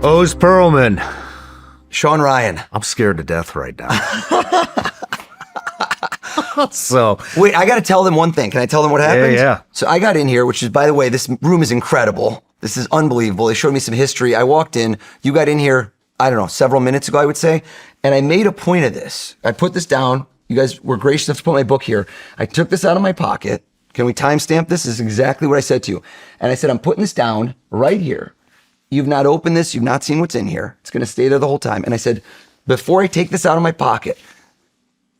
O's Pearlman. Shawn Ryan. I'm scared to death right now. So wait, I got to tell them one thing. Can I tell them what happened? Yeah. So I got in here, which is, by the way, this room is incredible. This is unbelievable. They showed me some history. I walked in. You got in here, I don't know, several minutes ago, I would say. And I made a point of this. I put this down. You guys were gracious enough to put my book here. I took this out of my pocket. Can we timestamp this? This is exactly what I said to you. And I said, I'm putting this down right here. You've not opened this. You've not seen what's in here. It's going to stay there the whole time. And I said, before I take this out of my pocket,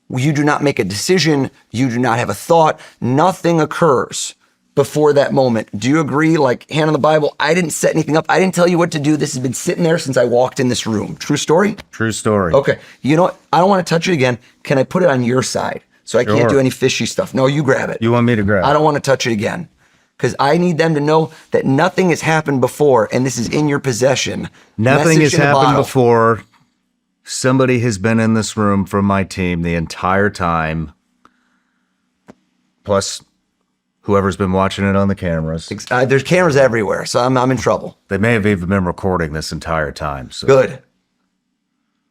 you do not make a decision. You do not have a thought. Nothing occurs before that moment. Do you agree? Like, hand on the Bible, I didn't set anything up. I didn't tell you what to do. This has been sitting there since I walked in this room. True story? True story. Okay. You know what? I don't want to touch it again. Can I put it on your side? So I can't do any fishy stuff. No, you grab it. You want me to grab it? I don't want to touch it again. Because I need them to know that nothing has happened before, and this is in your possession. Nothing has happened before. Somebody has been in this room from my team the entire time. Plus, whoever's been watching it on the cameras. There's cameras everywhere, so I'm in trouble. They may have even been recording this entire time. So. Good.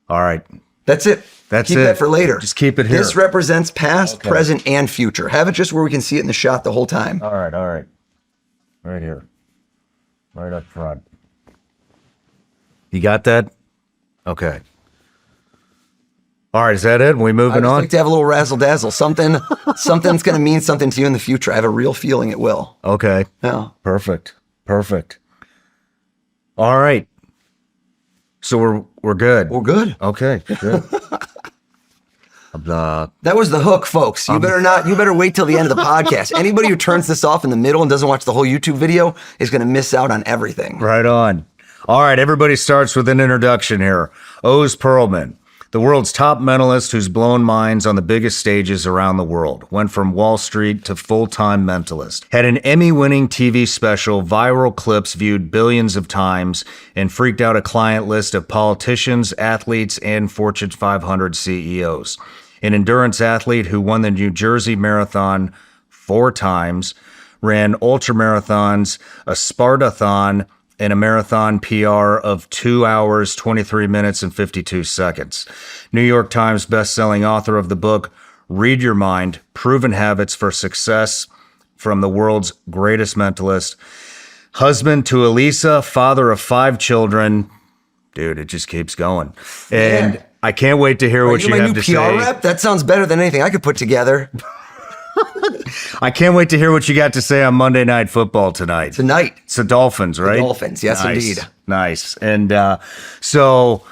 All right. That's it. Keep that for later. Just keep it here. This represents past, present, and future. Have it just where we can see it in the shot the whole time. All right. Right here. Right up front. You got that? Okay. All right, is that it? We moving on? I'd like to have a little razzle dazzle. Something's going to mean something to you in the future. I have a real feeling it will. Okay. Yeah. Perfect. All right. So we're good. We're good. Okay. Good. That was the hook, folks. You better wait till the end of the podcast. Anybody who turns this off in the middle and doesn't watch the whole YouTube video is going to miss out on everything. Right on. All right, everybody starts with an introduction here. O's Pearlman, the world's top mentalist who's blown minds on the biggest stages around the world. Went from Wall Street to full-time mentalist. Had an Emmy-winning TV special, viral clips viewed billions of times, and freaked out a client list of politicians, athletes, and Fortune 500 CEOs. An endurance athlete who won the New Jersey Marathon 4 times, ran ultramarathons, a Spartathon, and a marathon PR of 2 hours, 23 minutes, and 52 seconds. New York Times bestselling author of the book, Read Your Mind, Proven Habits for Success from the World's Greatest Mentalist. Husband to Elisa, father of 5 children. Dude, it just keeps going. And yeah. I can't wait to hear what you have to say. My new PR rep? That sounds better than anything I could put together. I can't wait to hear what you got to say on Monday Night Football tonight. Tonight. It's the Dolphins, right? The Dolphins, yes, nice, indeed. Nice. And so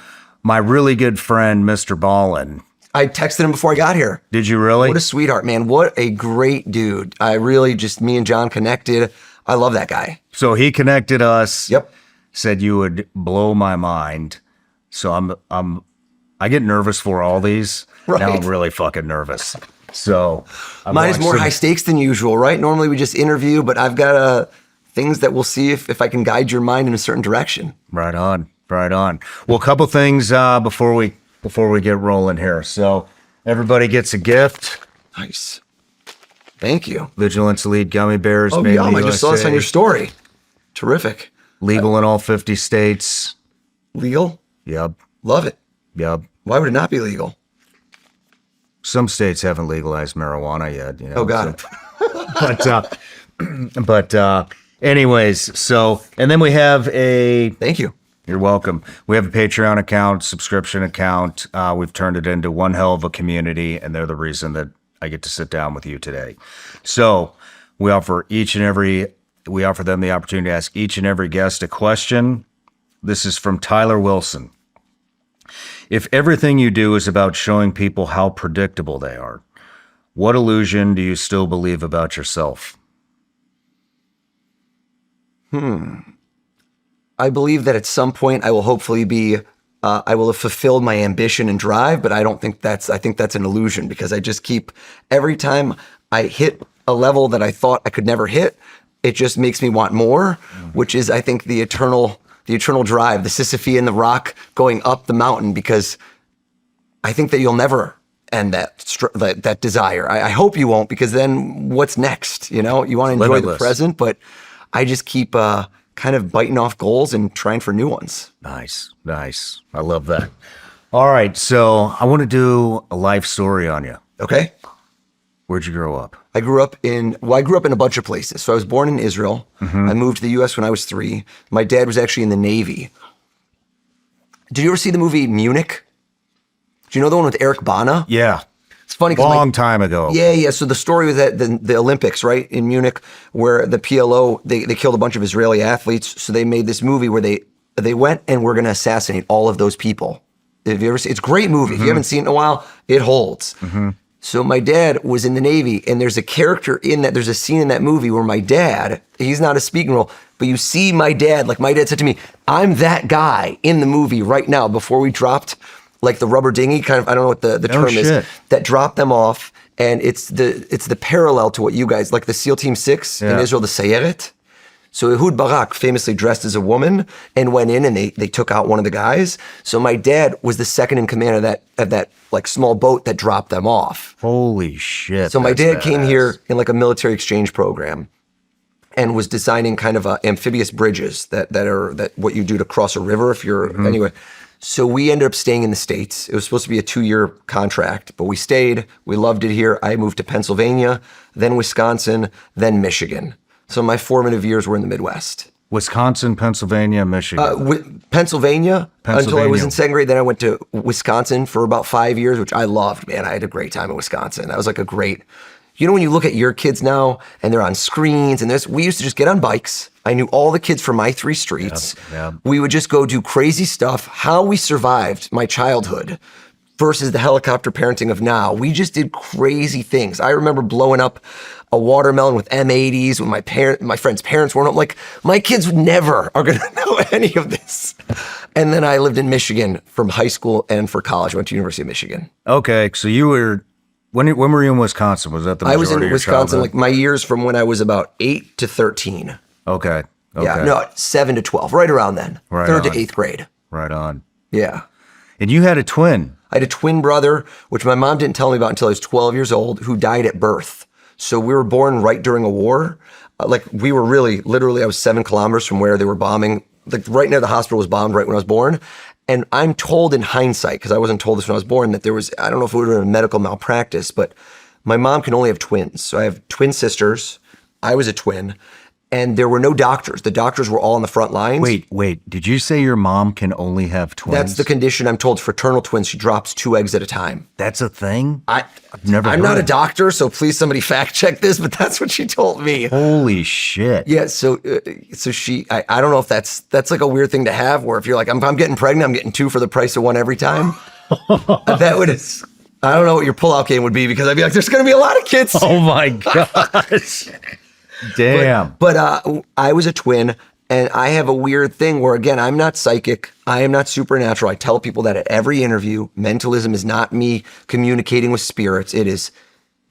my really good friend, Mr. Ballin. I texted him before I got here. Did you really? What a sweetheart, man. What a great dude. I really just, me and John connected. I love that guy. So he connected us. Yep. Said you would blow my mind. So I get nervous for all these. Right. Now I'm really fucking nervous. So mine is more high stakes than usual, right? Normally we just interview, but I've got things that we'll see if I can guide your mind in a certain direction. Right on. Well, a couple things before we get rolling here. So everybody gets a gift. Nice. Thank you. Vigilance Elite Gummy Bears. Oh, yeah, I just saw this on your story. Terrific. Legal in all 50 states. Legal? Yep. Love it. Yep. Why would it not be legal? Some states haven't legalized marijuana yet. You know, oh, got it. But anyways, so, and then we have a... Thank you. You're welcome. We have a Patreon account, subscription account. We've turned it into one hell of a community, and they're the reason that I get to sit down with you today. So we offer them the opportunity to ask each and every guest a question. This is from Tyler Wilson. If everything you do is about showing people how predictable they are, what illusion do you still believe about yourself? I believe that at some point I will hopefully I will have fulfilled my ambition and drive, but I think that's an illusion because I just keep, every time I hit a level that I thought I could never hit, it just makes me want more, which is, I think, the eternal drive, the Sisyphean, the rock going up the mountain, because I think that you'll never end that desire. I hope you won't, because then what's next? You know, you want to enjoy the present, but I just keep kind of biting off goals and trying for new ones. Nice. I love that. All right, so I want to do a life story on you. Okay. Where'd you grow up? I grew up in a bunch of places. So I was born in Israel. I moved to the U.S. when I was 3. My dad was actually in the Navy. Did you ever see the movie Munich? Do you know the one with Eric Bana? Yeah. It's funny. Long time ago. Yeah. So the story was at the Olympics, right, in Munich, where the PLO, they killed a bunch of Israeli athletes. So they made this movie where they went and were going to assassinate all of those people. Have you ever seen? It's a great movie. If you haven't seen it in a while, it holds. So my dad was in the Navy, and there's a scene in that movie where my dad, he's not a speaking role, but you see my dad, like my dad said to me, I'm that guy in the movie right now before we dropped like the rubber dinghy, kind of, I don't know what the term is, that dropped them off. And it's the parallel to what you guys, like the SEAL Team 6 in Israel, the Sayeret. So Ehud Barak famously dressed as a woman and went in and they took out one of the guys. So my dad was the second in command of that like small boat that dropped them off. Holy shit. So my dad came here in like a military exchange program and was designing kind of amphibious bridges that what you do to cross a river if you're anyway. So we ended up staying in the States. It was supposed to be a 2-year contract, but we stayed. We loved it here. I moved to Pennsylvania, then Wisconsin, then Michigan. So my formative years were in the Midwest. Wisconsin, Pennsylvania, Michigan. Pennsylvania until I was in 2nd grade. Then I went to Wisconsin for about 5 years, which I loved. Man, I had a great time in Wisconsin. That was like a great, you know, when you look at your kids now and they're on screens and we used to just get on bikes. I knew all the kids from my 3 streets. Yep. We would just go do crazy stuff. How we survived my childhood versus the helicopter parenting of now. We just did crazy things. I remember blowing up a watermelon with M80s when my friends' parents weren't. Like, my kids never are going to know any of this. And then I lived in Michigan from high school and for college. I went to University of Michigan. Okay, so you were, when were you in Wisconsin? Was that the majority I was in of your Wisconsin, childhood? like my years from when I was about 8 to 13. Okay. Yeah, no, 7 to 12, right around then. Right 3rd on. to 8th grade. Right on. Yeah. And you had a twin. I had a twin brother, which my mom didn't tell me about until I was 12 years old, who died at birth. So we were born right during a war. Like we were literally, I was 7 kilometers from where they were bombing. Like right near the hospital was bombed right when I was born. And I'm told in hindsight, because I wasn't told this when I was born, that there was, I don't know if it would have been a medical malpractice, but my mom can only have twins. So I have twin sisters. I was a twin. And there were no doctors. The doctors were all on the front lines. Wait. Did you say your mom can only have twins? That's the condition. I'm told fraternal twins. She drops 2 eggs at a time. That's a thing? I've never I'm heard not a of it. doctor, so please somebody fact check this, but that's what she told me. Holy shit. Yeah, so she, I don't know if that's like a weird thing to have, where if you're like, I'm getting pregnant, I'm getting 2 for the price of 1 every time. That would, I don't know what your pullout game would be, because I'd be like, there's going to be a lot of kids. Oh my gosh. Damn. But I was a twin, and I have a weird thing where, again, I'm not psychic. I am not supernatural. I tell people that at every interview. Mentalism is not me communicating with spirits. It is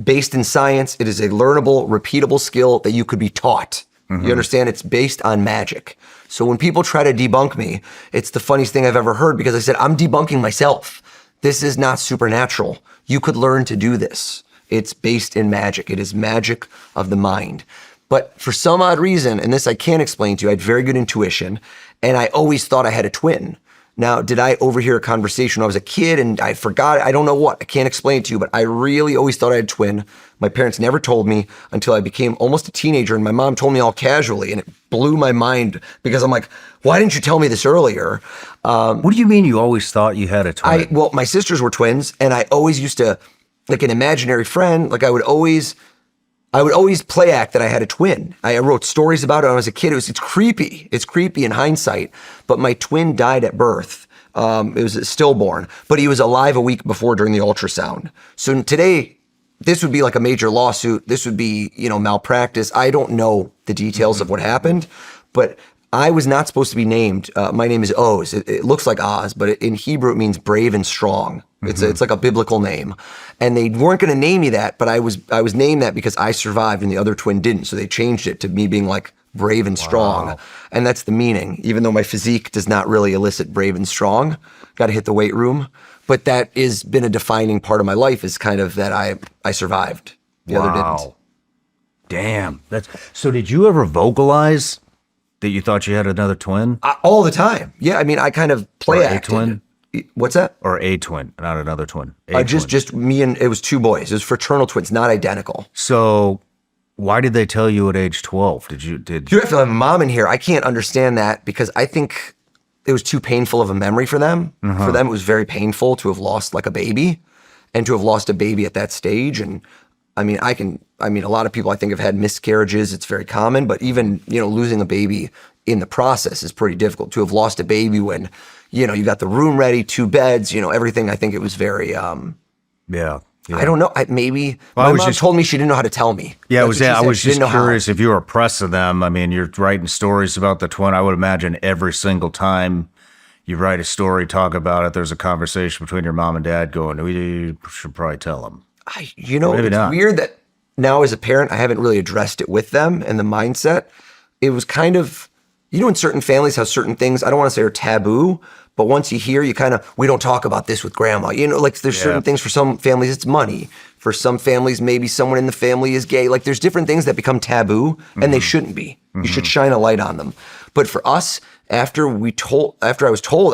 based in science. It is a learnable, repeatable skill that you could be taught. You understand? It's based on magic. So when people try to debunk me, it's the funniest thing I've ever heard, because I said, I'm debunking myself. This is not supernatural. You could learn to do this. It's based in magic. It is magic of the mind. But for some odd reason, and this I can't explain to you, I had very good intuition, and I always thought I had a twin. Now, did I overhear a conversation when I was a kid and I forgot? I don't know what. I can't explain it to you, but I really always thought I had a twin. My parents never told me until I became almost a teenager, and my mom told me all casually, and it blew my mind, because I'm like, why didn't you tell me this earlier? What do you mean you always thought you had a twin? Well, my sisters were twins, and I always used to, like an imaginary friend, like I would always play act that I had a twin. I wrote stories about it when I was a kid. It's creepy. It's creepy in hindsight. But my twin died at birth. It was a stillborn, but he was alive a week before during the ultrasound. So today, this would be like a major lawsuit. This would be, malpractice. I don't know the details of what happened, but I was not supposed to be named. My name is Oz. It looks like Oz, but in Hebrew it means brave and strong. It's like a biblical name, and they weren't going to name me that, but I was named that because I survived and the other twin didn't. So they changed it to me being like brave and strong, Wow. and that's the meaning. Even though my physique does not really elicit brave and strong, got to hit the weight room. But that has been a defining part of my life, is kind of that I survived. The other didn't. Damn. So did you ever vocalize That you thought you had another twin? All the time. Yeah, I mean, I kind of play Or a acted. twin? What's that? Or a twin, not another twin. A twin. Just me and it was two boys. It was fraternal twins, not identical. So why did they tell you at age 12? You have to have a mom in here. I can't understand that because I think it was too painful of a memory for them. For them, it was very painful to have lost like a baby and to have lost a baby at that stage. And I mean, a lot of people I think have had miscarriages. It's very common, but even, losing a baby in the process is pretty difficult. To have lost a baby when, you got the room ready, 2 beds, everything. I think it was very, Yeah. I don't know. My mom told me she didn't know how to tell me. Yeah, I was just know curious if you were pressing them. I mean, you're writing stories about the twin. I would imagine every single time you write a story, talk about it, there's a conversation between your mom and dad going, we should probably tell them. Maybe it's weird that now as a parent, I haven't really addressed it with them and the mindset. It was kind of, in certain families how certain things, I don't want to say are taboo, but once you hear, we don't talk about this with grandma. There's certain things for some families, it's money. For some families, maybe someone in the family is gay. Like there's different things that become taboo and they shouldn't be. You should shine a light on them. But for us, after I was told,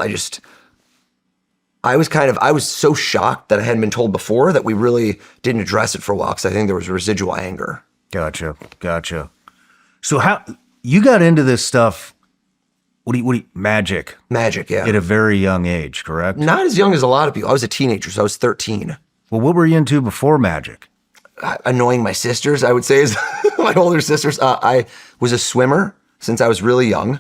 I was so shocked that I hadn't been told before that we really didn't address it for a while because I think there was residual anger. Gotcha. So how you got into this stuff? What do you magic? Magic, yeah. At a very young age, correct? Not as young as a lot of people. I was a teenager, so I was 13. Well, what were you into before magic? Annoying my sisters, I would say, is my older sisters. I was a swimmer since I was really young.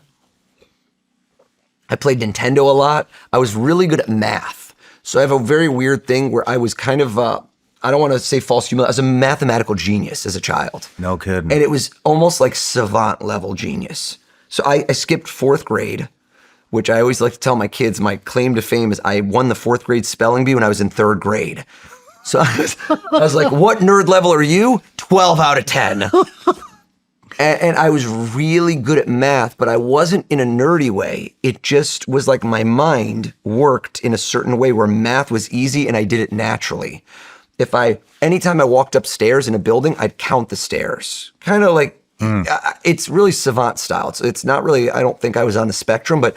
I played Nintendo a lot. I was really good at math. So I have a very weird thing where I was kind of, I don't want to say false humility. I was a mathematical genius as a child. No kidding. And it was almost like savant level genius. So I skipped 4th grade, which I always like to tell my kids, my claim to fame is I won the 4th grade spelling bee when I was in 3rd grade. So I was like, what nerd level are you? 12 out of 10. And I was really good at math, but I wasn't in a nerdy way. It just was like my mind worked in a certain way where math was easy and I did it naturally. Anytime I walked upstairs in a building, I'd count the stairs. Kind of like, it's really savant style. It's not really, I don't think I was on the spectrum, but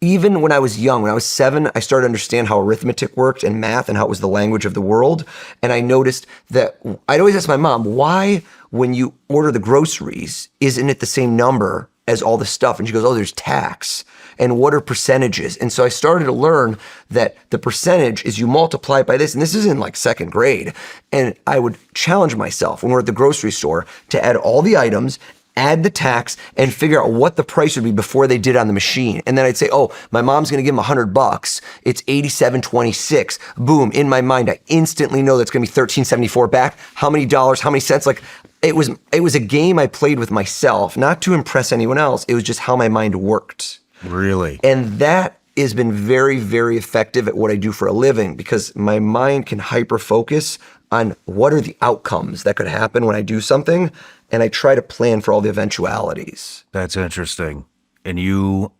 even when I was young, when I was 7, I started to understand how arithmetic worked and math and how it was the language of the world. And I noticed that I'd always ask my mom, why, when you order the groceries, isn't it the same number as all the stuff? And she goes, oh, there's tax. And what are percentages? And so I started to learn that the percentage is you multiply it by this. And this is in like 2nd grade. And I would challenge myself when we're at the grocery store to add all the items, add the tax, and figure out what the price would be before they did on the machine. And then I'd say, oh, my mom's going to give him $100. It's $87.26. Boom. In my mind, I instantly know that's going to be $13.74 back. How many dollars, how many cents? Like it was a game I played with myself, not to impress anyone else. It was just how my mind worked. Really? And that has been very, very effective at what I do for a living because my mind can hyper focus on what are the outcomes that could happen when I do something. And I try to plan for all the eventualities. That's interesting. And that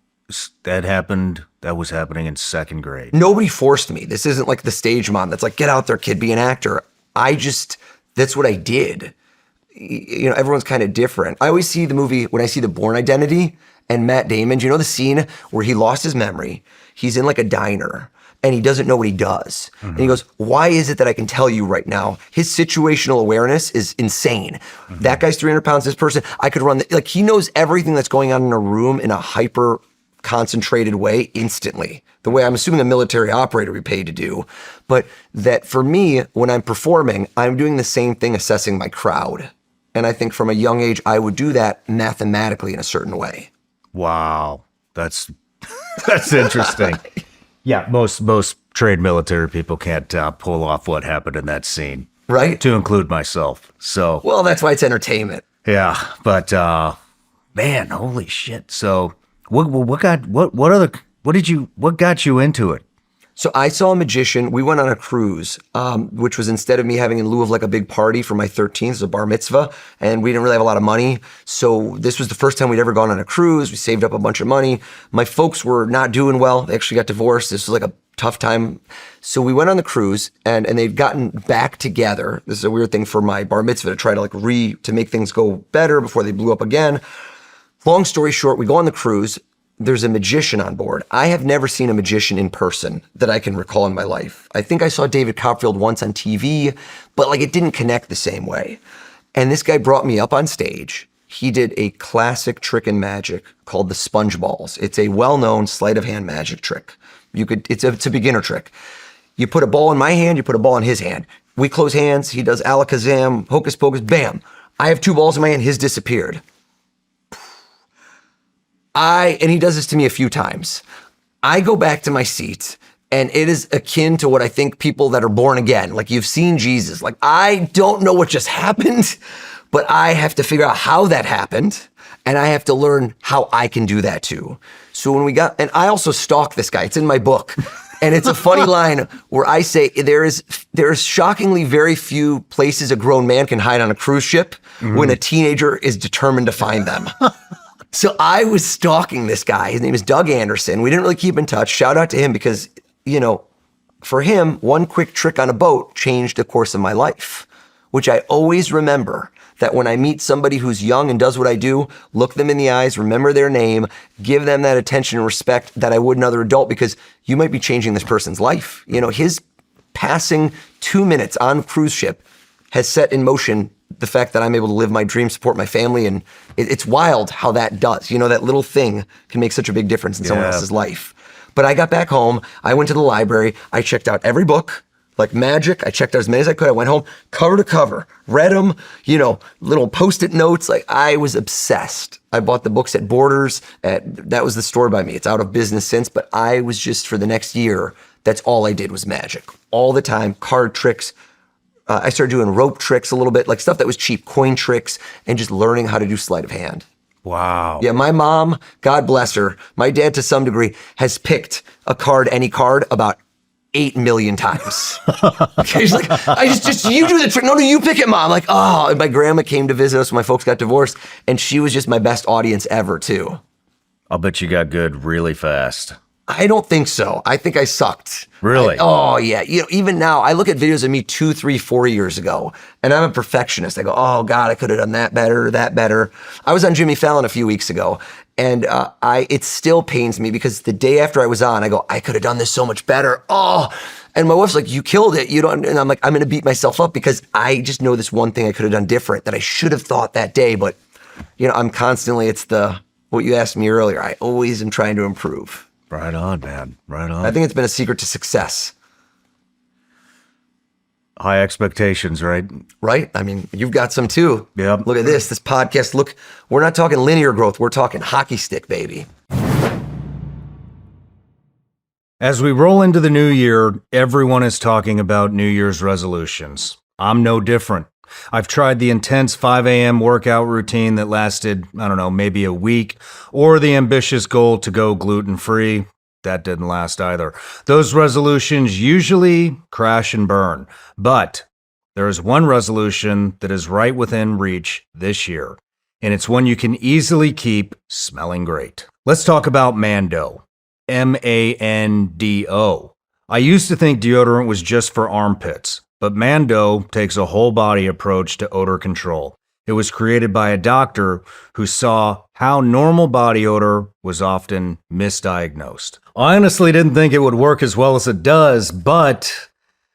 was happening in 2nd grade. Nobody forced me. This isn't like the stage mom that's like, get out there, kid, be an actor. That's what I did. Everyone's kind of different. I always see the movie, when I see The Bourne Identity and Matt Damon, do you know the scene where he lost his memory? He's in like a diner and he doesn't know what he does. And he goes, why is it that I can tell you right now? His situational awareness is insane. That guy's 300 pounds, this person, I could run, he knows everything that's going on in a room in a hyper concentrated way instantly. The way I'm assuming a military operator would be paid to do. But that for me, when I'm performing, I'm doing the same thing assessing my crowd. And I think from a young age, I would do that mathematically in a certain way. Wow. That's interesting. Yeah, most trained military people can't pull off what happened in that scene, right? To include myself. So, well, that's why it's entertainment. Yeah, but man, holy shit! So, what got you into it? So I saw a magician. We went on a cruise, which was instead of me having in lieu of like a big party for my 13th, so a bar mitzvah, and we didn't really have a lot of money. So this was the first time we'd ever gone on a cruise. We saved up a bunch of money. My folks were not doing well. They actually got divorced. This was like a tough time. So we went on the cruise and they'd gotten back together. This is a weird thing for my bar mitzvah to try to to make things go better before they blew up again. Long story short, we go on the cruise. There's a magician on board. I have never seen a magician in person that I can recall in my life. I think I saw David Copperfield once on TV, but like it didn't connect the same way. And this guy brought me up on stage. He did a classic trick in magic called the sponge balls. It's a well-known sleight of hand magic trick. It's a beginner trick. You put a ball in my hand, you put a ball in his hand. We close hands, he does alakazam, hocus pocus, bam. I have 2 balls in my hand, his disappeared. And he does this to me a few times. I go back to my seat, and it is akin to what I think people that are born again, like you've seen Jesus. Like, I don't know what just happened, but I have to figure out how that happened, and I have to learn how I can do that too. So when we got, and I also stalk this guy. It's in my book. And it's a funny line where I say there is shockingly very few places a grown man can hide on a cruise ship when a teenager is determined to find them. So I was stalking this guy. His name is Doug Anderson. We didn't really keep in touch. Shout out to him because, you know, for him, one quick trick on a boat changed the course of my life, which I always remember. That when I meet somebody who's young and does what I do, look them in the eyes, remember their name, give them that attention and respect that I would another adult, because you might be changing this person's life. You know, his passing 2 minutes on cruise ship has set in motion the fact that I'm able to live my dream, support my family, and it's wild how that does. You know, that little thing can make such a big difference in someone else's life. But I got back home, I went to the library, I checked out every book, like magic. I checked out as many as I could. I went home, cover to cover, read them, you know, little Post-it notes. Like, I was obsessed. I bought the books at Borders. That was the store by me. It's out of business since, but I was just, for the next year, that's all I did was magic. All the time, card tricks. I started doing rope tricks a little bit, like stuff that was cheap, coin tricks, and just learning how to do sleight of hand. Wow. Yeah, my mom, God bless her, my dad to some degree, has picked a card, any card, about 8 million times. Okay, she's like, you do the trick. No, you pick it, Mom. Like, oh, and my grandma came to visit us when my folks got divorced, and she was just my best audience ever, too. I'll bet you got good really fast. I don't think so. I think I sucked. Really? Oh, yeah. You know, even now, I look at videos of me 2, 3, 4 years ago, and I'm a perfectionist. I go, oh, God, I could have done that better. I was on Jimmy Fallon a few weeks ago, and it still pains me because the day after I was on, I go, I could have done this so much better. Oh, and my wife's like, you killed it. You don't, and I'm like, I'm going to beat myself up because I just know this one thing I could have done different that I should have thought that day. But, you know, I'm constantly, what you asked me earlier, I always am trying to improve. Right on, man. Right on. I think it's been a secret to success. High expectations, right? Right? I mean, you've got some too. Yeah. Look at this podcast. Look, we're not talking linear growth. We're talking hockey stick, baby. As we roll into the new year, everyone is talking about New Year's resolutions. I'm no different. I've tried the intense 5 a.m. workout routine that lasted, I don't know, maybe a week, or the ambitious goal to go gluten-free. That didn't last either. Those resolutions usually crash and burn, but there is one resolution that is right within reach this year, and it's one you can easily keep smelling great. Let's talk about Mando. M-A-N-D-O. I used to think deodorant was just for armpits, but Mando takes a whole body approach to odor control. It was created by a doctor who saw how normal body odor was often misdiagnosed. I honestly didn't think it would work as well as it does, but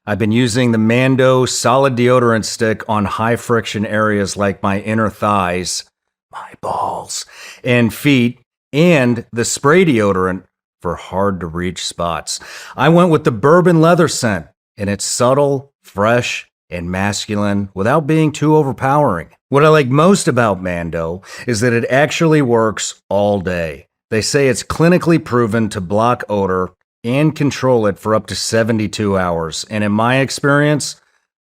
I've been using the Mando solid deodorant stick on high friction areas like my inner thighs, my balls, and feet, and the spray deodorant for hard to reach spots. I went with the bourbon leather scent, and it's subtle, fresh, and masculine without being too overpowering. What I like most about Mando is that it actually works all day. They say it's clinically proven to block odor and control it for up to 72 hours. And in my experience,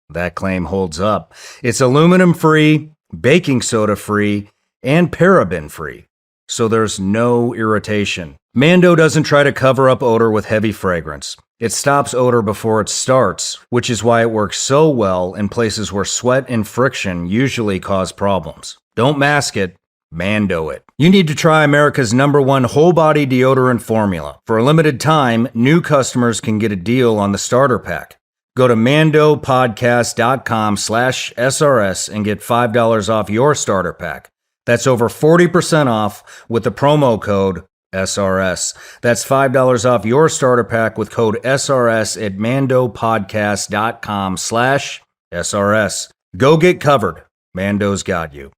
that claim holds up. It's aluminum-free, baking soda-free, and paraben-free. So there's no irritation. Mando doesn't try to cover up odor with heavy fragrance. It stops odor before it starts, which is why it works so well in places where sweat and friction usually cause problems. Don't mask it, Mando it. You need to try America's #1 whole body deodorant formula. For a limited time, new customers can get a deal on the starter pack. Go to mandopodcast.com/SRS and get $5 off your starter pack. That's over 40% off with the promo code SRS. That's $5 off your starter pack with code SRS at mandopodcast.com/SRS. Go get covered. Mando's got you.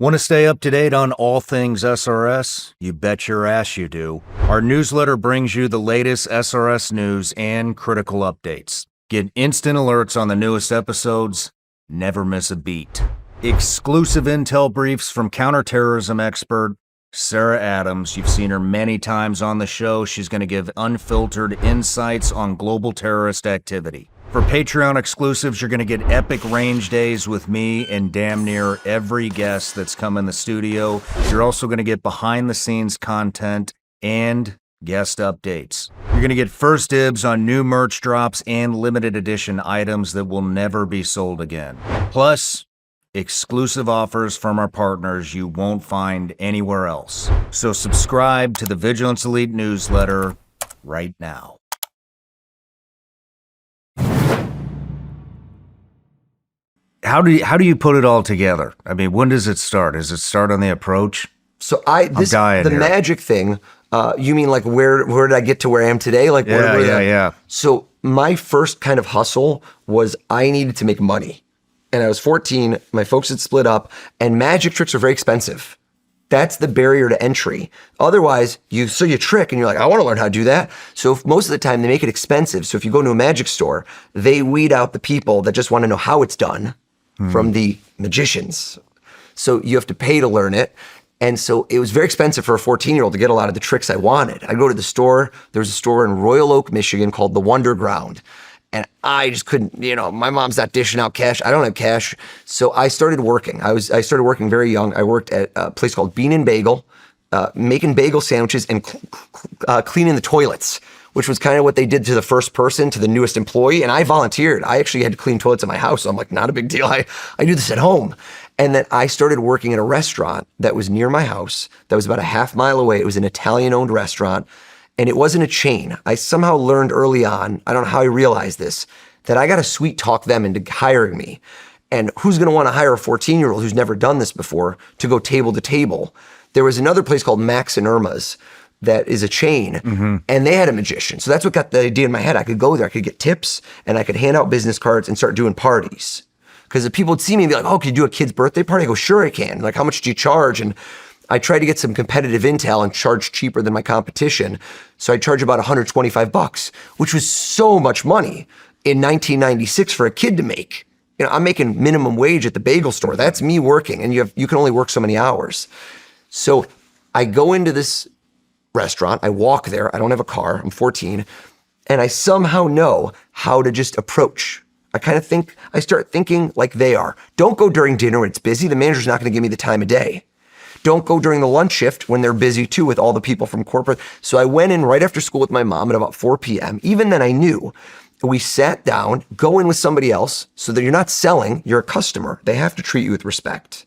Want to stay up to date on all things SRS? You bet your ass you do. Our newsletter brings you the latest SRS news and critical updates. Get instant alerts on the newest episodes. Never miss a beat. Exclusive intel briefs from counterterrorism expert Sarah Adams. You've seen her many times on the show. She's going to give unfiltered insights on global terrorist activity. For Patreon exclusives, you're going to get epic range days with me and damn near every guest that's come in the studio. You're also going to get behind-the-scenes content and guest updates. You're going to get first dibs on new merch drops and limited edition items that will never be sold again. Plus, exclusive offers from our partners you won't find anywhere else. So subscribe to the Vigilance Elite newsletter right now. How do you put it all together? I mean, when does it start? Does it start on the approach? So the magic thing, you mean like where did I get to where I am today? Like yeah. So my first kind of hustle was I needed to make money. And I was 14, my folks had split up, and magic tricks are very expensive. That's the barrier to entry. Otherwise, you trick and you're like, I want to learn how to do that. So most of the time they make it expensive. So if you go to a magic store, they weed out the people that just want to know how it's done from the magicians. So you have to pay to learn it. And so it was very expensive for a 14-year-old to get a lot of the tricks I wanted. I go to the store. There was a store in Royal Oak, Michigan called the Wonderground. And I just couldn't, my mom's not dishing out cash. I don't have cash. So I started working. I started working very young. I worked at a place called Bean and Bagel, making bagel sandwiches and cleaning the toilets, which was kind of what they did to the first person, to the newest employee. And I volunteered. I actually had to clean toilets at my house. So I'm like, not a big deal. I do this at home. And then I started working at a restaurant that was near my house, that was about a half mile away. It was an Italian-owned restaurant. And it wasn't a chain. I somehow learned early on, I don't know how I realized this, that I got to sweet talk them into hiring me. And who's going to want to hire a 14-year-old who's never done this before to go table to table? There was another place called Max and Irma's that is a chain, and they had a magician. So that's what got the idea in my head. I could go there, I could get tips, and I could hand out business cards and start doing parties. Because if people would see me and be like, oh, can you do a kid's birthday party? I go, sure I can. Like, how much do you charge? And I tried to get some competitive intel and charge cheaper than my competition. So I charge about $125, which was so much money in 1996 for a kid to make. I'm making minimum wage at the bagel store. That's me working, and you can only work so many hours. So I go into this restaurant, I walk there, I don't have a car, I'm 14, and I somehow know how to just approach. I start thinking like they are. Don't go during dinner when it's busy. The manager's not going to give me the time of day. Don't go during the lunch shift when they're busy too with all the people from corporate. So I went in right after school with my mom at about 4 p.m. Even then I knew. We sat down, go in with somebody else so that you're not selling, you're a customer. They have to treat you with respect.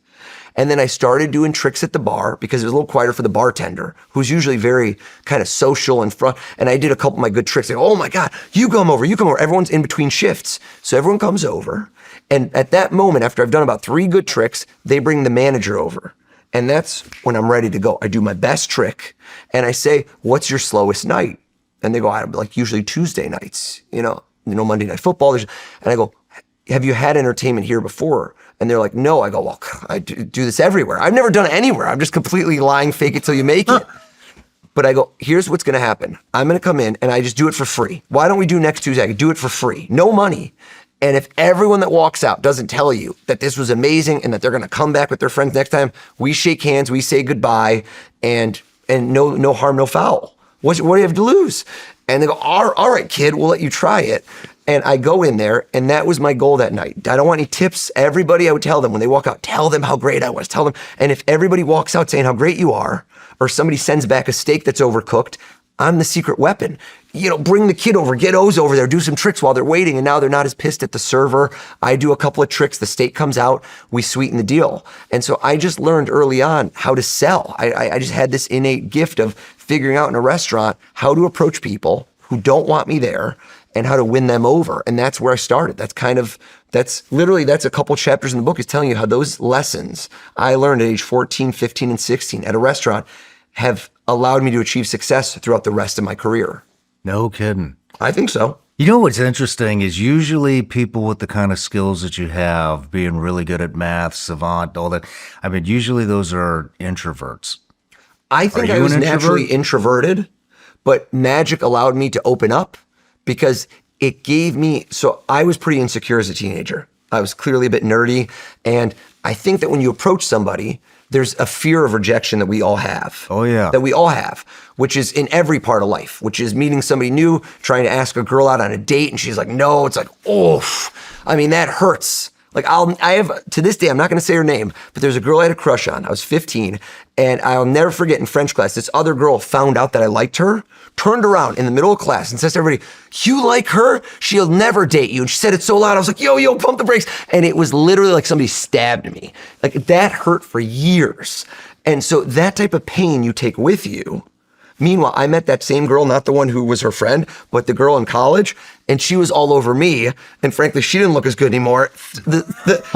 And then I started doing tricks at the bar because it was a little quieter for the bartender, who's usually very kind of social and front. And I did a couple of my good tricks. They go, oh my God, you come over. Everyone's in between shifts. So everyone comes over. And at that moment, after I've done about 3 good tricks, they bring the manager over. And that's when I'm ready to go. I do my best trick and I say, what's your slowest night? And they go, I like usually Tuesday nights, Monday Night Football. And I go, have you had entertainment here before? And they're like, no. I go, well, I do this everywhere. I've never done it anywhere. I'm just completely lying, fake it till you make it. But I go, here's what's going to happen. I'm going to come in and I just do it for free. Why don't we do next Tuesday? I could do it for free. No money. And if everyone that walks out doesn't tell you that this was amazing and that they're going to come back with their friends next time, we shake hands, we say goodbye, and no harm, no foul. What do you have to lose? And they go, all right, kid, we'll let you try it. And I go in there, and that was my goal that night. I don't want any tips. Everybody, I would tell them when they walk out, tell them how great I was. Tell them. And if everybody walks out saying how great you are, or somebody sends back a steak that's overcooked, I'm the secret weapon. Bring the kid over, get O's over there, do some tricks while they're waiting. And now they're not as pissed at the server. I do a couple of tricks. The steak comes out. We sweeten the deal. And so I just learned early on how to sell. I just had this innate gift of figuring out in a restaurant how to approach people who don't want me there and how to win them over. And that's where I started. That's a couple chapters in the book is telling you how those lessons I learned at age 14, 15, and 16 at a restaurant have allowed me to achieve success throughout the rest of my career. No kidding. I think so. You know what's interesting is usually people with the kind of skills that you have, being really good at math, savant, all that, I mean, usually those are introverts. I think I was naturally introverted, but magic allowed me to open up because it gave me, so I was pretty insecure as a teenager. I was clearly a bit nerdy. And I think that when you approach somebody, there's a fear of rejection that we all have. Oh, yeah. That we all have, which is in every part of life, which is meeting somebody new, trying to ask a girl out on a date, and she's like, no. It's like, oof. I mean, that hurts. Like I have, to this day, I'm not going to say her name, but there's a girl I had a crush on. I was 15, and I'll never forget in French class, this other girl found out that I liked her, turned around in the middle of class and says to everybody, you like her? She'll never date you. And she said it so loud, I was like, yo, pump the brakes. And it was literally like somebody stabbed me. Like that hurt for years. And so that type of pain you take with you. Meanwhile, I met that same girl, not the one who was her friend, but the girl in college, and she was all over me. And frankly, she didn't look as good anymore. The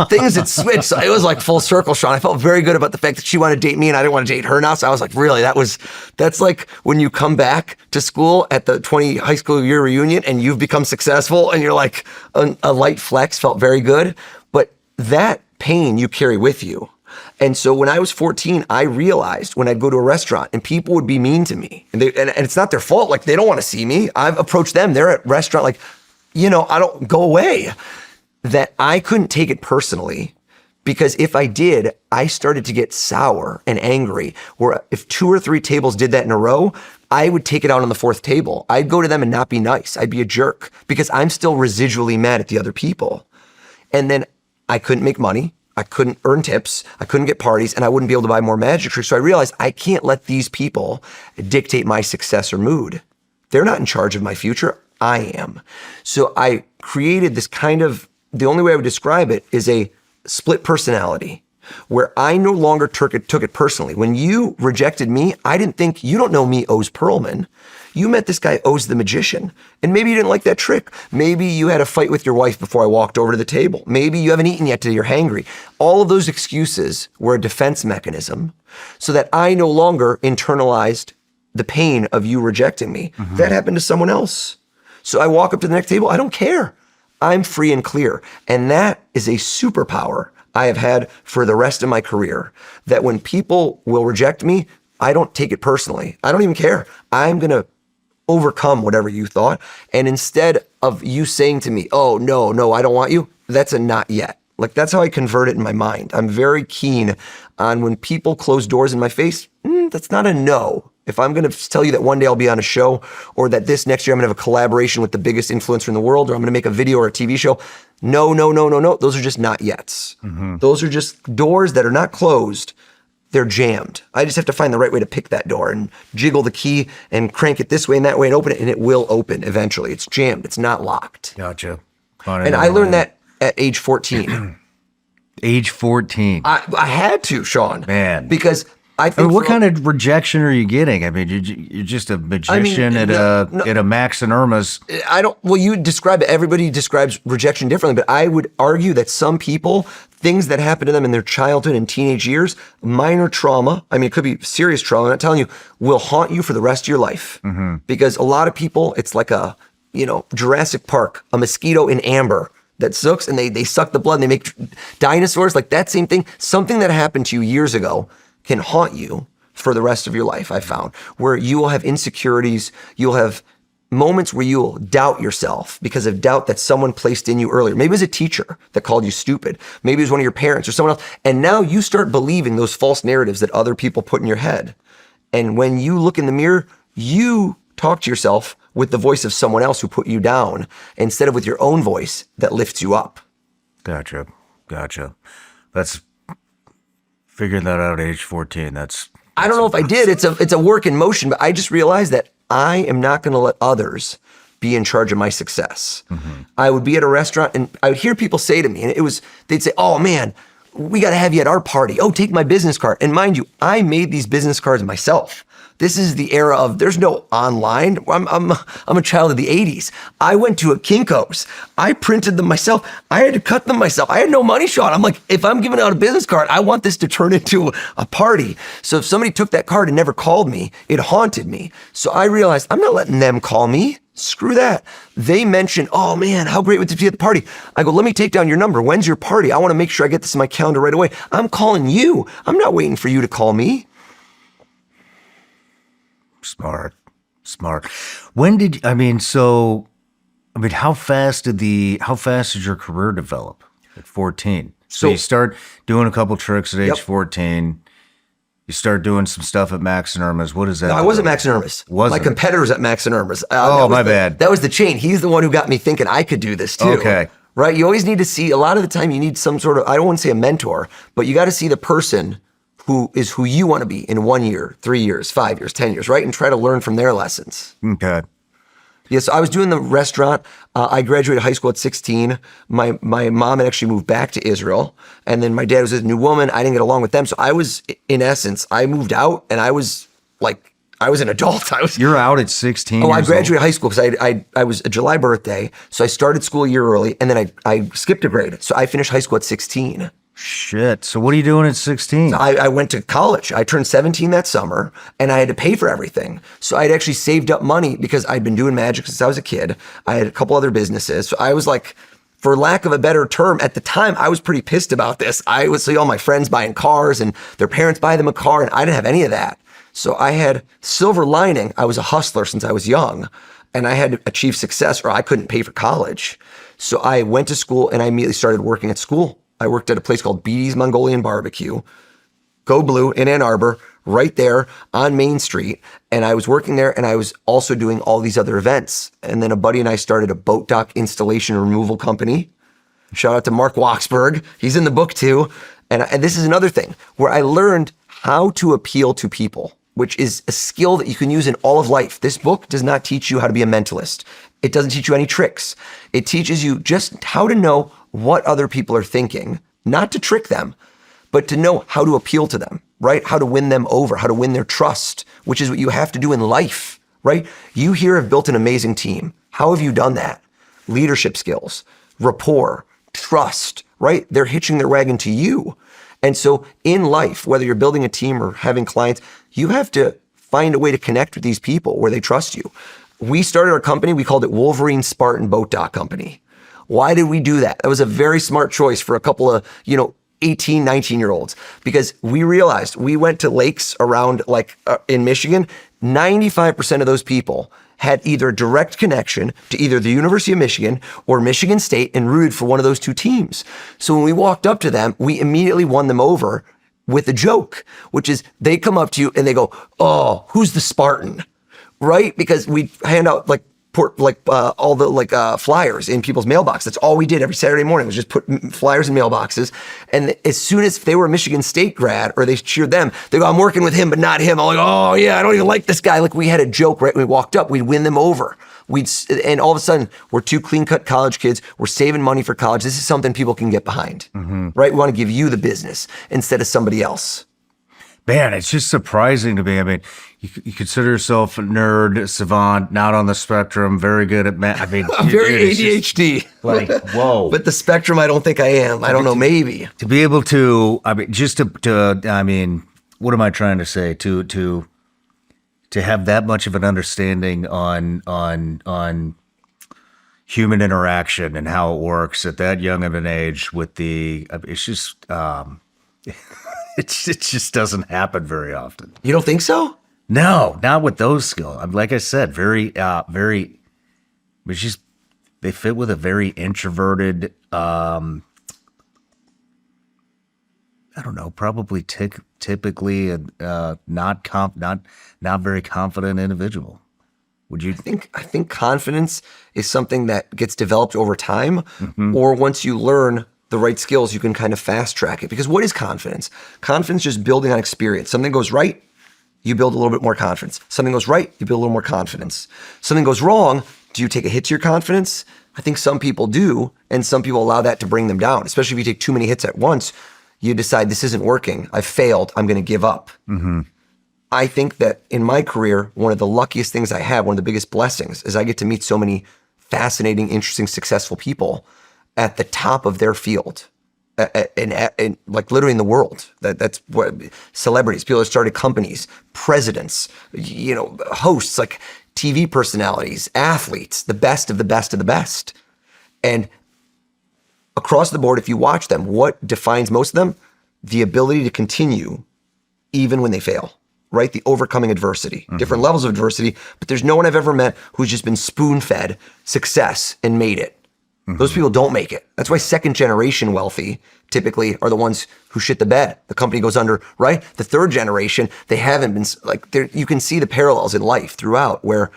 things had switched. So it was like full circle, Shawn. I felt very good about the fact that she wanted to date me and I didn't want to date her now. So I was like, really, that's like when you come back to school at the 20 high school year reunion and you've become successful and you're like a light flex, felt very good. But that pain you carry with you. And so when I was 14, I realized when I'd go to a restaurant and people would be mean to me and it's not their fault. Like they don't want to see me. I've approached them. They're at a restaurant like, I don't go away. That I couldn't take it personally because if I did, I started to get sour and angry where if 2 or 3 tables did that in a row, I would take it out on the 4th table. I'd go to them and not be nice. I'd be a jerk because I'm still residually mad at the other people. And then I couldn't make money. I couldn't earn tips, I couldn't get parties, and I wouldn't be able to buy more magic tricks. So I realized I can't let these people dictate my success or mood. They're not in charge of my future, I am. So I created this the only way I would describe it is a split personality, where I no longer took it personally. When you rejected me, I didn't think, you don't know me, Oz Pearlman. You met this guy, Oz the magician, and maybe you didn't like that trick. Maybe you had a fight with your wife before I walked over to the table. Maybe you haven't eaten yet till you're hangry. All of those excuses were a defense mechanism so that I no longer internalized the pain of you rejecting me. Mm-hmm. That happened to someone else. So I walk up to the next table, I don't care. I'm free and clear. And that is a superpower I have had for the rest of my career, that when people will reject me, I don't take it personally. I don't even care. I'm going to overcome whatever you thought. And instead of you saying to me, oh, no, I don't want you, that's a not yet. Like that's how I convert it in my mind. I'm very keen on when people close doors in my face, that's not a no. If I'm going to tell you that one day I'll be on a show or that this next year I'm going to have a collaboration with the biggest influencer in the world or I'm going to make a video or a TV show, no. Those are just not yets. Mm-hmm. Those are just doors that are not closed. They're jammed. I just have to find the right way to pick that door and jiggle the key and crank it this way and that way and open it, and it will open eventually. It's jammed. It's not locked. Gotcha. And I learned that at age 14. Age 14. I had to, Shawn. Man. Because I think what kind of rejection are you getting? I mean, you're just a magician at a Max and Irma's. Well, you describe it. Everybody describes rejection differently, but I would argue that some people, things that happen to them in their childhood and teenage years, minor trauma, I mean, it could be serious trauma, I'm not telling you, will haunt you for the rest of your life. Mm-hmm. Because a lot of people, it's like a, Jurassic Park, a mosquito in amber that sucks and they suck the blood and they make dinosaurs, like that same thing. Something that happened to you years ago can haunt you for the rest of your life, I found, where you will have insecurities, you'll have moments where you'll doubt yourself because of doubt that someone placed in you earlier. Maybe it was a teacher that called you stupid. Maybe it was one of your parents or someone else. And now you start believing those false narratives that other people put in your head. And when you look in the mirror, you talk to yourself with the voice of someone else who put you down instead of with your own voice that lifts you up. Gotcha. That's figuring that out at age 14. I don't know if I did. It's a work in motion, but I just realized that I am not going to let others be in charge of my success. Mm-hmm. I would be at a restaurant and I would hear people say to me, and they'd say, oh man, we got to have you at our party. Oh, take my business card. And mind you, I made these business cards myself. This is the era of there's no online. I'm a child of the 80s. I went to a Kinko's. I printed them myself. I had to cut them myself. I had no money, Shawn. I'm like, if I'm giving out a business card, I want this to turn into a party. So if somebody took that card and never called me, it haunted me. So I realized I'm not letting them call me. Screw that. They mentioned, oh man, how great would it be at the party? I go, let me take down your number. When's your party? I want to make sure I get this in my calendar right away. I'm calling you. I'm not waiting for you to call me. Smart. When did how fast did your career develop at 14? So you start doing a couple tricks at age 14. You start doing some stuff at Max and Irma's. What is that? No, I wasn't Max and Irma's. My competitor's at Max and Irma's. My bad. That was the chain. He's the one who got me thinking I could do this too. Okay. Right? You always need to see, a lot of the time you need some sort of, I don't want to say a mentor, but you got to see the person who is who you want to be in 1 year, 3 years, 5 years, 10 years, right? And try to learn from their lessons. Okay. Yeah, so I was doing the restaurant. I graduated high school at 16. My mom had actually moved back to Israel. And then my dad was with a new woman. I didn't get along with them. So I was, in essence, I moved out and I was an adult. You're out at 16 Oh, I years graduated old? high school because I was a July birthday. So I started school a year early and then I skipped a grade. So I finished high school at 16. Shit. So what are you doing at 16? I went to college. I turned 17 that summer and I had to pay for everything. So I'd actually saved up money because I'd been doing magic since I was a kid. I had a couple other businesses. So I was like, for lack of a better term, at the time, I was pretty pissed about this. I would see all my friends buying cars and their parents buy them a car and I didn't have any of that. So I had silver lining. I was a hustler since I was young and I had to achieve success or I couldn't pay for college. So I went to school and I immediately started working at school. I worked at a place called Beatty's Mongolian Barbecue, Go Blue in Ann Arbor, right there on Main Street. And I was working there and I was also doing all these other events. And then a buddy and I started a boat dock installation and removal company. Shout out to Mark Waksberg. He's in the book too. And this is another thing where I learned how to appeal to people, which is a skill that you can use in all of life. This book does not teach you how to be a mentalist. It doesn't teach you any tricks. It teaches you just how to know what other people are thinking, not to trick them, but to know how to appeal to them, right? How to win them over, how to win their trust, which is what you have to do in life, right? You here have built an amazing team. How have you done that? Leadership skills, rapport, trust, right? They're hitching their wagon to you. And so in life, whether you're building a team or having clients, you have to find a way to connect with these people where they trust you. We started our company, we called it Wolverine Spartan Boat Dock Company. Why did we do that? That was a very smart choice for a couple of, 18, 19-year-olds, because we realized we went to lakes around in Michigan, 95% of those people had either a direct connection to either the University of Michigan or Michigan State and rooted for one of those two teams. So when we walked up to them, we immediately won them over with a joke, which is they come up to you and they go, oh, who's the Spartan? Right? Because we hand out all the flyers in people's mailbox. That's all we did every Saturday morning was just put flyers in mailboxes. And as soon as they were a Michigan State grad or they cheered them, they go, I'm working with him, but not him. I'm like, oh yeah, I don't even like this guy. Like we had a joke right when we walked up, we'd win them over. And all of a sudden we're two clean cut college kids. We're saving money for college. This is something people can get behind, right? We want to give you the business instead of somebody else. Man, it's just surprising to me. I mean, you consider yourself a nerd, a savant, not on the spectrum, very good at math. I mean, I'm very ADHD. Whoa. But the spectrum, I don't think I am. I don't know, maybe. To be able to, what am I trying to say? To have that much of an understanding on human interaction and how it works at that young of an age it's just, it just doesn't happen very often. You don't think so? No, not with those skills. Like I said, very, it's just, they fit with a very introverted, I don't know, probably typically not very confident individual. Would you? I think confidence is something that gets developed over time, or once you learn the right skills, you can kind of fast track it. Because what is confidence? Confidence is just building on experience. Something goes right, you build a little bit more confidence. Something goes right, you build a little more confidence. Something goes wrong, do you take a hit to your confidence? I think some people do, and some people allow that to bring them down. Especially if you take too many hits at once, you decide this isn't working. I've failed. I'm going to give up. I think that in my career, one of the luckiest things I have, one of the biggest blessings, is I get to meet so many fascinating, interesting, successful people at the top of their field, and like literally in the world. That's what celebrities, people that started companies, presidents, hosts, like TV personalities, athletes, the best of the best of the best. And across the board, if you watch them, what defines most of them? The ability to continue even when they fail, right? The overcoming adversity, different levels of adversity, but there's no one I've ever met who's just been spoon-fed success and made it. Those people don't make it. That's why second generation wealthy typically are the ones who shit the bed. The company goes under, right? The third generation, they haven't been, like, you can see the parallels in life throughout where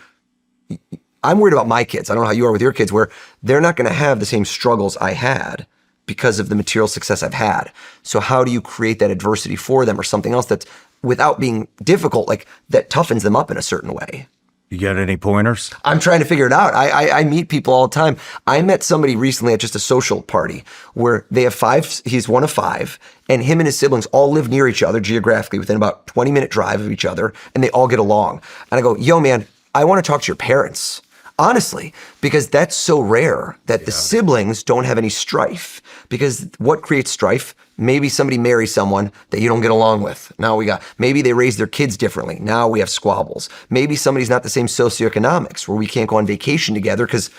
I'm worried about my kids. I don't know how you are with your kids, where they're not going to have the same struggles I had because of the material success I've had. So how do you create that adversity for them or something else that's without being difficult, like that toughens them up in a certain way? You got any pointers? I'm trying to figure it out. I meet people all the time. I met somebody recently at just a social party where they have 5, he's one of 5, and him and his siblings all live near each other geographically within about 20-minute drive of each other, and they all get along. And I go, yo, man, I want to talk to your parents. Honestly, because that's so rare that the siblings don't have any strife. Because what creates strife? Maybe somebody marries someone that you don't get along with. Now maybe they raise their kids differently. Now we have squabbles. Maybe somebody's not the same socioeconomics where we can't go on vacation together because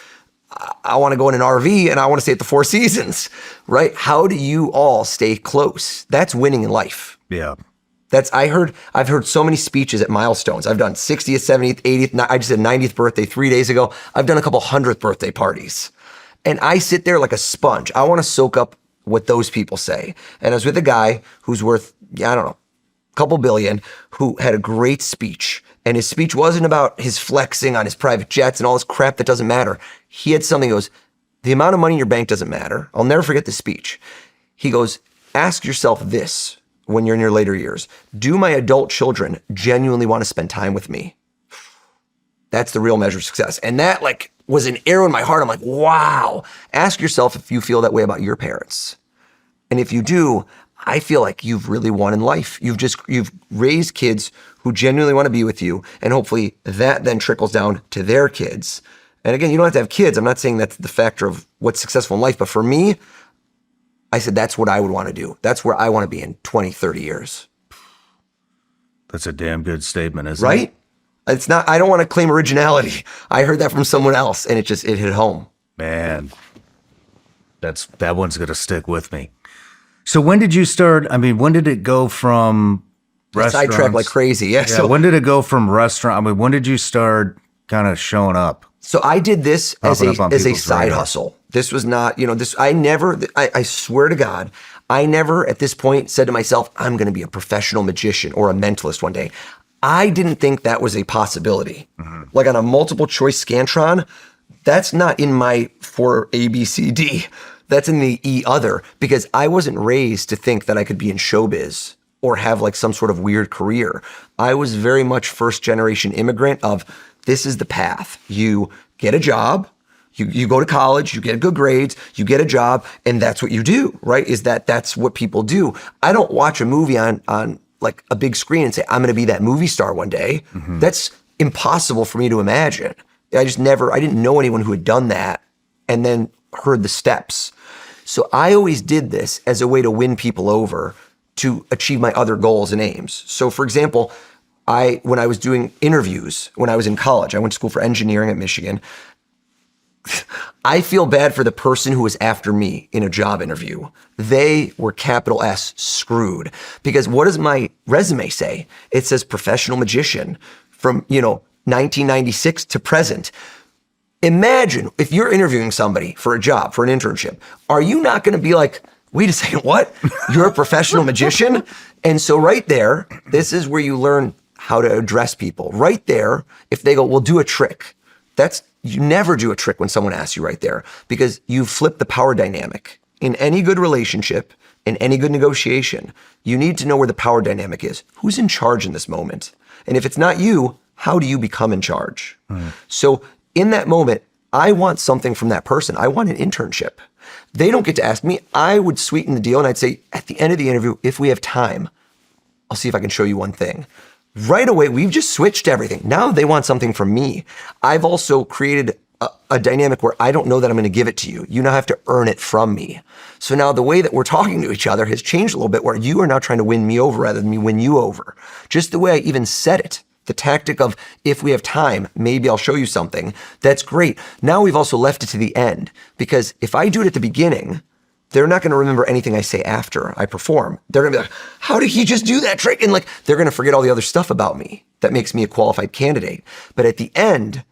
I want to go in an RV and I want to stay at the Four Seasons, right? How do you all stay close? That's winning in life. Yeah. I've heard so many speeches at milestones. I've done 60th, 70th, 80th, I just had 90th birthday 3 days ago. I've done a couple 100th birthday parties. And I sit there like a sponge. I want to soak up what those people say. And I was with a guy who's worth, I don't know, a couple billion, who had a great speech. And his speech wasn't about his flexing on his private jets and all this crap that doesn't matter. He had something that goes, the amount of money in your bank doesn't matter. I'll never forget the speech. He goes, ask yourself this. When you're in your later years, do my adult children genuinely want to spend time with me? That's the real measure of success. And that was an arrow in my heart. I'm like, wow. Ask yourself if you feel that way about your parents. And if you do, I feel like you've really won in life. You've raised kids who genuinely want to be with you. And hopefully that then trickles down to their kids. And again, you don't have to have kids. I'm not saying that's the factor of what's successful in life, but for me, I said, that's what I would want to do. That's where I want to be in 20, 30 years. That's a damn good statement, isn't it? Right? It's not, I don't want to claim originality. I heard that from someone else and it hit home. Man, that one's going to stick with me. So when did you start? I mean, when did it go from restaurants? Sidetrack like crazy. Yeah. So when did it go from restaurant? I mean, when did you start kind of showing up? So I did this as a side radar. hustle. This was not, I swear to God, I never at this point said to myself, I'm going to be a professional magician or a mentalist one day. I didn't think that was a possibility. Like on a multiple choice Scantron, that's not in my 4 ABCD. That's in the E other, because I wasn't raised to think that I could be in showbiz or have like some sort of weird career. I was very much first generation immigrant of this is the path. You get a job, you go to college, you get good grades, you get a job, and that's what you do, right? That's what people do. I don't watch a movie on like a big screen and say, I'm gonna be that movie star one day. That's impossible for me to imagine. I didn't know anyone who had done that and then heard the steps. So I always did this as a way to win people over to achieve my other goals and aims. So for example, when I was doing interviews, when I was in college, I went to school for engineering at Michigan. I feel bad for the person who was after me in a job interview. They were capital S screwed, because what does my resume say? It says professional magician from, 1996 to present. Imagine if you're interviewing somebody for a job, for an internship, are you not going to be like, wait a second, what? You're a professional magician? And so right there, this is where you learn how to address people. Right there, if they go, well, do a trick. You never do a trick when someone asks you right there, because you flip the power dynamic. In any good relationship, in any good negotiation, you need to know where the power dynamic is. Who's in charge in this moment? And if it's not you, how do you become in charge? So in that moment, I want something from that person. I want an internship. They don't get to ask me. I would sweeten the deal and I'd say, at the end of the interview, if we have time, I'll see if I can show you one thing. right away, we've just switched everything. Now they want something from me. I've also created a dynamic where I don't know that I'm going to give it to you. You now have to earn it from me. So now the way that we're talking to each other has changed a little bit, where you are now trying to win me over rather than me win you over. Just the way I even said it. The tactic of, if we have time, maybe I'll show you something. That's great. Now we've also left it to the end, because if I do it at the beginning, they're not going to remember anything I say after I perform. They're going to be like, how did he just do that trick? And like, they're going to forget all the other stuff about me that makes me a qualified candidate. But at the end,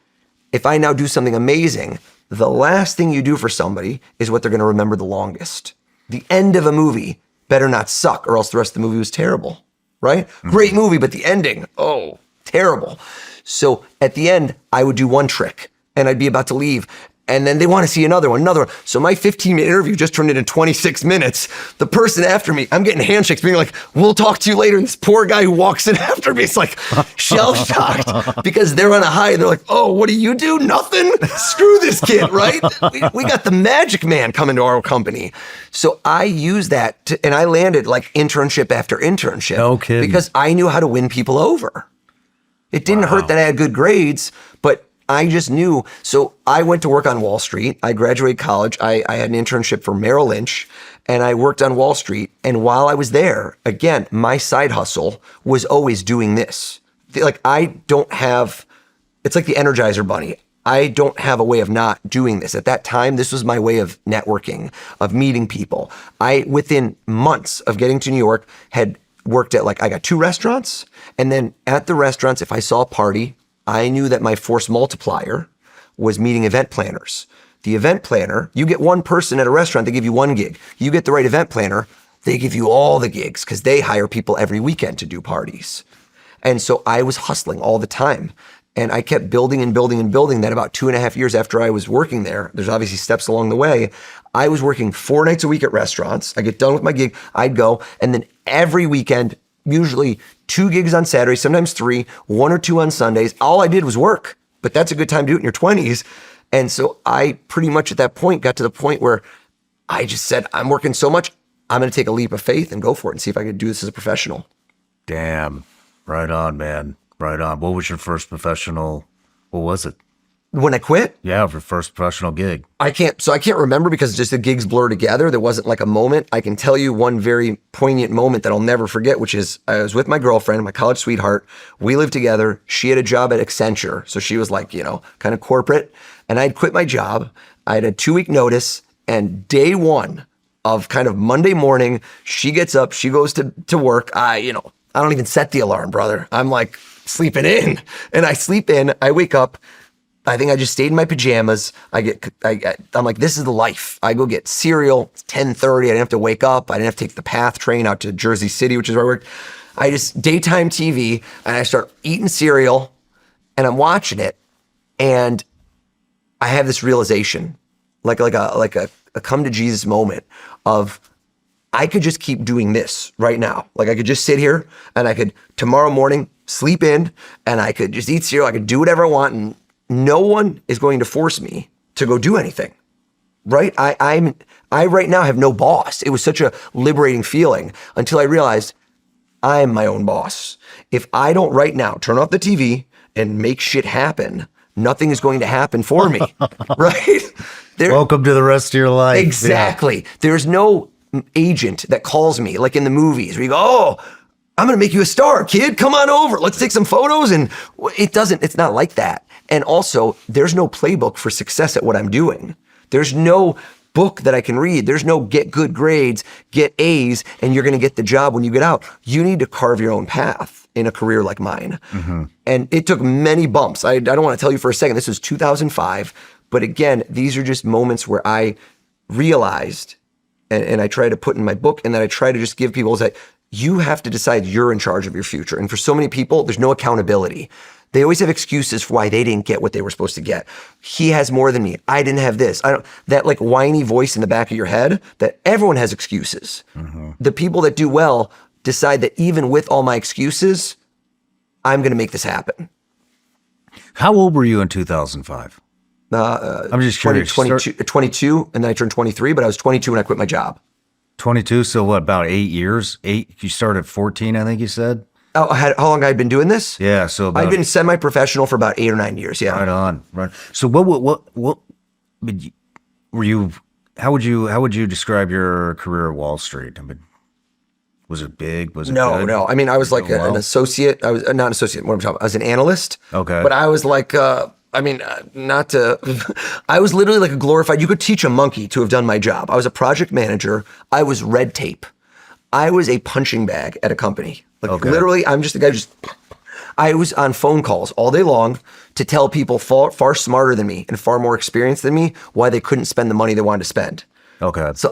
if I now do something amazing, the last thing you do for somebody is what they're going to remember the longest. The end of a movie better not suck, or else the rest of the movie was terrible, right? Mm-hmm. Great movie, but the ending, oh, terrible. So at the end, I would do one trick and I'd be about to leave. And then they want to see another one. So my 15-minute interview just turned into 26 minutes. The person after me, I'm getting handshakes being like, we'll talk to you later. And this poor guy who walks in after me is like shell-shocked because they're on a high and they're like, oh, what do you do? Nothing? Screw this kid, right? We got the magic man coming to our company. So I used that and I landed like internship after internship. No kidding. Because I knew how to win people over. It didn't hurt that I had good grades, but I just knew. So I went to work on Wall Street. I graduated college. I had an internship for Merrill Lynch, and I worked on Wall Street. And while I was there, again, my side hustle was always doing this. Like it's like the Energizer Bunny. I don't have a way of not doing this. At that time, this was my way of networking, of meeting people. Within months of getting to New York, had worked at I got 2 restaurants. And then at the restaurants, if I saw a party, I knew that my force multiplier was meeting event planners. The event planner, you get one person at a restaurant, they give you 1 gig. You get the right event planner, they give you all the gigs because they hire people every weekend to do parties. And so I was hustling all the time. And I kept building and building and building. Then about 2.5 years after I was working there, there's obviously steps along the way, I was working 4 nights a week at restaurants. I get done with my gig, I'd go. And then every weekend, usually 2 gigs on Saturdays, sometimes 3, 1 or 2 on Sundays. All I did was work, but that's a good time to do it in your 20s. And so I pretty much at that point got to the point where I just said, I'm working so much, I'm going to take a leap of faith and go for it and see if I could do this as a professional. Damn. Right on, man. Right on. What was your first professional? What was it? When I quit? Yeah, your first professional gig. I can't remember because just the gigs blur together. There wasn't like a moment. I can tell you one very poignant moment that I'll never forget, which is I was with my girlfriend, my college sweetheart. We lived together. She had a job at Accenture. So she was like, kind of corporate. And I'd quit my job. I had a 2-week notice. And day one of kind of Monday morning, she gets up, she goes to work. I don't even set the alarm, brother. I'm like sleeping in. And I sleep in, I wake up. I think I just stayed in my pajamas. I'm like, this is the life. I go get cereal. It's 10:30. I didn't have to wake up. I didn't have to take the PATH train out to Jersey City, which is where I worked. I just daytime TV and I start eating cereal and I'm watching it. And I have this realization, like a come to Jesus moment of I could just keep doing this right now. Like I could just sit here and I could tomorrow morning sleep in and I could just eat cereal. I could do whatever I want and no one is going to force me to go do anything, right? I right now have no boss. It was such a liberating feeling until I realized I'm my own boss. If I don't right now turn off the TV and make shit happen, nothing is going to happen for me, right? Welcome to the rest of your life. Exactly. Yeah. There's no agent that calls me like in the movies where you go, oh, I'm going to make you a star, kid. Come on over. Let's take some photos. And it's not like that. And also, there's no playbook for success at what I'm doing. There's no book that I can read. There's no get good grades, get A's, and you're going to get the job when you get out. You need to carve your own path in a career like mine. Mm-hmm. And it took many bumps. I don't want to tell you for a second. This was 2005. But again, these are just moments where I realized, and I try to put in my book, and then I try to just give people is that you have to decide you're in charge of your future. And for so many people, there's no accountability. They always have excuses for why they didn't get what they were supposed to get. He has more than me. I didn't have this. That like whiny voice in the back of your head that everyone has excuses. Mm-hmm. The people that do well decide that even with all my excuses, I'm going to make this happen. How old were you in 2005? I'm just curious. 22, and then I turned 23, but I was 22 when I quit my job. 22, so what, about 8 years? You started at 14, I think you said? How long I'd been doing this? Yeah, so I'd been semi-professional for about 8 or 9 years. Yeah. Right on. Right. So what were you? How would you describe your career at Wall Street? I mean, was it big? Was it good? No. I mean, I was like an associate. I was not an associate. What I'm talking about, I was an analyst. Okay. But I was like, not to. I was literally like a glorified. You could teach a monkey to have done my job. I was a project manager. I was red tape. I was a punching bag at a company. Like literally, I'm just the guy. I was on phone calls all day long to tell people far smarter than me and far more experienced than me why they couldn't spend the money they wanted to spend. Okay. So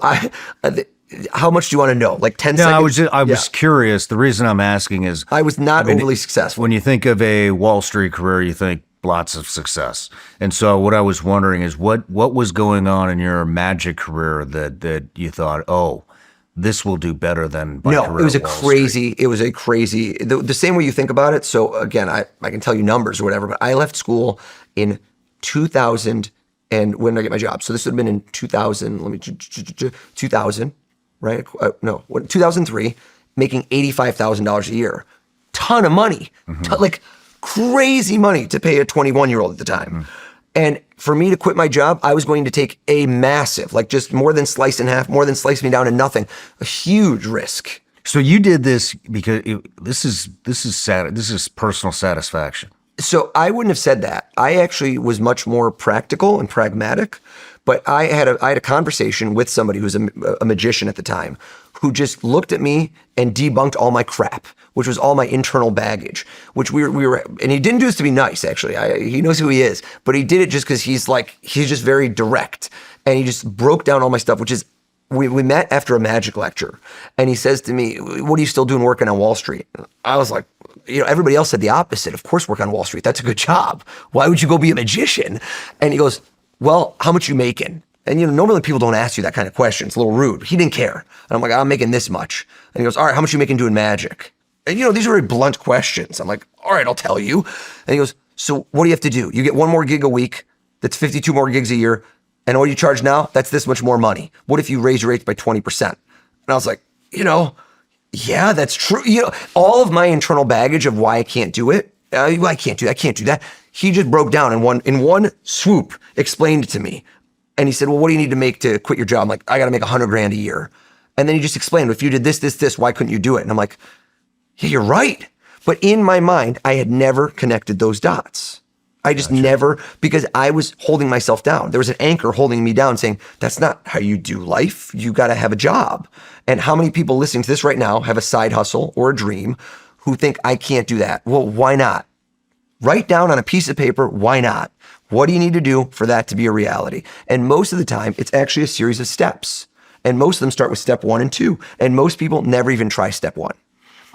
how much do you want to know? Like 10 seconds? I was curious. The reason I'm asking is I was not overly successful. When you think of a Wall Street career, you think lots of success. And so what I was wondering is what was going on in your magic career that you thought, oh, this will do better than my career. No, it was a crazy, the same way you think about it. So again, I can tell you numbers or whatever, but I left school in 2000 and when did I get my job? So this would have been in 2000, 2000, right? 2003, making $85,000 a year. Ton of money, like crazy money to pay a 21-year-old at the time. And for me to quit my job, I was going to take a massive, like just more than slice in half, more than slice me down to nothing, a huge risk. So you did this because this is personal satisfaction. So I wouldn't have said that. I actually was much more practical and pragmatic, but I had a conversation with somebody who's a magician at the time who just looked at me and debunked all my crap, which was all my internal baggage, which we were, and he didn't do this to be nice, actually. He knows who he is, but he did it just because he's just very direct. And he just broke down all my stuff, which is, we met after a magic lecture. And he says to me, what are you still doing working on Wall Street? I was like, everybody else said the opposite. Of course, work on Wall Street. That's a good job. Why would you go be a magician? And he goes, well, how much you making? And normally people don't ask you that kind of question. It's a little rude. He didn't care. And I'm like, I'm making this much. And he goes, all right, how much you making doing magic? And these are very blunt questions. I'm like, all right, I'll tell you. And he goes, so what do you have to do? You get one more gig a week. That's 52 more gigs a year. And what you charge now, that's this much more money. What if you raise your rates by 20%? And I was like, yeah, that's true. All of my internal baggage of why I can't do it. I can't do that. I can't do that. He just broke down in one swoop, explained it to me. And he said, well, what do you need to make to quit your job? I'm like, I got to make $100,000 a year. And then he just explained, if you did this, why couldn't you do it? And I'm like, yeah, you're right. But in my mind, I had never connected those dots. I just never, because I was holding myself down. There was an anchor holding me down saying, that's not how you do life. You got to have a job. And how many people listening to this right now have a side hustle or a dream who think I can't do that? Well, why not? Write down on a piece of paper, why not? What do you need to do for that to be a reality? And most of the time, it's actually a series of steps. And most of them start with step 1 and 2. And most people never even try step 1.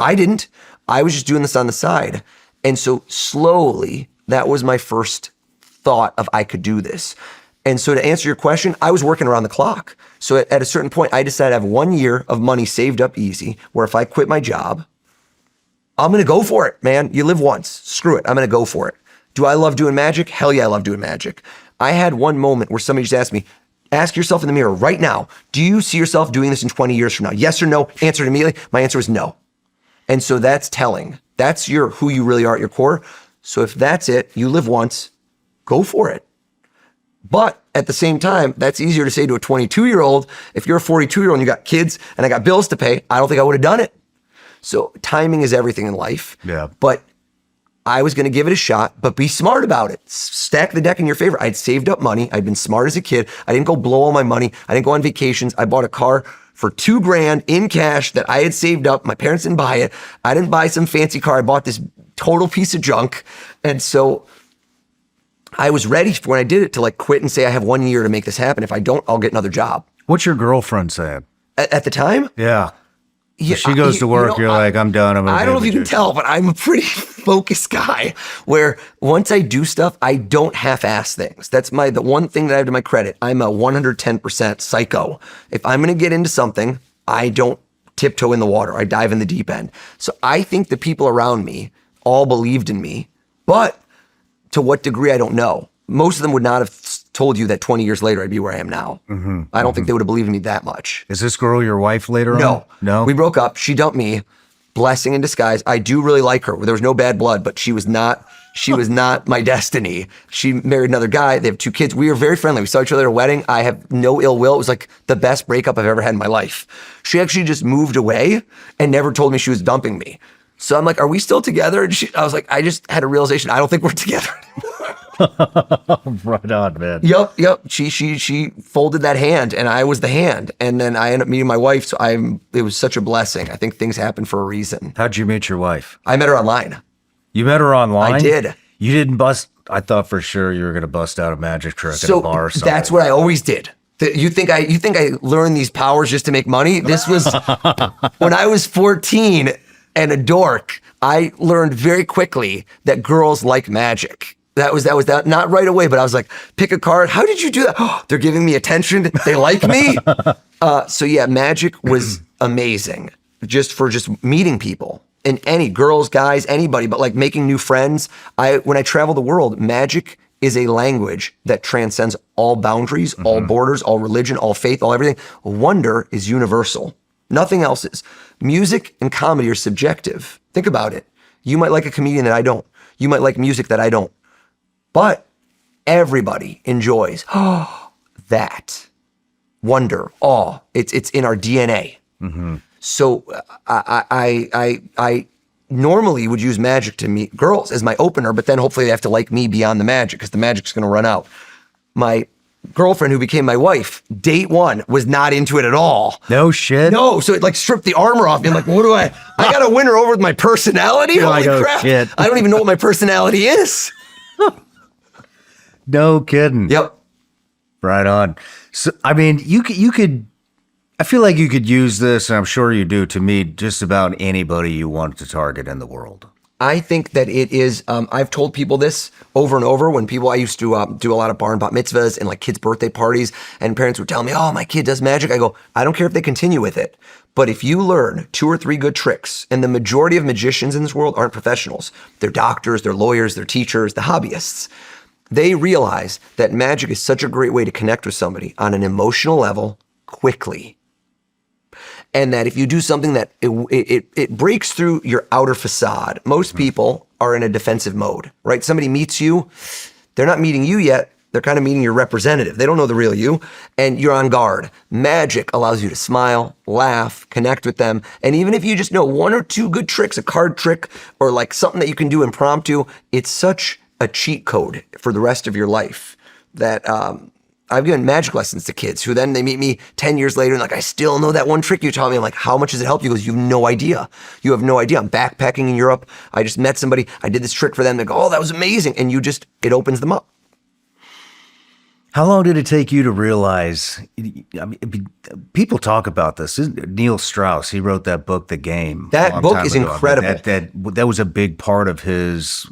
I didn't. I was just doing this on the side. And so slowly, that was my first thought of I could do this. And so to answer your question, I was working around the clock. So at a certain point, I decided to have 1 year of money saved up easy, where if I quit my job, I'm going to go for it, man. You live once. Screw it. I'm going to go for it. Do I love doing magic? Hell yeah, I love doing magic. I had one moment where somebody just asked me, ask yourself in the mirror right now, do you see yourself doing this in 20 years from now? Yes or no? Answer it immediately. My answer was no. And so that's telling. That's who you really are at your core. So if that's it, you live once, go for it. But at the same time, that's easier to say to a 22-year-old. If you're a 42-year-old and you got kids and I got bills to pay, I don't think I would have done it. So timing is everything in life. Yeah. But I was going to give it a shot, but be smart about it. Stack the deck in your favor. I'd saved up money. I'd been smart as a kid. I didn't go blow all my money. I didn't go on vacations. I bought a car for $2,000 in cash that I had saved up. My parents didn't buy it. I didn't buy some fancy car. I bought this total piece of junk. And so I was ready when I did it to quit and say, I have 1 year to make this happen. If I don't, I'll get another job. What's your girlfriend saying? At the time? Yeah. So she goes to work, you're like, I'm done. I don't know if you can tell, but I'm a pretty focused guy where once I do stuff, I don't half-ass things. That's the one thing that I have to my credit. I'm a 110% psycho. If I'm going to get into something, I don't tiptoe in the water. I dive in the deep end. So I think the people around me all believed in me, but to what degree, I don't know. Most of them would not have told you that 20 years later, I'd be where I am now. Mm-hmm. I don't think they would have believed in me that much. Is this girl your wife later on? No. We broke up. She dumped me. blessing in disguise. I do really like her. There was no bad blood, but she was not my destiny. She married another guy. They have 2 kids. We were very friendly. We saw each other at a wedding. I have no ill will. It was like the best breakup I've ever had in my life. She actually just moved away and never told me she was dumping me. So I'm like, are we still together? And I was like, I just had a realization. I don't think we're together anymore. Right on, man. Yep. She folded that hand and I was the hand. And then I ended up meeting my wife. So it was such a blessing. I think things happen for a reason. How'd you meet your wife? I met her online. You met her online? I did. You didn't bust? I thought for sure you were going to bust out a magic trick at a bar or something. That's what I always did. You think I learned these powers just to make money? This was when I was 14 and a dork. I learned very quickly that girls like magic. That was that. Not right away, but I was like, pick a card. How did you do that? Oh, they're giving me attention. They like me. So yeah, magic was amazing just meeting people. And any girls, guys, anybody, but like making new friends. When I travel the world, magic is a language that transcends all boundaries, all borders, all religion, all faith, all everything. Wonder is universal. Nothing else is. Music and comedy are subjective. Think about it. You might like a comedian that I don't. You might like music that I don't. But everybody enjoys that. Wonder, awe. It's in our DNA. So I normally would use magic to meet girls as my opener, but then hopefully they have to like me beyond the magic because the magic's going to run out. My girlfriend who became my wife, date 1, was not into it at all. No shit? No, so it like stripped the armor off me. I'm like, what do I got to win her over with my personality? You're Holy like, crap. Shit. I don't even know what my personality is. No kidding. Yep. Right on. So, I mean, you could, I feel like you could use this, and I'm sure you do, to meet just about anybody you want to target in the world. I think that it is, I've told people this over and over when I used to do a lot of bar and bat mitzvahs and like kids' birthday parties, and parents would tell me, oh, my kid does magic. I go, I don't care if they continue with it. But if you learn 2 or 3 good tricks, and the majority of magicians in this world aren't professionals, they're doctors, they're lawyers, they're teachers, the hobbyists. They realize that magic is such a great way to connect with somebody on an emotional level quickly. And that if you do something that it breaks through your outer facade. Most people are in a defensive mode, right? Somebody meets you, they're not meeting you yet. They're kind of meeting your representative. They don't know the real you, and you're on guard. Magic allows you to smile, laugh, connect with them. And even if you just know 1 or 2 good tricks, a card trick, or like something that you can do impromptu, it's such a cheat code for the rest of your life that I've given magic lessons to kids who then they meet me 10 years later and like, I still know that one trick you taught me. I'm like, how much does it help you? He goes, you have no idea. You have no idea. I'm backpacking in Europe. I just met somebody. I did this trick for them. They go, oh, that was amazing. And it opens them up. How long did it take you to realize, I mean, people talk about this. Neil Strauss, he wrote that book, The Game. That book is incredible. That was a big part of his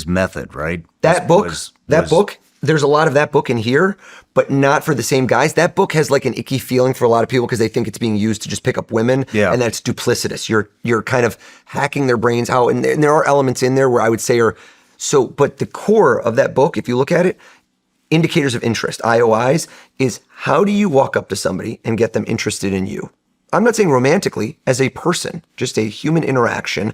method, right? That book, there's a lot of that book in here, but not for the same guys. That book has like an icky feeling for a lot of people because they think it's being used to just pick up women, and that's duplicitous. You're kind of hacking their brains out, and there are elements in there where I would say are so. But the core of that book, if you look at it, indicators of interest, IOIs, is how do you walk up to somebody and get them interested in you? I'm not saying romantically, as a person, just a human interaction.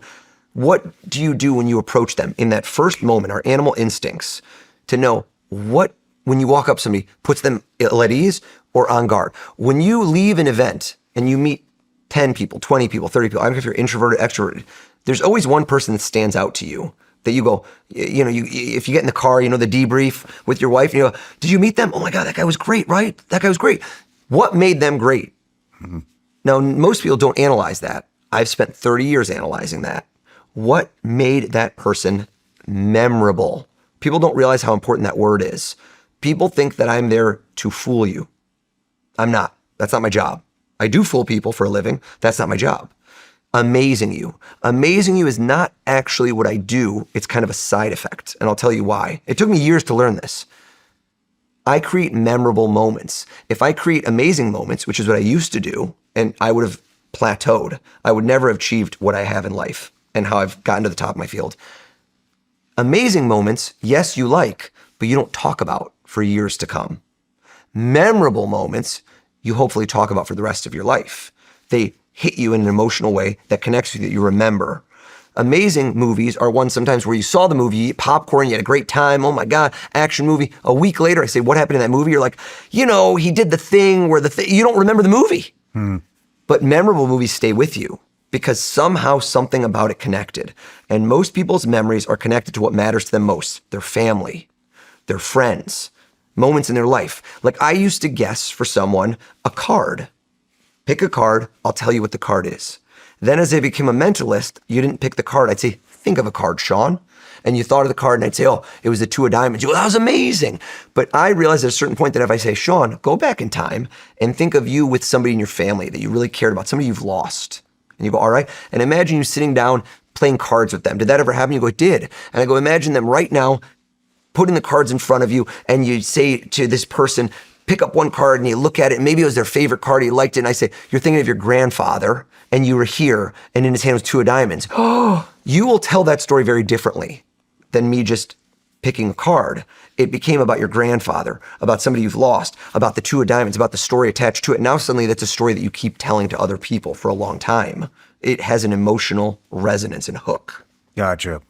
What do you do when you approach them in that first moment, our animal instincts, to know what, when you walk up to somebody, puts them at ease or on guard? When you leave an event and you meet 10 people, 20 people, 30 people, I don't care if you're introverted, extroverted, there's always one person that stands out to you that you go, if you get in the car, the debrief with your wife, and you go, did you meet them? Oh my God, that guy was great, right? That guy was great. What made them great? Mm-hmm. Now, most people don't analyze that. I've spent 30 years analyzing that. What made that person memorable? People don't realize how important that word is. People think that I'm there to fool you. I'm not. That's not my job. I do fool people for a living. That's not my job. Amazing you. Amazing you is not actually what I do. It's kind of a side effect, and I'll tell you why. It took me years to learn this. I create memorable moments. If I create amazing moments, which is what I used to do, and I would have plateaued, I would never have achieved what I have in life and how I've gotten to the top of my field. Amazing moments, yes, you like, but you don't talk about for years to come. Memorable moments, you hopefully talk about for the rest of your life. They hit you in an emotional way that connects with you that you remember. Amazing movies are ones sometimes where you saw the movie, you eat popcorn, you had a great time, oh my God, action movie. A week later, I say, what happened in that movie? You're like, he did the thing where you don't remember the movie. But memorable movies stay with you because somehow something about it connected. And most people's memories are connected to what matters to them most, their family, their friends, moments in their life. Like I used to guess for someone a card. Pick a card, I'll tell you what the card is. Then as I became a mentalist, you didn't pick the card. I'd say, think of a card, Shawn. And you thought of the card and I'd say, oh, it was the 2 of diamonds. You go, that was amazing. But I realized at a certain point that if I say, Shawn, go back in time and think of you with somebody in your family that you really cared about, somebody you've lost. And you go, all right. And imagine you sitting down playing cards with them. Did that ever happen? You go, it did. And I go, imagine them right now putting the cards in front of you and you say to this person, pick up one card and you look at it, and maybe it was their favorite card, he liked it, and I say, you're thinking of your grandfather, and you were here, and in his hand was 2 of diamonds. Oh, you will tell that story very differently than me just picking a card. It became about your grandfather, about somebody you've lost, about the 2 of diamonds, about the story attached to it. Now suddenly that's a story that you keep telling to other people for a long time. It has an emotional resonance and hook. Gotcha.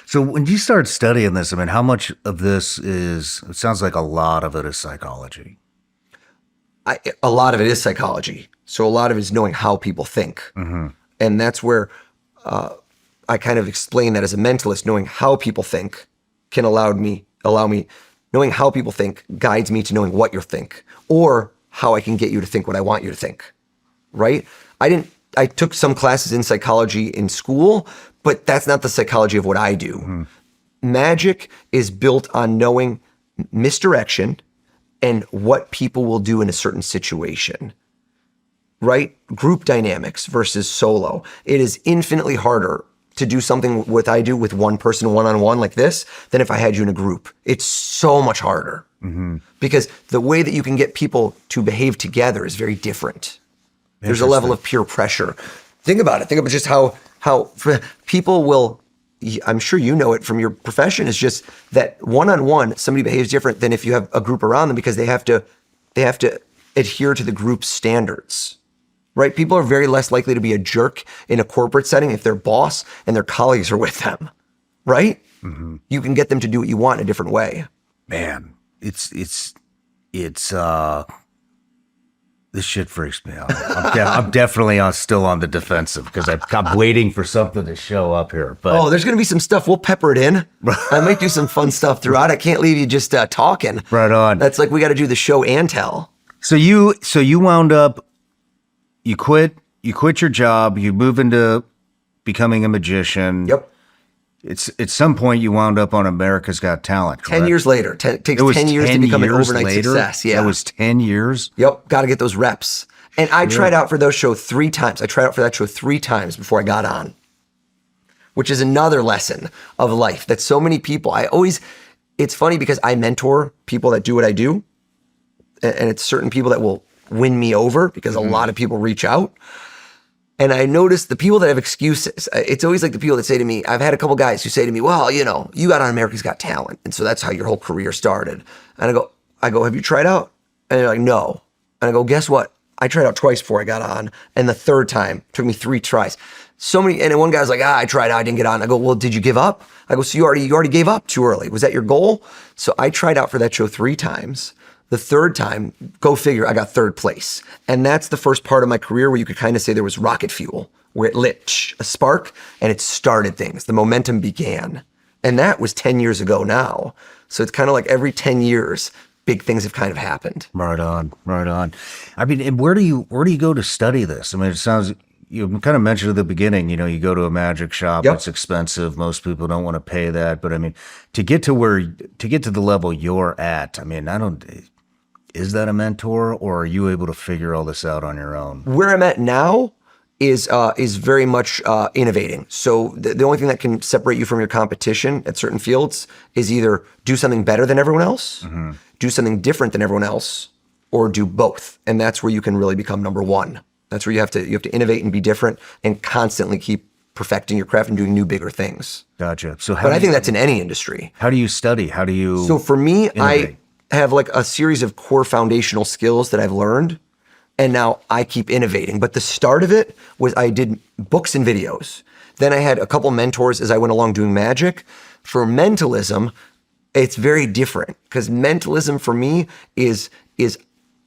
So when you start studying this, I mean, how much of this it sounds like a lot of it is psychology. A lot of it is psychology. So a lot of it is knowing how people think. And that's where I kind of explain that as a mentalist, knowing how people think can allow me, knowing how people think guides me to knowing what you think or how I can get you to think what I want you to think, right? I took some classes in psychology in school, but that's not the psychology of what I do. Magic is built on knowing misdirection and what people will do in a certain situation, right? Group dynamics versus solo. It is infinitely harder to do something what I do with one person one-on-one like this than if I had you in a group. It's so much harder because the way that you can get people to behave together is very different. There's a level of peer pressure. Think about it. Think about just how people will, I'm sure you know it from your profession, is just that one-on-one, somebody behaves different than if you have a group around them because they have to adhere to the group's standards, right? People are very less likely to be a jerk in a corporate setting if their boss and their colleagues are with them, right? You can get them to do what you want in a different way. Man, it's this shit freaks me out. I'm definitely still on the defensive because I'm waiting for something to show up here. But there's going to be some stuff. We'll pepper it in. I might do some fun stuff throughout. I can't leave you just talking. Right on. That's like we got to do the show and tell. So you wound up, you quit your job, you move into becoming a magician. Yep. It's at some point you wound up on America's Got Talent, correct? 10 years later. It takes 10 years to become an overnight success. Yeah. That was 10 years? Yep. Got to get those reps. And I tried out for those shows 3 times. I tried out for that show 3 times before I got on, which is another lesson of life that so many people, it's funny because I mentor people that do what I do. And it's certain people that will win me over because a lot of people reach out. And I noticed the people that have excuses, it's always like the people that say to me, I've had a couple guys who say to me, well, you got on America's Got Talent. And so that's how your whole career started. And I go, have you tried out? And they're like, no. And I go, guess what? I tried out twice before I got on. And the third time took me 3 tries. And then one guy's like, I tried out, I didn't get on. I go, well, did you give up? I go, so you already gave up too early. Was that your goal? So I tried out for that show 3 times. The third time, go figure, I got 3rd place. And that's the first part of my career where you could kind of say there was rocket fuel, where it lit a spark and it started things. The momentum began. And that was 10 years ago now. So it's kind of like every 10 years, big things have kind of happened. Right on. I mean, and where do you go to study this? I mean, it sounds, you kind of mentioned at the beginning, you go to a magic shop, Yep. It's expensive. Most people don't want to pay that. But I mean, to get to the level you're at, I mean, is that a mentor or are you able to figure all this out on your own? Where I'm at now is very much innovating. So the only thing that can separate you from your competition at certain fields is either do something better than everyone else, do something different than everyone else, or do both. And that's where you can really become number one. That's where you have to innovate and be different and constantly keep perfecting your craft and doing new, bigger things. Gotcha. So I think that's in any industry. How do you study? How do you? So for me, innovate? I have like a series of core foundational skills that I've learned And now I keep innovating. But the start of it was I did books and videos. Then I had a couple mentors as I went along doing magic. For mentalism, it's very different because mentalism for me is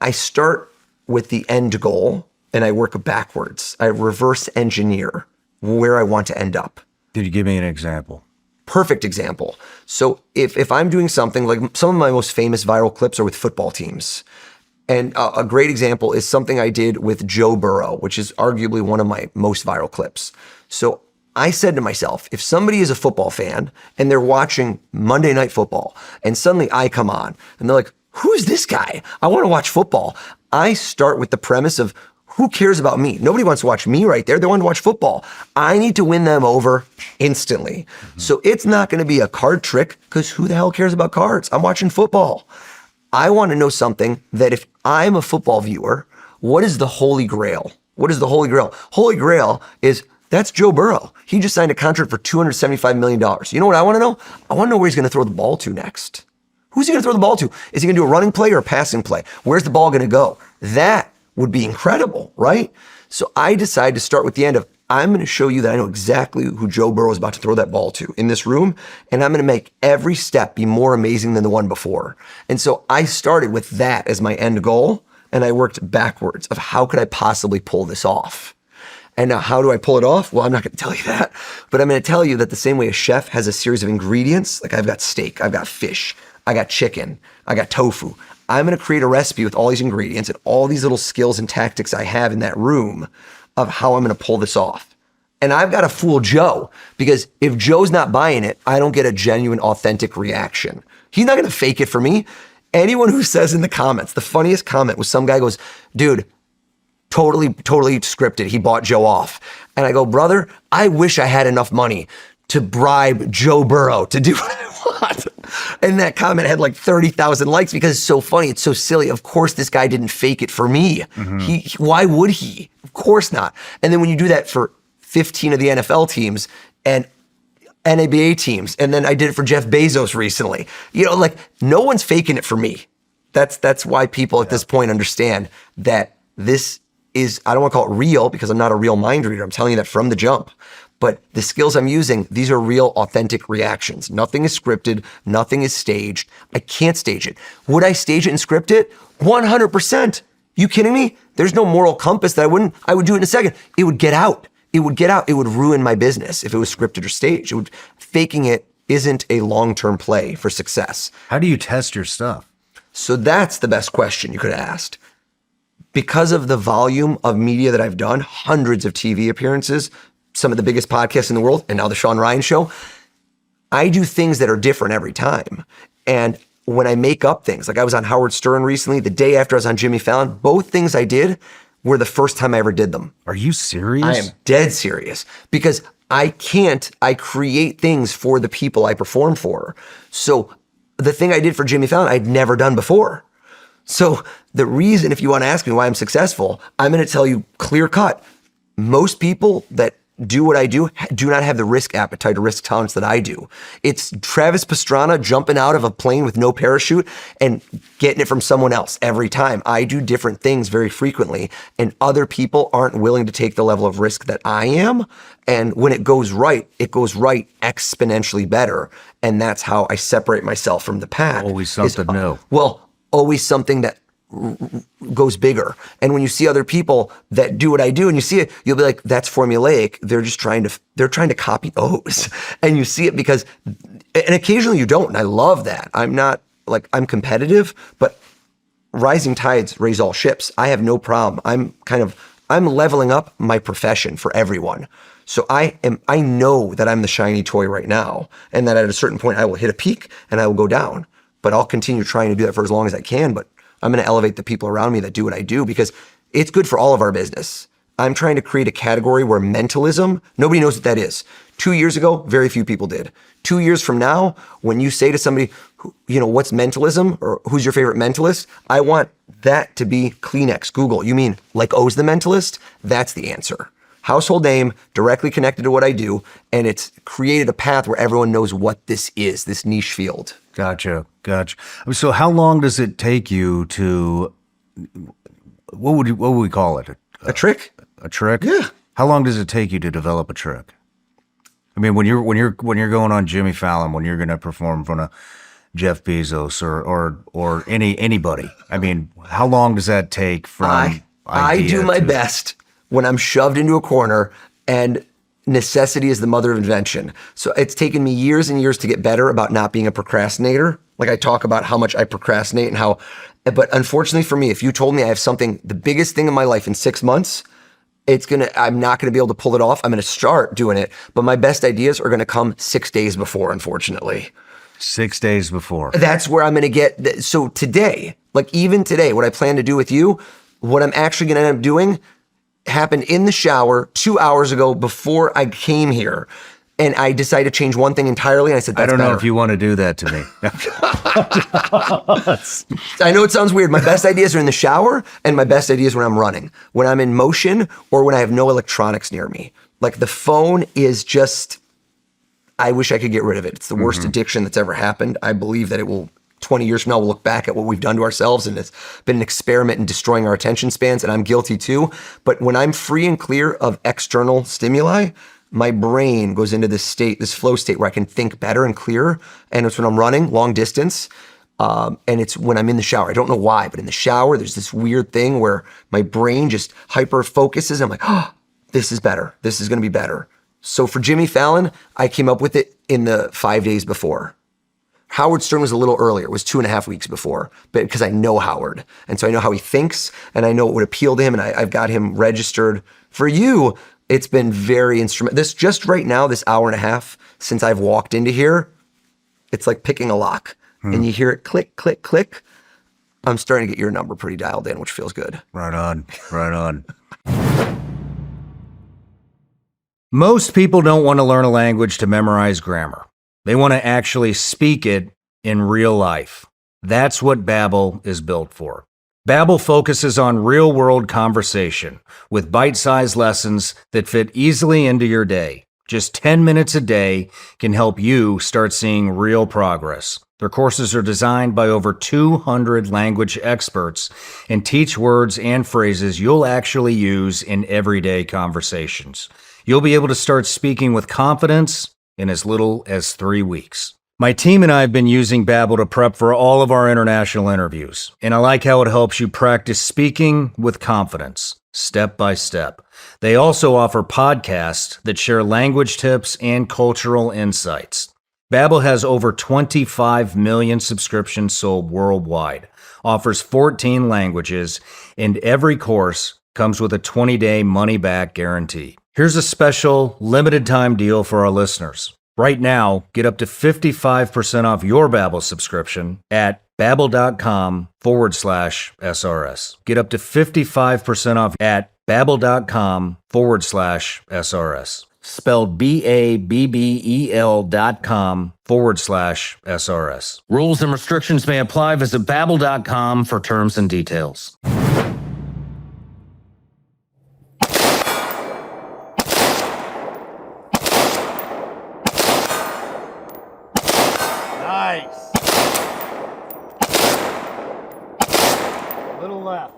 I start with the end goal and I work backwards. I reverse engineer where I want to end up. Could you give me an example? Perfect example. So if I'm doing something like some of my most famous viral clips are with football teams. And a great example is something I did with Joe Burrow, which is arguably one of my most viral clips. So I said to myself, if somebody is a football fan and they're watching Monday Night Football and suddenly I come on and they're like, who's this guy? I want to watch football. I start with the premise of who cares about me? Nobody wants to watch me right there. They want to watch football. I need to win them over instantly. So it's not going to be a card trick because who the hell cares about cards? I'm watching football. I want to know something that if I'm a football viewer, what is the Holy Grail? What is the Holy Grail? Holy Grail is that's Joe Burrow. He just signed a contract for $275 million. You know what I want to know? I want to know where he's going to throw the ball to next. Who's he going to throw the ball to? Is he going to do a running play or a passing play? Where's the ball going to go? That would be incredible, right? So I decided to start with the end of, I'm going to show you that I know exactly who Joe Burrow is about to throw that ball to in this room, and I'm going to make every step be more amazing than the one before. And so I started with that as my end goal, and I worked backwards of how could I possibly pull this off? And now how do I pull it off? Well, I'm not going to tell you that, but I'm going to tell you that the same way a chef has a series of ingredients, like I've got steak, I've got fish, I got chicken, I got tofu. I'm going to create a recipe with all these ingredients and all these little skills and tactics I have in that room of how I'm going to pull this off. And I've got to fool Joe because if Joe's not buying it, I don't get a genuine, authentic reaction. He's not going to fake it for me. Anyone who says in the comments, the funniest comment was some guy goes, dude, totally scripted. He bought Joe off. And I go, brother, I wish I had enough money to bribe Joe Burrow to do what I want. And that comment had like 30,000 likes because it's so funny. It's so silly. Of course, this guy didn't fake it for me. Why would he? Of course not. And then when you do that for 15 of the NFL teams and NBA teams, and then I did it for Jeff Bezos recently, you know, like no one's faking it for me. That's why people at this point understand that this is, I don't want to call it real because I'm not a real mind reader. I'm telling you that from the jump. But the skills I'm using, these are real, authentic reactions. Nothing is scripted. Nothing is staged. I can't stage it. Would I stage it and script it? 100%. You kidding me? There's no moral compass that I would do it in a second. It would get out. It would get out. It would ruin my business if it was scripted or staged. Faking it isn't a long-term play for success. How do you test your stuff? So that's the best question you could have asked. Because of the volume of media that I've done, hundreds of TV appearances, some of the biggest podcasts in the world, and now the Shawn Ryan Show, I do things that are different every time. And when I make up things, like I was on Howard Stern recently, the day after I was on Jimmy Fallon, both things I did were the first time I ever did them. Are you serious? I am dead serious because I create things for the people I perform for. So the thing I did for Jimmy Fallon, I'd never done before. So the reason, if you want to ask me why I'm successful, I'm going to tell you clear cut. Most people that do what I do not have the risk appetite or risk tolerance that I do. It's Travis Pastrana jumping out of a plane with no parachute and getting it from someone else every time. I do different things very frequently, and other people aren't willing to take the level of risk that I am. And when it goes right exponentially better. And that's how I separate myself from the pack. Always something new. Well, always something that goes bigger. And when you see other people that do what I do and you see it, you'll be like, that's formulaic. They're just trying to copy those. And you see it because, and occasionally you don't. And I love that. I'm competitive, but rising tides raise all ships. I have no problem. I'm leveling up my profession for everyone. So I know that I'm the shiny toy right now, and that at a certain point I will hit a peak and I will go down, but I'll continue trying to do that for as long as I can. But I'm going to elevate the people around me that do what I do because it's good for all of our business. I'm trying to create a category where mentalism, nobody knows what that is. 2 years ago, very few people did. 2 years from now, when you say to somebody, what's mentalism or who's your favorite mentalist? I want that to be Kleenex, Google. You mean like O's the Mentalist? That's the answer. Household name, directly connected to what I do, and it's created a path where everyone knows what this is, this niche field. Gotcha. So how long does it take you to what would we call it? A trick? A trick? Yeah. How long does it take you to develop a trick? I mean, when you're going on Jimmy Fallon, when you're going to perform in front of Jeff Bezos or anybody, I mean, how long does that take from I do my best when I'm shoved into a corner, and necessity is the mother of invention. So it's taken me years and years to get better about not being a procrastinator. Like I talk about how much I procrastinate and how, but unfortunately for me, if you told me I have something, the biggest thing in my life in 6 months, I'm not gonna be able to pull it off. I'm gonna start doing it, but my best ideas are gonna come 6 days before, unfortunately. 6 days before. That's where I'm gonna get, so today, like even today, what I plan to do with you, what I'm actually gonna end up doing happened in the shower 2 hours ago before I came here. And I decided to change one thing entirely. And I said, that's I don't know better. if you want to do that to me. I know it sounds weird. My best ideas are in the shower, and my best ideas when I'm running, when I'm in motion, or when I have no electronics near me. Like the phone is just, I wish I could get rid of it. It's the worst addiction that's ever happened. I believe that it will, 20 years from now, we'll look back at what we've done to ourselves, and it's been an experiment in destroying our attention spans, and I'm guilty too. But when I'm free and clear of external stimuli, my brain goes into this state, this flow state where I can think better and clearer. And it's when I'm running long distance. And it's when I'm in the shower. I don't know why, but in the shower, there's this weird thing where my brain just hyper focuses. I'm like, oh, this is better. This is going to be better. So for Jimmy Fallon, I came up with it in the 5 days before. Howard Stern was a little earlier. It was 2.5 weeks before, but because I know Howard. And so I know how he thinks, and I know what would appeal to him, and I've got him registered. For you, it's been very instrumental. This just right now, this hour and a half since I've walked into here, it's like picking a lock. And you hear it click, click, click. I'm starting to get your number pretty dialed in, which feels good. Right on, right on. Most people don't want to learn a language to memorize grammar. They want to actually speak it in real life. That's what Babbel is built for. Babbel focuses on real-world conversation with bite-sized lessons that fit easily into your day. Just 10 minutes a day can help you start seeing real progress. Their courses are designed by over 200 language experts and teach words and phrases you'll actually use in everyday conversations. You'll be able to start speaking with confidence in as little as 3 weeks. My team and I have been using Babbel to prep for all of our international interviews, and I like how it helps you practice speaking with confidence, step by step. They also offer podcasts that share language tips and cultural insights. Babbel has over 25 million subscriptions sold worldwide, offers 14 languages, and every course comes with a 20-day money-back guarantee. Here's a special limited-time deal for our listeners. Right now, get up to 55% off your Babbel subscription at babbel.com/SRS. Get up to 55% off at babbel.com/SRS. Spelled BABBEL.com/SRS. Rules and restrictions may apply. Visit babbel.com for terms and details. Nice. Little left.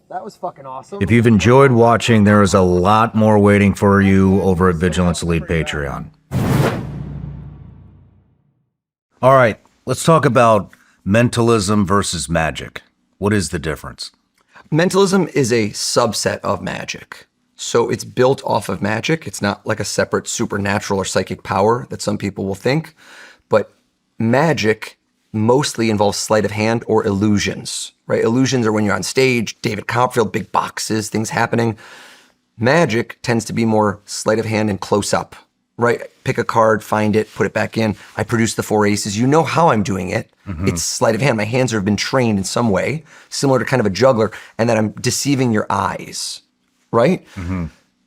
That was fucking awesome. If you've enjoyed watching, there is a lot more waiting for you over at Vigilance Elite Patreon. All right, let's talk about mentalism versus magic. What is the difference? Mentalism is a subset of magic. So it's built off of magic. It's not like a separate supernatural or psychic power that some people will think. But magic mostly involves sleight of hand or illusions, right? Illusions are when you're on stage, David Copperfield, big boxes, things happening. Magic tends to be more sleight of hand and close up, right? Pick a card, find it, put it back in. I produce the 4 aces. You know how I'm doing it. It's sleight of hand. My hands have been trained in some way, similar to kind of a juggler, and that I'm deceiving your eyes, right?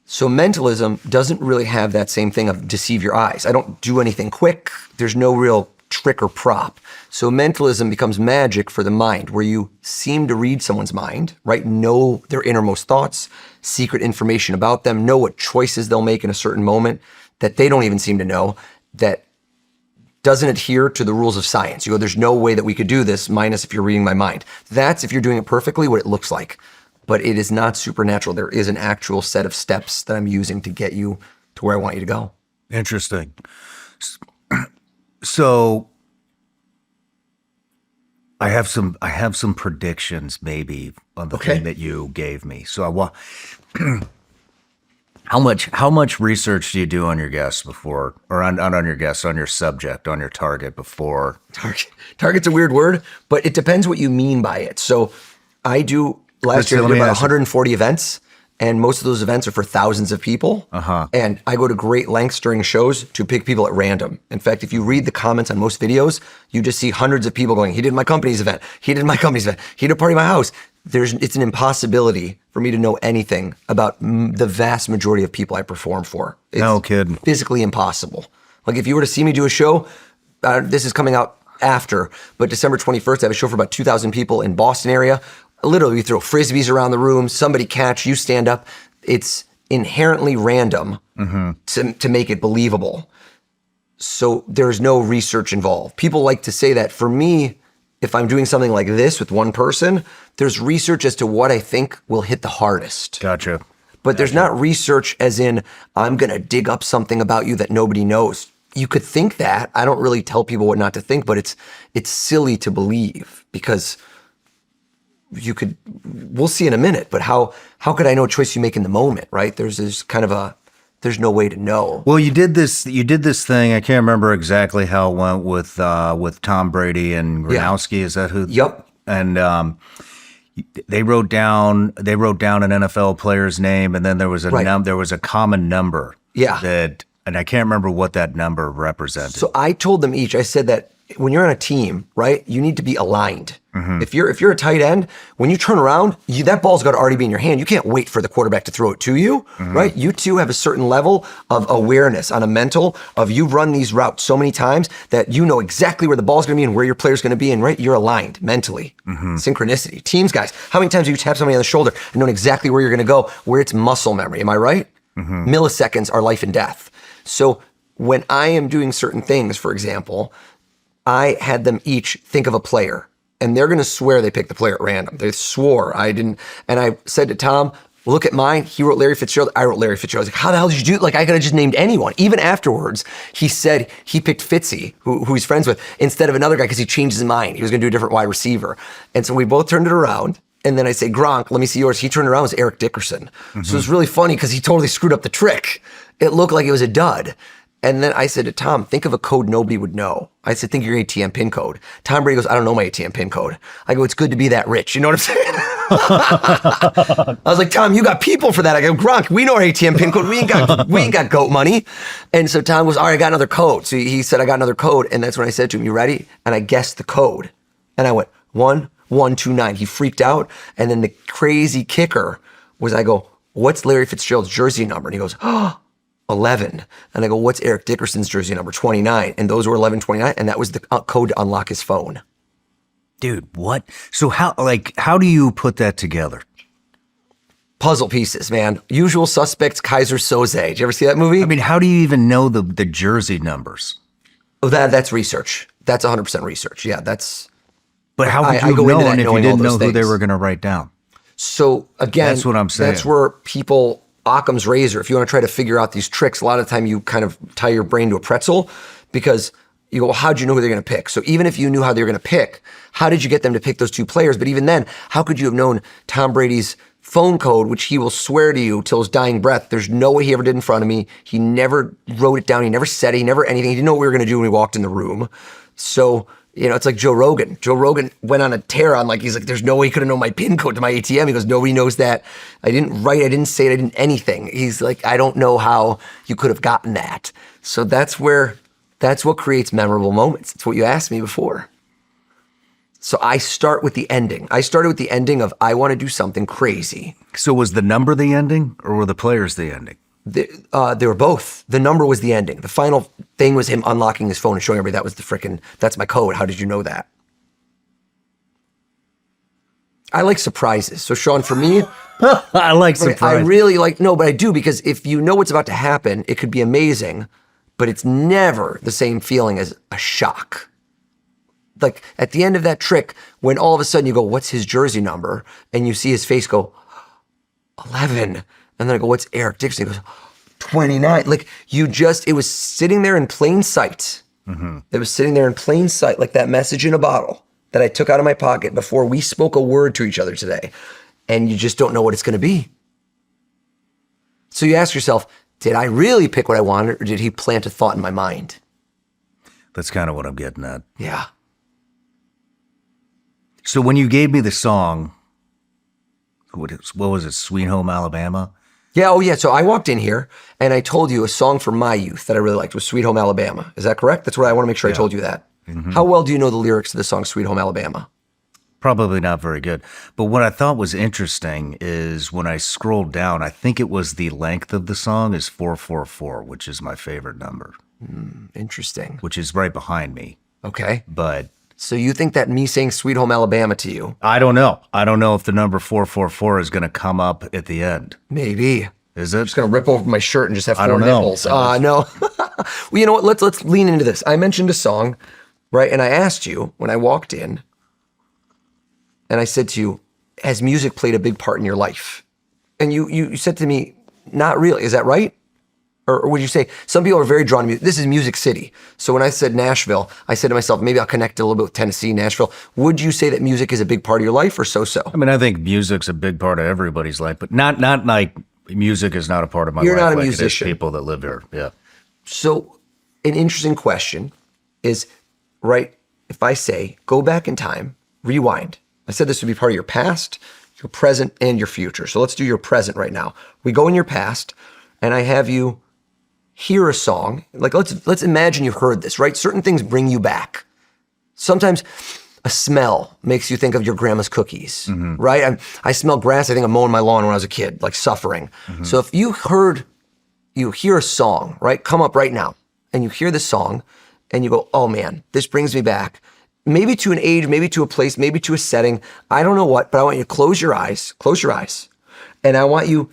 So mentalism doesn't really have that same thing of deceive your eyes. I don't do anything quick. There's no real trick or prop. So mentalism becomes magic for the mind, where you seem to read someone's mind, right? Know their innermost thoughts, secret information about them, know what choices they'll make in a certain moment that they don't even seem to know, that doesn't adhere to the rules of science. You go, there's no way that we could do this, minus if you're reading my mind. That's, if you're doing it perfectly, what it looks like. But it is not supernatural. There is an actual set of steps that I'm using to get you to where I want you to go. Interesting. So I have some predictions maybe on the thing that you gave me. So I want how much research do you do on your guests before, or not on your guests, on your subject, on your target before? Target's a weird word, but it depends what you mean by it. So I do, last year I did about 140 events, and most of those events are for thousands of people. And I go to great lengths during shows to pick people at random. In fact, if you read the comments on most videos, you just see hundreds of people going, he did my company's event, he did my company's event, he did a party at my house. It's an impossibility for me to know anything about the vast majority of people I perform for. It's no kidding. Physically impossible. Like if you were to see me do a show, this is coming out after, but December 21st, I have a show for about 2,000 people in Boston area. Literally, we throw frisbees around the room, somebody catch, you stand up. It's inherently random to make it believable. So there's no research involved. People like to say that. For me, if I'm doing something like this with one person, there's research as to what I think will hit the hardest. Gotcha. But there's not research as in, I'm going to dig up something about you that nobody knows. You could think that. I don't really tell people what not to think, but it's silly to believe, because we'll see in a minute, but how could I know a choice you make in the moment, right? There's no way to know. Well, you did this thing. I can't remember exactly how it went with Tom Brady and Gronowski. Is that who? Yep. And they wrote down an NFL player's name, and then there was a common number. Yeah. And I can't remember what that number represented. So I told them each, I said that when you're on a team, right, you need to be aligned. If you're a tight end, when you turn around, that ball's got to already be in your hand. You can't wait for the quarterback to throw it to you, right? You two have a certain level of awareness on a mental of, you've run these routes so many times that you know exactly where the ball's going to be and where your player's going to be, and right, you're aligned mentally. Synchronicity. Teams, guys, how many times have you tapped somebody on the shoulder and known exactly where you're going to go, where it's muscle memory? Am I right? Milliseconds are life and death. So when I am doing certain things, for example, I had them each think of a player, and they're going to swear they picked the player at random. They swore I didn't. And I said to Tom, look at mine. He wrote Larry Fitzgerald. I wrote Larry Fitzgerald. I was like, how the hell did you do it? Like, I could have just named anyone. Even afterwards, he said he picked Fitzy, who he's friends with, instead of another guy, because he changed his mind. He was going to do a different wide receiver. And so we both turned it around. And then I say, Gronk, let me see yours. He turned around, it was Eric Dickerson. So it was really funny because he totally screwed up the trick. It looked like it was a dud. And then I said to Tom, think of a code nobody would know. I said, think of your ATM pin code. Tom Brady goes, I don't know my ATM pin code. I go, it's good to be that rich. You know what I'm saying? I was like, Tom, you got people for that. I go, Gronk, we know our ATM pin code. We ain't got goat money. And so Tom goes, all right, I got another code. So he said, I got another code. And that's when I said to him, you ready? And I guessed the code. And I went, 1129. He freaked out. And then the crazy kicker was, I go, what's Larry Fitzgerald's jersey number? And he goes, 11. And I go, what's Eric Dickerson's jersey number? 29. And those were 1129. And that was the code to unlock his phone. Dude, what? So how do you put that together? Puzzle pieces, man. Usual Suspects, Kaiser Soze. Did you ever see that movie? I mean, how do you even know the jersey numbers? Oh, that's research. That's 100% research. Yeah, that's... But how would you have known if you didn't know who they were going to write down? So again, that's what I'm saying. That's where people, Occam's razor, if you want to try to figure out these tricks, a lot of the time you kind of tie your brain to a pretzel, because you go, well, how'd you know who they're going to pick? So even if you knew how they were going to pick, how did you get them to pick those two players? But even then, how could you have known Tom Brady's phone code, which he will swear to you till his dying breath, there's no way he ever did in front of me. He never wrote it down. He never said it. He never anything. He didn't know what we were going to do when we walked in the room. So, you know, it's like Joe Rogan. Joe Rogan went on a tear on he's like, there's no way he could have known my PIN code to my ATM. He goes, nobody knows that. I didn't write, I didn't say it, I didn't anything. He's like, I don't know how you could have gotten that. So that's what creates memorable moments. It's what you asked me before. So I start with the ending. I started with the ending of, I want to do something crazy. So was the number the ending, or were the players the ending? They were both. The number was the ending. The final thing was him unlocking his phone and showing everybody that was that's my code. How did you know that? I like surprises. So Shawn, for me, I like surprises. I really but I do, because if you know what's about to happen, it could be amazing. but it's never the same feeling as a shock. Like at the end of that trick, when all of a sudden you go, what's his jersey number? And you see his face go, 11. And then I go, what's Eric Dixon? He goes, 29. Like it was sitting there in plain sight. It was sitting there in plain sight, like that message in a bottle that I took out of my pocket before we spoke a word to each other today. And you just don't know what it's going to be. So you ask yourself, did I really pick what I wanted, or did he plant a thought in my mind? That's kind of what I'm getting at. Yeah. So when you gave me the song, what was it, Sweet Home Alabama? Yeah, oh yeah. So I walked in here and I told you a song from my youth that I really liked was Sweet Home Alabama. Is that correct? That's what I want to make sure I told you that. How well do you know the lyrics to the song Sweet Home Alabama? Probably not very good. But what I thought was interesting is when I scrolled down, I think it was the length of the song is 444, which is my favorite number. Interesting. Which is right behind me. Okay. But so you think that me saying Sweet Home Alabama to you? I don't know. I don't know if the number 444 is going to come up at the end. Maybe. Is it? I'm just going to rip over my shirt and just have 4 nipples. No. No. Well, you know what? Let's lean into this. I mentioned a song, right? And I asked you when I walked in, and I said to you, has music played a big part in your life? And you said to me, not really. Is that right? Or would you say, some people are very drawn to music. This is Music City. So when I said Nashville, I said to myself, maybe I'll connect a little bit with Tennessee, Nashville. Would you say that music is a big part of your life or so-so? I mean, I think music's a big part of everybody's life, but not like music is not a part of my life. You're not a like musician. It is people that live here, yeah. So an interesting question is, right, if I say, go back in time, rewind. I said this would be part of your past, your present, and your future. So let's do your present right now. We go in your past, and I have you hear a song. Like let's imagine you heard this, right? Certain things bring you back. Sometimes a smell makes you think of your grandma's cookies, right? I smell grass. I think of mowing my lawn when I was a kid, like suffering. So if you hear a song, right? Come up right now, and you hear this song, and you go, oh man, this brings me back. Maybe to an age, maybe to a place, maybe to a setting. I don't know what, but I want you to close your eyes. And I want you,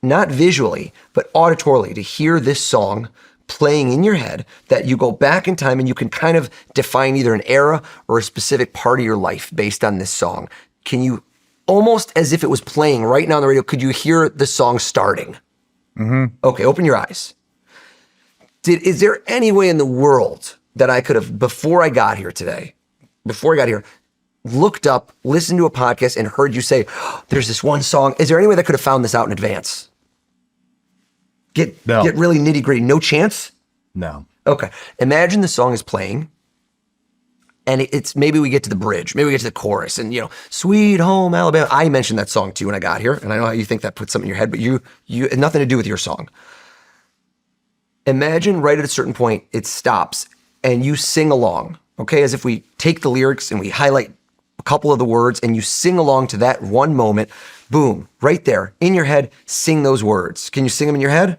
not visually, but auditorily, to hear this song playing in your head, that you go back in time and you can kind of define either an era or a specific part of your life based on this song. Can you, almost as if it was playing right now on the radio, could you hear the song starting? Okay, open your eyes. Is there any way in the world that I could have, before I got here, looked up, listened to a podcast, and heard you say, oh, there's this one song. Is there any way that I could have found this out in advance? Get really nitty gritty. No chance? No. Okay. Imagine the song is playing, and it's maybe we get to the bridge, maybe we get to the chorus, and Sweet Home Alabama. I mentioned that song to you when I got here, and I know how you think that puts something in your head, but you had nothing to do with your song. Imagine right at a certain point, it stops, and you sing along, okay? As if we take the lyrics and we highlight a couple of the words, and you sing along to that one moment. Boom, right there in your head, sing those words. Can you sing them in your head?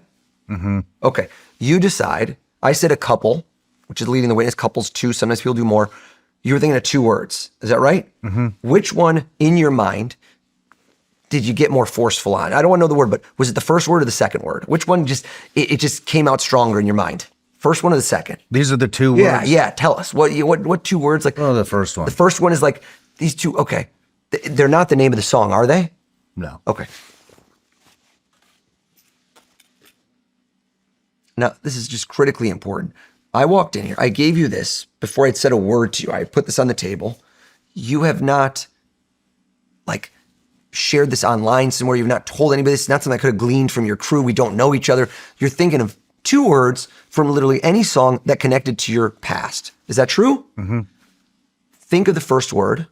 Okay, you decide. I said a couple, which is leading the witness. Couples 2, sometimes people do more. You were thinking of 2 words. Is that right? Which one in your mind did you get more forceful on? I don't want to know the word, but was it the first word or the second word? Which one it just came out stronger in your mind? First one or the second? These are the 2 words? Yeah, tell us. What 2 words? Like, oh, the first one. The first one is like, these 2, okay. They're not the name of the song, are they? No. Okay. Now, this is just critically important. I walked in here. I gave you this before I'd said a word to you. I put this on the table. You have not, shared this online somewhere. You've not told anybody. This is not something I could have gleaned from your crew. We don't know each other. You're thinking of 2 words from literally any song that connected to your past. Is that true? Think of the first word.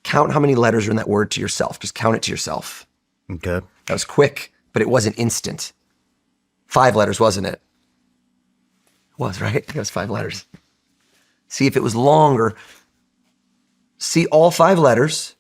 Count how many letters are in that word to yourself. Just count it to yourself. Okay. That was quick, but it wasn't instant. 5 letters, wasn't it? It was, right? I think it was 5 letters. See, if it was longer, see all 5 letters.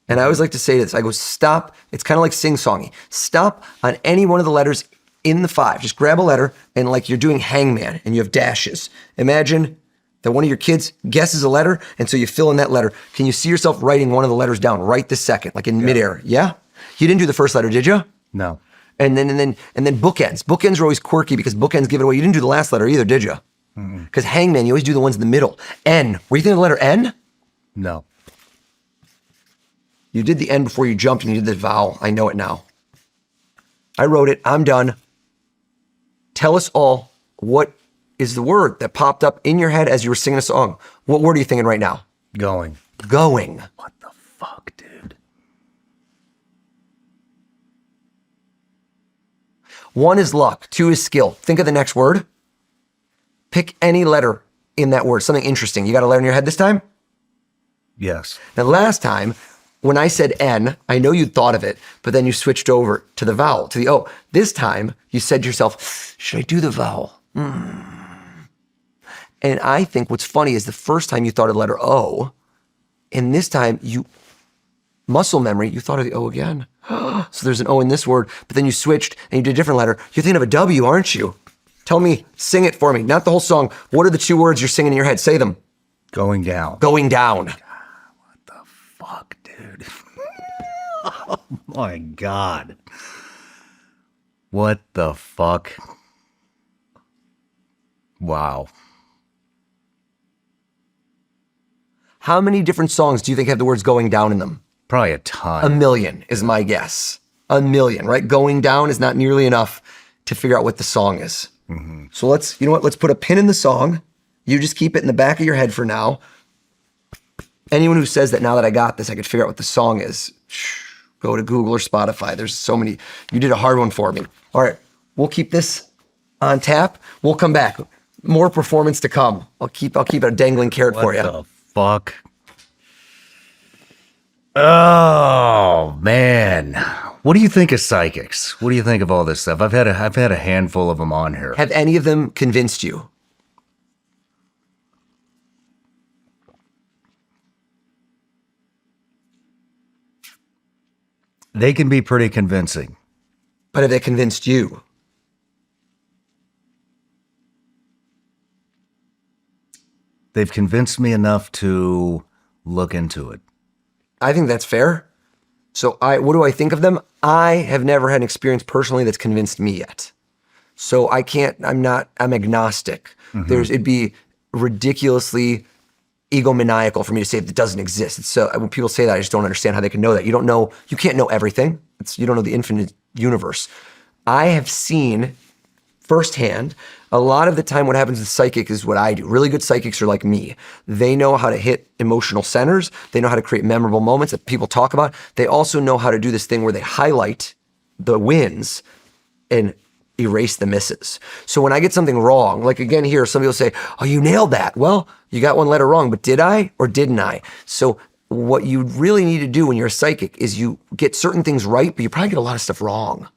And I always like to say this. I go, stop. It's kind of like sing-songy. Stop on any one of the letters in the 5. Just grab a letter and like you're doing hangman and you have dashes. Imagine that one of your kids guesses a letter, and so you fill in that letter. Can you see yourself writing one of the letters down right this second, like in midair? Yeah? You didn't do the first letter, did you? No. And then bookends. Bookends are always quirky because bookends give it away. You didn't do the last letter either, did you? Because hangman, you always do the ones in the middle. N. Were you thinking of the letter N? No. You did the N before you jumped and you did the vowel. I know it now. I wrote it. I'm done. Tell us all, what is the word that popped up in your head as you were singing a song? What word are you thinking right now? Going. Going. What the fuck, dude? 1 is luck. 2 is skill. Think of the next word. Pick any letter in that word. Something interesting. You got a letter in your head this time? Yes. Now, last time, when I said N, I know you'd thought of it, but then you switched over to the vowel, to the O. This time, you said to yourself, should I do the vowel? And I think what's funny is the first time you thought of the letter O, and this time, muscle memory, you thought of the O again. So there's an O in this word, but then you switched and you did a different letter. You're thinking of a W, aren't you? Tell me, sing it for me. Not the whole song. What are the 2 words you're singing in your head? Say them. Going down. Going down. What the fuck, dude? Oh my God. What the fuck? Wow. How many different songs do you think have the words going down in them? Probably a ton. 1 million is my guess. 1 million, right? Going down is not nearly enough to figure out what the song is. So let's put a pin in the song. You just keep it in the back of your head for now. Anyone who says that now that I got this, I could figure out what the song is, go to Google or Spotify. There's so many. You did a hard one for me. All right, we'll keep this on tap. We'll come back. More performance to come. I'll keep a dangling carrot for you. What the fuck? Oh man, what do you think of psychics? What do you think of all this stuff? I've had a handful of them on here. Have any of them convinced you? They can be pretty convincing. But have they convinced you? They've convinced me enough to look into it. I think that's fair. So what do I think of them? I have never had an experience personally that's convinced me yet. So I'm agnostic. It'd be ridiculously egomaniacal for me to say that it doesn't exist. It's so, when people say that, I just don't understand how they can know that. You can't know everything. You don't know the infinite universe. I have seen firsthand, a lot of the time what happens with psychic is what I do. Really good psychics are like me. They know how to hit emotional centers. They know how to create memorable moments that people talk about. They also know how to do this thing where they highlight the wins and erase the misses. So when I get something wrong, like again here, some people say, oh, you nailed that. Well, you got one letter wrong, but did I or didn't I? So what you really need to do when you're a psychic is you get certain things right, but you probably get a lot of stuff wrong.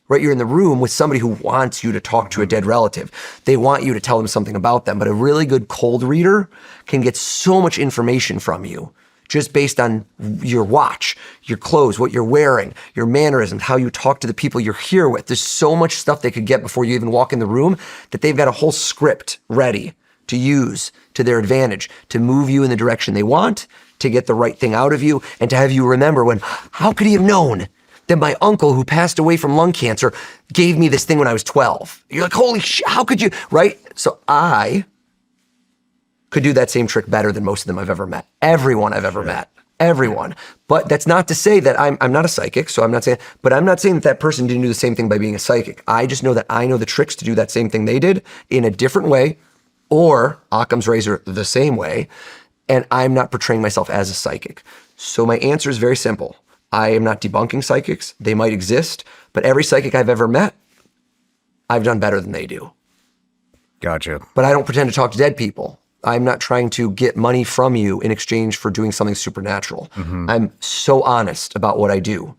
Right? You're in the room with somebody who wants you to talk to a dead relative. They want you to tell them something about them, but a really good cold reader can get so much information from you just based on your watch, your clothes, what you're wearing, your mannerisms, how you talk to the people you're here with. There's so much stuff they could get before you even walk in the room that they've got a whole script ready to use to their advantage, to move you in the direction they want, to get the right thing out of you, and to have you remember how could he have known that my uncle who passed away from lung cancer gave me this thing when I was 12? You're like, holy shit, how could you, right? So I could do that same trick better than most of them I've ever met. Everyone I've ever met. Everyone. But that's not to say that I'm not a psychic, so I'm not saying that person didn't do the same thing by being a psychic. I just know that I know the tricks to do that same thing they did in a different way, or Occam's razor the same way, and I'm not portraying myself as a psychic. So my answer is very simple. I am not debunking psychics. They might exist, but every psychic I've ever met, I've done better than they do. Gotcha. But I don't pretend to talk to dead people. I'm not trying to get money from you in exchange for doing something supernatural. I'm so honest about what I do.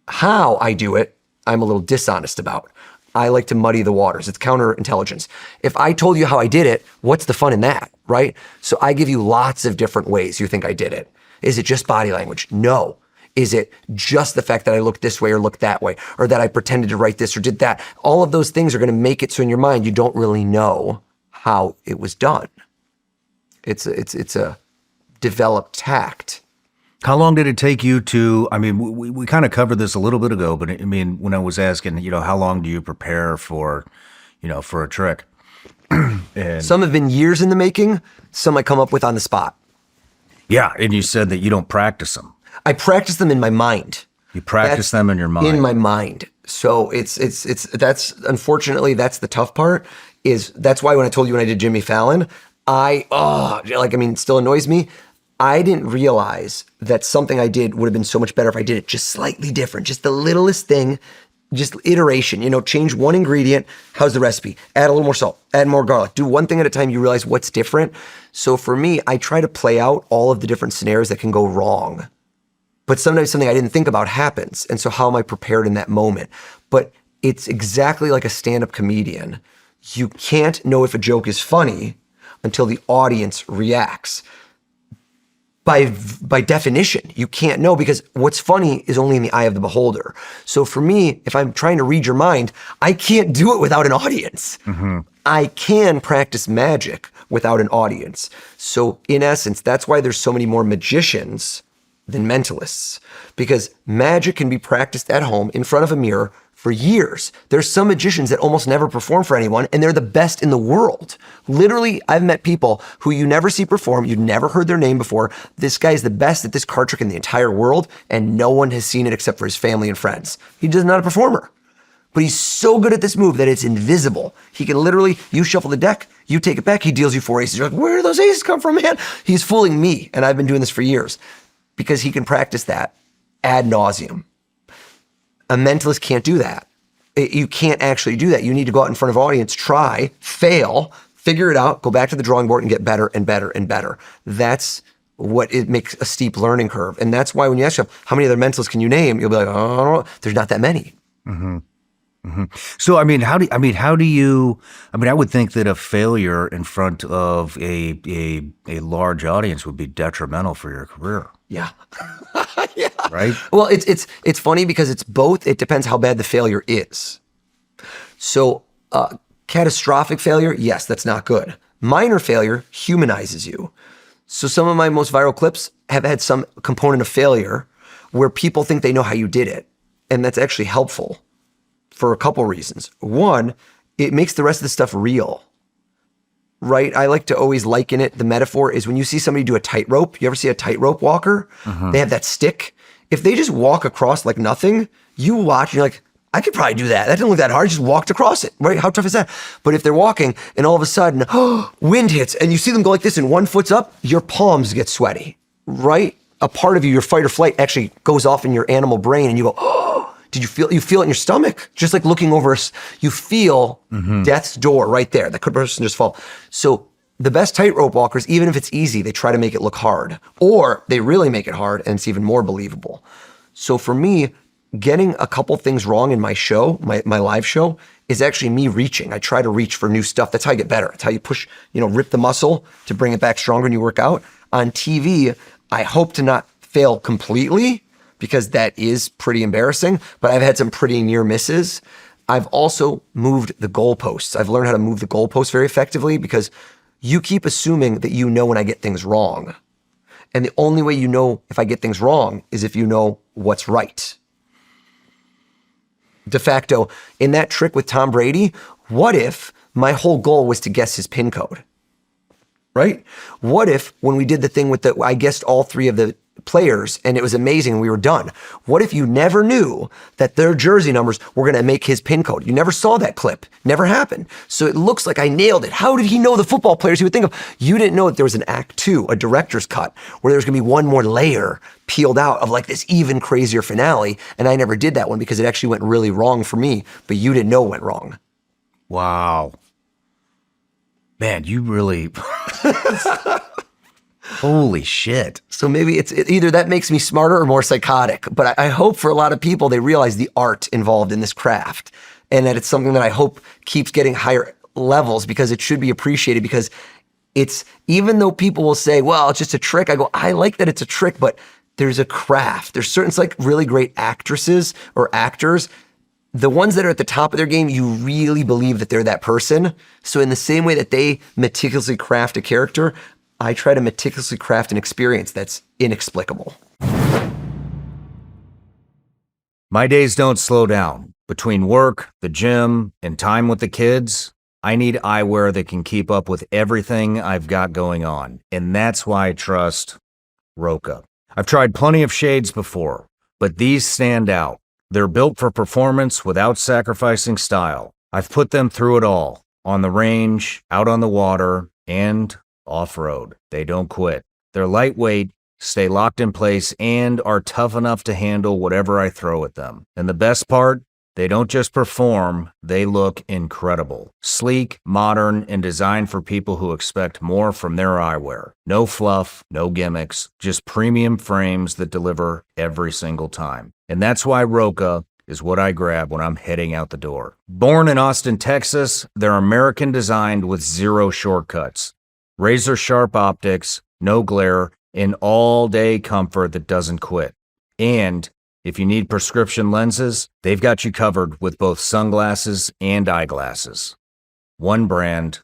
How I do it, I'm a little dishonest about. I like to muddy the waters. It's counterintelligence. If I told you how I did it, what's the fun in that, right? So I give you lots of different ways you think I did it. Is it just body language? No. Is it just the fact that I looked this way or looked that way, or that I pretended to write this or did that? All of those things are going to make it so in your mind you don't really know how it was done. It's a developed tact. How long did it take you to, I mean, we kind of covered this a little bit ago, but I mean, when I was asking, how long do you prepare for, for a trick? And Some have been years in the making. Some I come up with on the spot. yeah, and you said that you don't practice them. I practice them in my mind. You practice them in your mind. In my mind. So that's unfortunately, that's the tough part that's why when I told you when I did Jimmy Fallon, it still annoys me. I didn't realize that something I did would have been so much better if I did it just slightly different, just the littlest thing, just iteration, change one ingredient. How's the recipe? Add a little more salt, add more garlic, do one thing at a time. You realize what's different. So for me, I try to play out all of the different scenarios that can go wrong. But sometimes something I didn't think about happens. And so how am I prepared in that moment? But it's exactly like a stand-up comedian. You can't know if a joke is funny until the audience reacts. By definition, you can't know because what's funny is only in the eye of the beholder. So for me, if I'm trying to read your mind, I can't do it without an audience. Mm-hmm. I can practice magic without an audience. So in essence, that's why there's so many more magicians than mentalists, because magic can be practiced at home in front of a mirror for years. There's some magicians that almost never perform for anyone, and they're the best in the world. Literally, I've met people who you never see perform, you've never heard their name before. This guy is the best at this card trick in the entire world, and no one has seen it except for his family and friends. He's just not a performer. But he's so good at this move that it's invisible. He can literally, you shuffle the deck, you take it back, he deals you 4 aces. You're like, where do those aces come from, man? He's fooling me, and I've been doing this for years because he can practice that ad nauseum. A mentalist can't do that. You can't actually do that. You need to go out in front of an audience, try, fail, figure it out, go back to the drawing board and get better and better and better. That's what it makes a steep learning curve. And that's why when you ask yourself, how many other mentalists can you name? You'll be like, oh, there's not that many. Mm-hmm. Mm-hmm. So, I would think that a failure in front of a large audience would be detrimental for your career. Yeah. Yeah. Right? Well, it's funny because it's both. It depends how bad the failure is. So, catastrophic failure, yes, that's not good. Minor failure humanizes you. So some of my most viral clips have had some component of failure where people think they know how you did it. And that's actually helpful for a couple reasons. One, it makes the rest of the stuff real. Right? I like to always liken it. The metaphor is when you see somebody do a tightrope, you ever see a tightrope walker? Uh-huh. They have that stick. If they just walk across like nothing, you watch and you're like, I could probably do that. That didn't look that hard. I just walked across it, right? How tough is that? But if they're walking and all of a sudden, wind hits and you see them go like this and one foot's up, your palms get sweaty, right? A part of you, your fight or flight actually goes off in your animal brain and you go, oh, did you feel it in your stomach? Just like looking over, you feel death's door right there. That could person just fall. So the best tightrope walkers, even if it's easy, they try to make it look hard, or they really make it hard and it's even more believable. So for me, getting a couple things wrong in my show, my live show, is actually me reaching. I try to reach for new stuff. That's how you get better. It's how you push, rip the muscle to bring it back stronger when you work out. On TV, I hope to not fail completely because that is pretty embarrassing, but I've had some pretty near misses. I've also moved the goalposts. I've learned how to move the goalposts very effectively because you keep assuming that you know when I get things wrong. And the only way you know if I get things wrong is if you know what's right. De facto, in that trick with Tom Brady, what if my whole goal was to guess his PIN code? Right? What if when we did the thing with I guessed all three of the players and it was amazing and we were done? What if you never knew that their jersey numbers were going to make his PIN code? You never saw that clip. Never happened. So it looks like I nailed it. How did he know the football players he would think of? You didn't know that there was an act 2, a director's cut, where there's going to be one more layer peeled out of like this even crazier finale. And I never did that one because it actually went really wrong for me, but you didn't know it went wrong. Wow. Man, you really... Holy shit. So maybe it's either that makes me smarter or more psychotic, but I hope for a lot of people, they realize the art involved in this craft and that it's something that I hope keeps getting higher levels because it should be appreciated because it's, even though people will say, well, it's just a trick. I go, I like that it's a trick, but there's a craft. There's certain, it's like really great actresses or actors. The ones that are at the top of their game, you really believe that they're that person. So in the same way that they meticulously craft a character, I try to meticulously craft an experience that's inexplicable. My days don't slow down. Between work, the gym, and time with the kids, I need eyewear that can keep up with everything I've got going on. And that's why I trust Roka. I've tried plenty of shades before, but these stand out. They're built for performance without sacrificing style. I've put them through it all, on the range, out on the water, and off-road. They don't quit. They're lightweight, stay locked in place, and are tough enough to handle whatever I throw at them. And the best part? They don't just perform, they look incredible. Sleek, modern, and designed for people who expect more from their eyewear. No fluff, no gimmicks, just premium frames that deliver every single time. And that's why Roka is what I grab when I'm heading out the door. Born in Austin, Texas, they're American designed with zero shortcuts. Razor sharp optics, no glare, and all-day comfort that doesn't quit. And if you need prescription lenses, they've got you covered with both sunglasses and eyeglasses. One brand,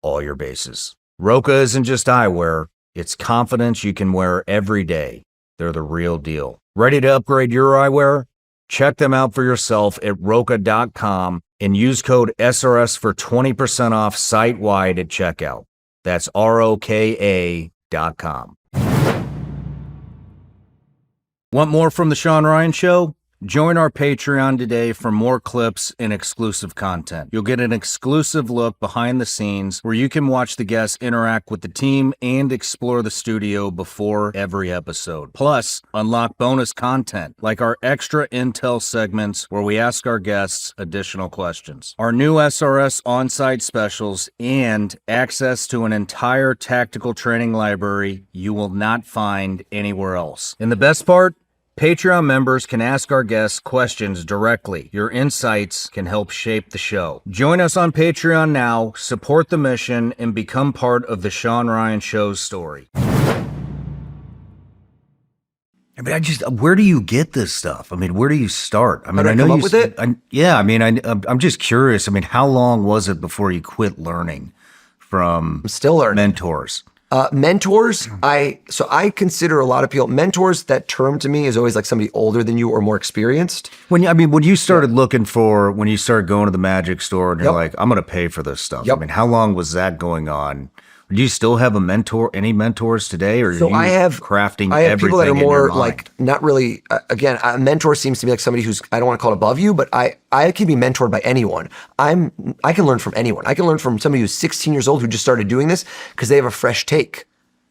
all your bases. Roka isn't just eyewear, it's confidence you can wear every day. They're the real deal. Ready to upgrade your eyewear? Check them out for yourself at Roka.com and use code SRS for 20% off site-wide at checkout. That's ROKA.com. Want more from The Shawn Ryan Show? Join our Patreon today for more clips and exclusive content. You'll get an exclusive look behind the scenes where you can watch the guests interact with the team and explore the studio before every episode. Plus, unlock bonus content like our extra intel segments where we ask our guests additional questions, our new SRS on-site specials, and access to an entire tactical training library you will not find anywhere else. And the best part? Patreon members can ask our guests questions directly. Your insights can help shape the show. Join us on Patreon now, support the mission, and become part of the Shawn Ryan Show's story. I mean, where do you get this stuff? I mean, where do you start? I mean, I know come up with it. I'm just curious. I mean, how long was it before you quit learning from I'm still learning. mentors? Mentors, I consider a lot of people, mentors, that term to me is always like somebody older than you or more experienced. When you started looking for, when you started going to the magic store and you're like, I'm going to pay for this stuff. I mean, how long was that going on? Do you still have any mentors today, or are you crafting everything? I have people that are more in your mind? like, not really, again, a mentor seems to be like somebody who's, I don't want to call it above you, but I can be mentored by anyone. I can learn from anyone. I can learn from somebody who's 16 years old who just started doing this because they have a fresh take.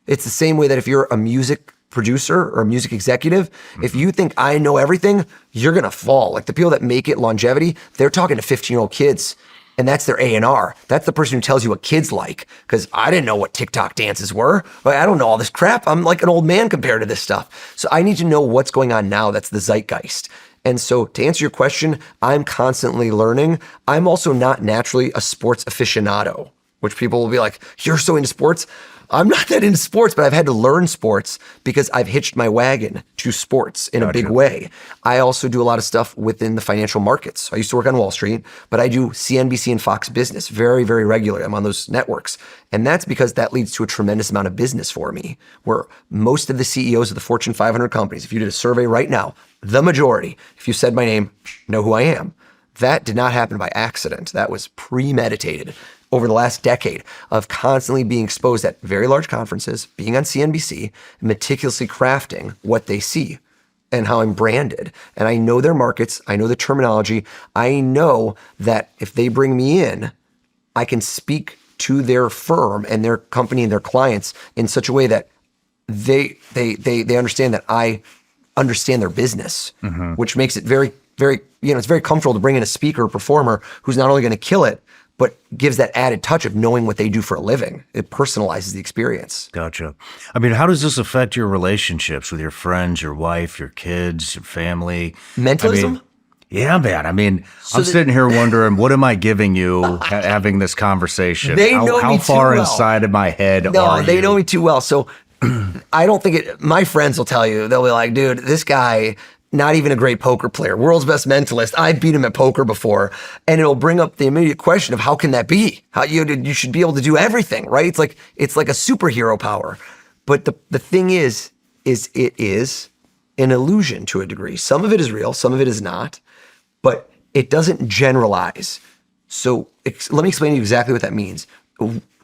It's the same way that if you're a music producer or a music executive, if you think I know everything, you're going to fall. Like the people that make it longevity, they're talking to 15-year-old kids. And that's their A&R. That's the person who tells you what kids like. Because I didn't know what TikTok dances were. But I don't know all this crap. I'm like an old man compared to this stuff. So I need to know what's going on now. That's the zeitgeist. And so to answer your question, I'm constantly learning. I'm also not naturally a sports aficionado, which people will be like, you're so into sports. I'm not that into sports, but I've had to learn sports because I've hitched my wagon to sports in a big way. I also do a lot of stuff within the financial markets. I used to work on Wall Street, but I do CNBC and Fox Business very, very regularly. I'm on those networks. And that's because that leads to a tremendous amount of business for me, where most of the CEOs of the Fortune 500 companies, if you did a survey right now, the majority, if you said my name, know who I am. That did not happen by accident. That was premeditated over the last decade of constantly being exposed at very large conferences, being on CNBC, meticulously crafting what they see and how I'm branded. And I know their markets. I know the terminology. I know that if they bring me in, I can speak to their firm and their company and their clients in such a way that they understand that I understand their business, which makes it very, very, it's very comfortable to bring in a speaker or performer who's not only going to kill it, but gives that added touch of knowing what they do for a living. It personalizes the experience. Gotcha. I mean, how does this affect your relationships with your friends, your wife, your kids, your family? Mentalism? Yeah, man. I mean, I'm sitting here wondering, what am I giving you having this conversation? They know me how too far well. Inside of my head are No, they you? know me too well. So I don't think my friends will tell you, they'll be like, dude, this guy, not even a great poker player, world's best mentalist. I beat him at poker before. And it'll bring up the immediate question of how can that be? How you should be able to do everything, right? It's like a superhero power. But the thing is it is an illusion to a degree. Some of it is real, some of it is not, but it doesn't generalize. So let me explain to you exactly what that means.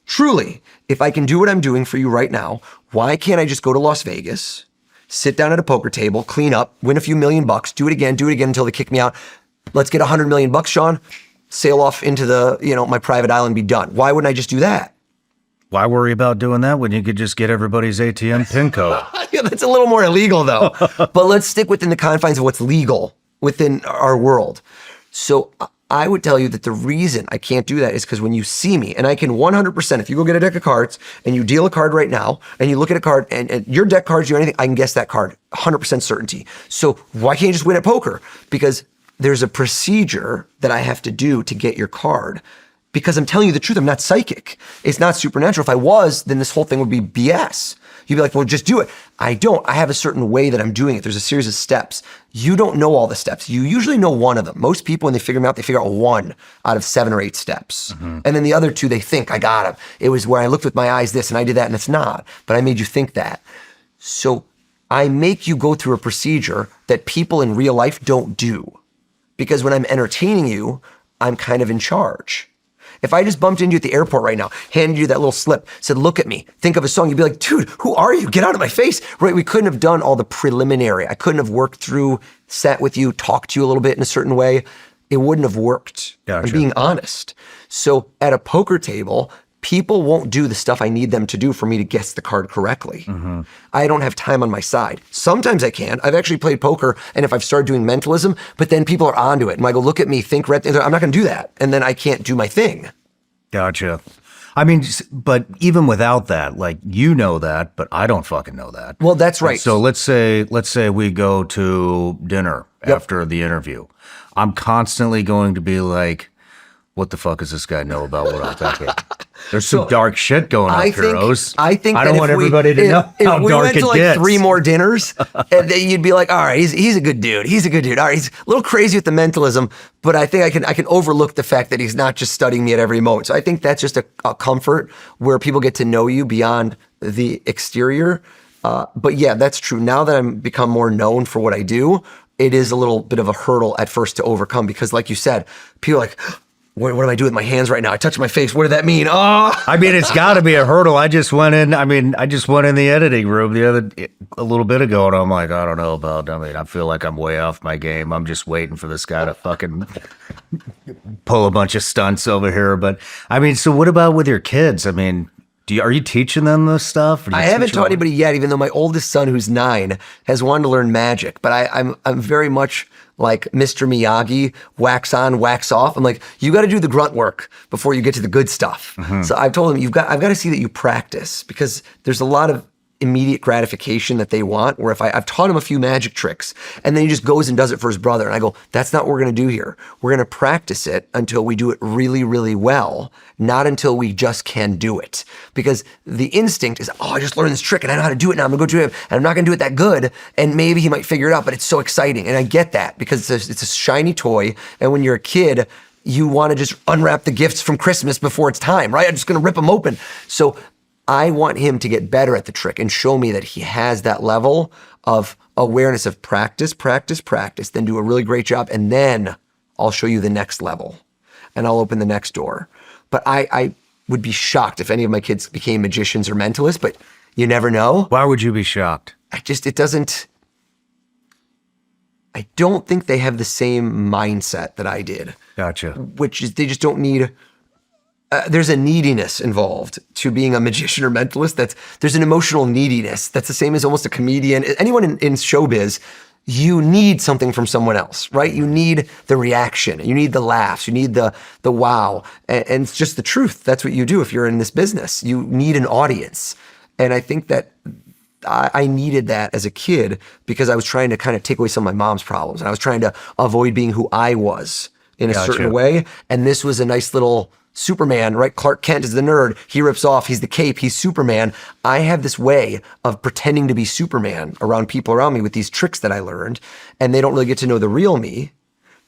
Truly, if I can do what I'm doing for you right now, why can't I just go to Las Vegas, sit down at a poker table, clean up, win a few $1,000,000, do it again until they kick me out. Let's get $100 million, Shawn, sail off into the, my private island, be done. Why wouldn't I just do that? Why worry about doing that when you could just get everybody's ATM PIN code? Yeah, that's a little more illegal though. But let's stick within the confines of what's legal within our world. So I would tell you that the reason I can't do that is because when you see me, and I can 100%, if you go get a deck of cards and you deal a card right now and you look at a card and your deck cards you anything, I can guess that card, 100% certainty. So why can't you just win at poker? Because there's a procedure that I have to do to get your card. Because I'm telling you the truth, I'm not psychic. It's not supernatural. If I was, then this whole thing would be BS. You'd be like, well, just do it. I don't. I have a certain way that I'm doing it. There's a series of steps. You don't know all the steps. You usually know one of them. Most people, when they figure them out, they figure out 1 out of 7 or 8 steps. And then the other 2, they think, I got them. It was where I looked with my eyes this and I did that and it's not. But I made you think that. So I make you go through a procedure that people in real life don't do. Because when I'm entertaining you, I'm kind of in charge. If I just bumped into you at the airport right now, handed you that little slip, said, look at me, think of a song, you'd be like, dude, who are you? Get out of my face, right? We couldn't have done all the preliminary. I couldn't have worked through, sat with you, talked to you a little bit in a certain way. It wouldn't have worked. Gotcha. I'm being honest. So at a poker table, people won't do the stuff I need them to do for me to guess the card correctly. I don't have time on my side. Sometimes I can. I've actually played poker, and if I've started doing mentalism, but then people are onto it, and I go, look at me, think red. I'm not going to do that, and then I can't do my thing. Gotcha. I mean, but even without that, like, you know that, but I don't fucking know that. Well, that's right. So let's say we go to dinner after the interview. I'm constantly going to be like, what the fuck does this guy know about what I'm thinking? There's some dark shit going on here, Oz. I think I don't want everybody to know how we dark went it to gets. 3 more dinners, and then you'd be like, all right, he's a good dude. He's a good dude. All right, he's a little crazy with the mentalism, but I think I can overlook the fact that he's not just studying me at every moment. So I think that's just a comfort where people get to know you beyond the exterior. But yeah, that's true. Now that I'm become more known for what I do, it is a little bit of a hurdle at first to overcome because, like you said, people are like, what do I do with my hands right now? I touched my face. What did that mean? Oh, I mean, it's got to be a hurdle. I just went in the editing room a little bit ago, and I'm like, I don't know about. I mean, I feel like I'm way off my game. I'm just waiting for this guy to fucking pull a bunch of stunts over here. But I mean, so what about with your kids? I mean, are you teaching them this stuff? I haven't taught anybody yet, even though my oldest son, who's 9, has wanted to learn magic. But I'm very much like Mr. Miyagi, wax on, wax off. I'm like, you got to do the grunt work before you get to the good stuff. So I've told him, I've got to see that you practice because there's a lot of immediate gratification that they want, where if I've taught him a few magic tricks and then he just goes and does it for his brother. And I go, that's not what we're going to do here. We're going to practice it until we do it really, really well, not until we just can do it. Because the instinct is, I just learned this trick and I know how to do it now. I'm going to go do it and I'm not going to do it that good. And maybe he might figure it out, but it's so exciting. And I get that because it's a shiny toy. And when you're a kid, you want to just unwrap the gifts from Christmas before it's time, right? I'm just going to rip them open. So I want him to get better at the trick and show me that he has that level of awareness of practice, then do a really great job. And then I'll show you the next level and I'll open the next door. But I would be shocked if any of my kids became magicians or mentalists, but you never know. Why would you be shocked? I don't think they have the same mindset that I did. Gotcha. Which is they just don't need... there's a neediness involved to being a magician or mentalist. There's an emotional neediness. That's the same as almost a comedian. Anyone in showbiz, you need something from someone else, right? You need the reaction. You need the laughs. You need the wow. And it's just the truth. That's what you do if you're in this business. You need an audience. And I think that I needed that as a kid because I was trying to kind of take away some of my mom's problems. And I was trying to avoid being who I was in a certain way. And this was a nice little... Superman, right? Clark Kent is the nerd. He rips off. He's the cape. He's Superman. I have this way of pretending to be Superman around people around me with these tricks that I learned. And they don't really get to know the real me.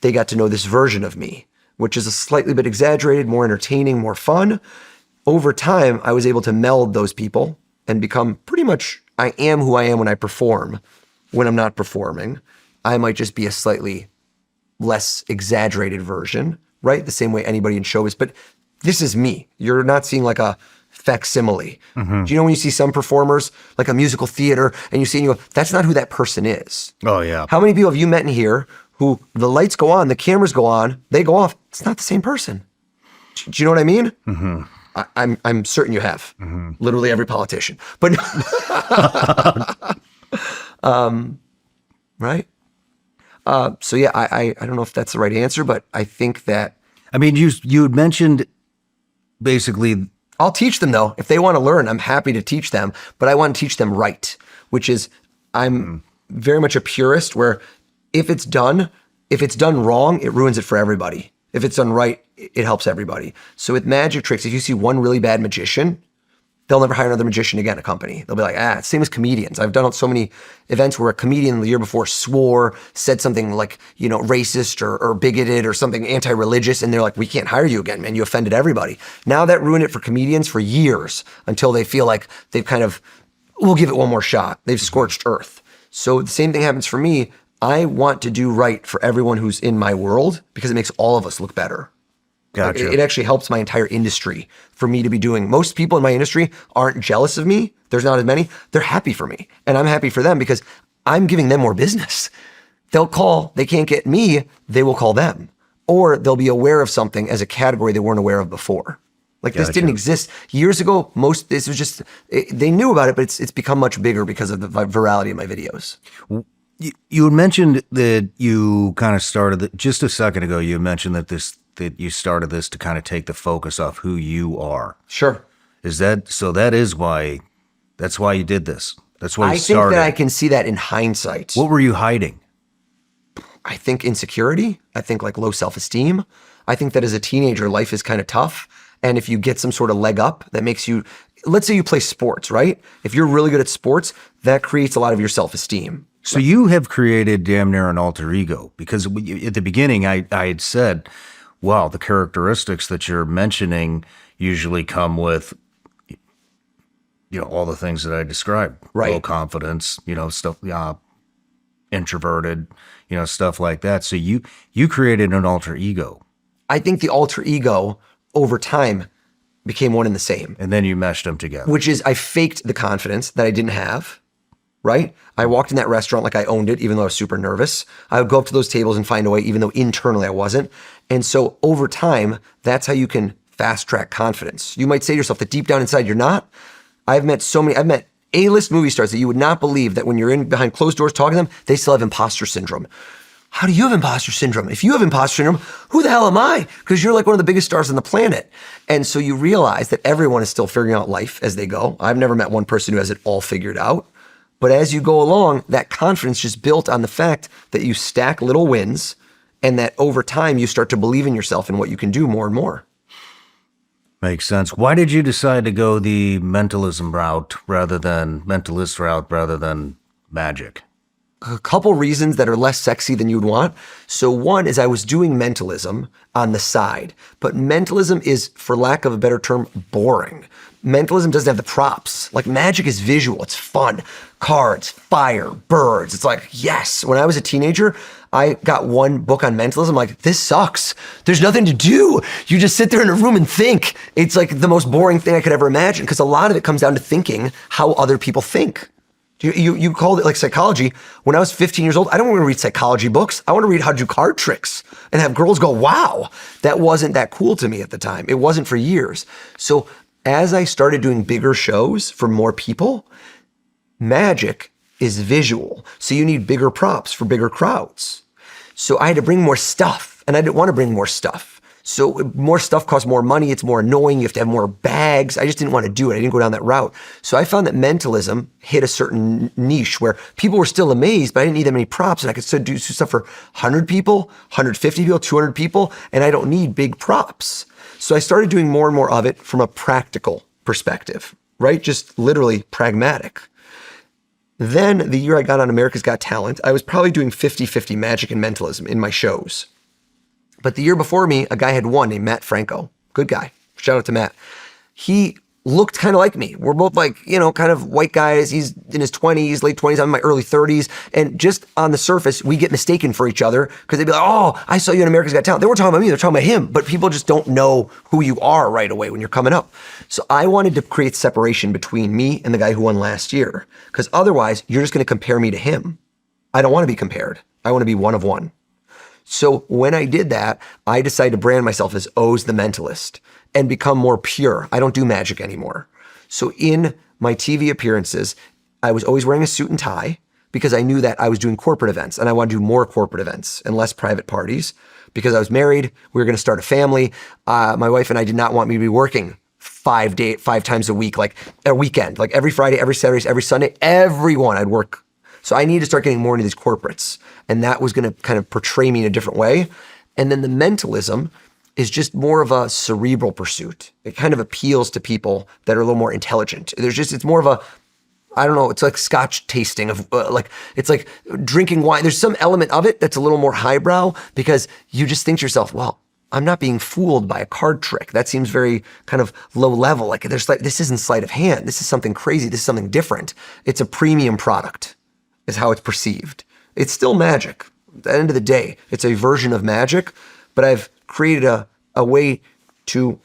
They got to know this version of me, which is a slightly bit exaggerated, more entertaining, more fun. Over time, I was able to meld those people and become pretty much, I am who I am when I perform. when I'm not performing. I might just be a slightly less exaggerated version, right? The same way anybody in showbiz, but this is me. You're not seeing like a facsimile. Do you know when you see some performers, like a musical theater, and you see and you go, that's not who that person is. Oh, yeah. How many people have you met in here who the lights go on, the cameras go on, they go off? It's not the same person. Do you know what I mean? I'm certain you have. Literally every politician. But right? So yeah, I don't know if that's the right answer, but I think that I mean, you had mentioned basically. I'll teach them though. If they want to learn, I'm happy to teach them, but I want to teach them right, which is I'm very much a purist where if it's done wrong, it ruins it for everybody. If it's done right, it helps everybody. So with magic tricks, if you see one really bad magician, they'll never hire another magician again, a company. They'll be like, same as comedians. I've done so many events where a comedian the year before swore, said something like, racist or bigoted or something anti-religious. And they're like, we can't hire you again, man. You offended everybody. Now that ruined it for comedians for years until they feel like we'll give it one more shot. They've scorched earth. So the same thing happens for me. I want to do right for everyone who's in my world because it makes all of us look better. Gotcha. It actually helps my entire industry for me to be doing. Most people in my industry aren't jealous of me. There's not as many. They're happy for me. And I'm happy for them because I'm giving them more business. They'll call, they can't get me, they will call them. Or they'll be aware of something as a category they weren't aware of before. Like this didn't exist. Years ago, this was just, they knew about it, but it's become much bigger because of the virality of my videos. You had mentioned that you kind of started just a second ago. You mentioned that you started this to kind of take the focus off who you are. Sure. That's why you did this. That's why you started. I think that I can see that in hindsight. What were you hiding? I think insecurity. I think like low self-esteem. I think that as a teenager, life is kind of tough. And if you get some sort of leg up that makes you, let's say you play sports, right? If you're really good at sports, that creates a lot of your self-esteem. So you have created damn near an alter ego because at the beginning I had said, wow, the characteristics that you're mentioning usually come with, all the things that I described. Right. Low confidence, stuff, introverted, stuff like that. So you created an alter ego. I think the alter ego over time became one and the same. And then you meshed them together. Which is I faked the confidence that I didn't have. Right? I walked in that restaurant like I owned it, even though I was super nervous. I would go up to those tables and find a way, even though internally I wasn't. And so over time, that's how you can fast track confidence. You might say to yourself that deep down inside, you're not. I've met A-list movie stars that you would not believe that when you're in behind closed doors talking to them, they still have imposter syndrome. How do you have imposter syndrome? If you have imposter syndrome, who the hell am I? Because you're like one of the biggest stars on the planet. And so you realize that everyone is still figuring out life as they go. I've never met one person who has it all figured out. But as you go along, that confidence just built on the fact that you stack little wins and that over time you start to believe in yourself and what you can do more and more. Makes sense. Why did you decide to go the mentalist route rather than magic? A couple reasons that are less sexy than you'd want. So one is I was doing mentalism on the side, but mentalism is, for lack of a better term, boring. Mentalism doesn't have the props. Like magic is visual, it's fun. Cards, fire, birds. It's like, yes. When I was a teenager, I got one book on mentalism. Like, this sucks. There's nothing to do. You just sit there in a room and think. It's like the most boring thing I could ever imagine because a lot of it comes down to thinking how other people think. You called it like psychology. When I was 15 years old, I don't want to read psychology books. I want to read how to do card tricks and have girls go, wow. That wasn't that cool to me at the time. It wasn't for years. So as I started doing bigger shows for more people, magic is visual. So you need bigger props for bigger crowds. So I had to bring more stuff and I didn't want to bring more stuff. So more stuff costs more money. It's more annoying. You have to have more bags. I just didn't want to do it. I didn't go down that route. So I found that mentalism hit a certain niche where people were still amazed, but I didn't need that many props. And I could still do stuff for 100 people, 150 people, 200 people, and I don't need big props. So I started doing more and more of it from a practical perspective, right? Just literally pragmatic. Then the year I got on America's Got Talent, I was probably doing 50-50 magic and mentalism in my shows. But the year before me, a guy had won named Matt Franco. Good guy. Shout out to Matt. He looked kind of like me. We're both like, kind of white guys. He's in his 20s, late 20s. I'm in my early 30s. And just on the surface, we get mistaken for each other because they'd be like, oh, I saw you in America's Got Talent. They weren't talking about me. They're talking about him. But people just don't know who you are right away when you're coming up. So I wanted to create separation between me and the guy who won last year, because otherwise you're just going to compare me to him. I don't want to be compared. I want to be one of one. So when I did that, I decided to brand myself as O's the Mentalist and become more pure. I don't do magic anymore. So in my TV appearances, I was always wearing a suit and tie because I knew that I was doing corporate events and I wanted to do more corporate events and less private parties because I was married. We were going to start a family. My wife and I did not want me to be working 5 times a week, like a weekend, like every Friday, every Saturday, every Sunday, everyone I'd work. So I needed to start getting more into these corporates, and that was going to kind of portray me in a different way. And then the mentalism is just more of a cerebral pursuit. It kind of appeals to people that are a little more intelligent. It's more of a, I don't know, it's like scotch tasting of it's like drinking wine. There's some element of it that's a little more highbrow because you just think to yourself, well, I'm not being fooled by a card trick. That seems very kind of low level. Like this isn't sleight of hand. This is something crazy. This is something different. It's a premium product is how it's perceived. It's still magic. At the end of the day, it's a version of magic, but I've created a way to,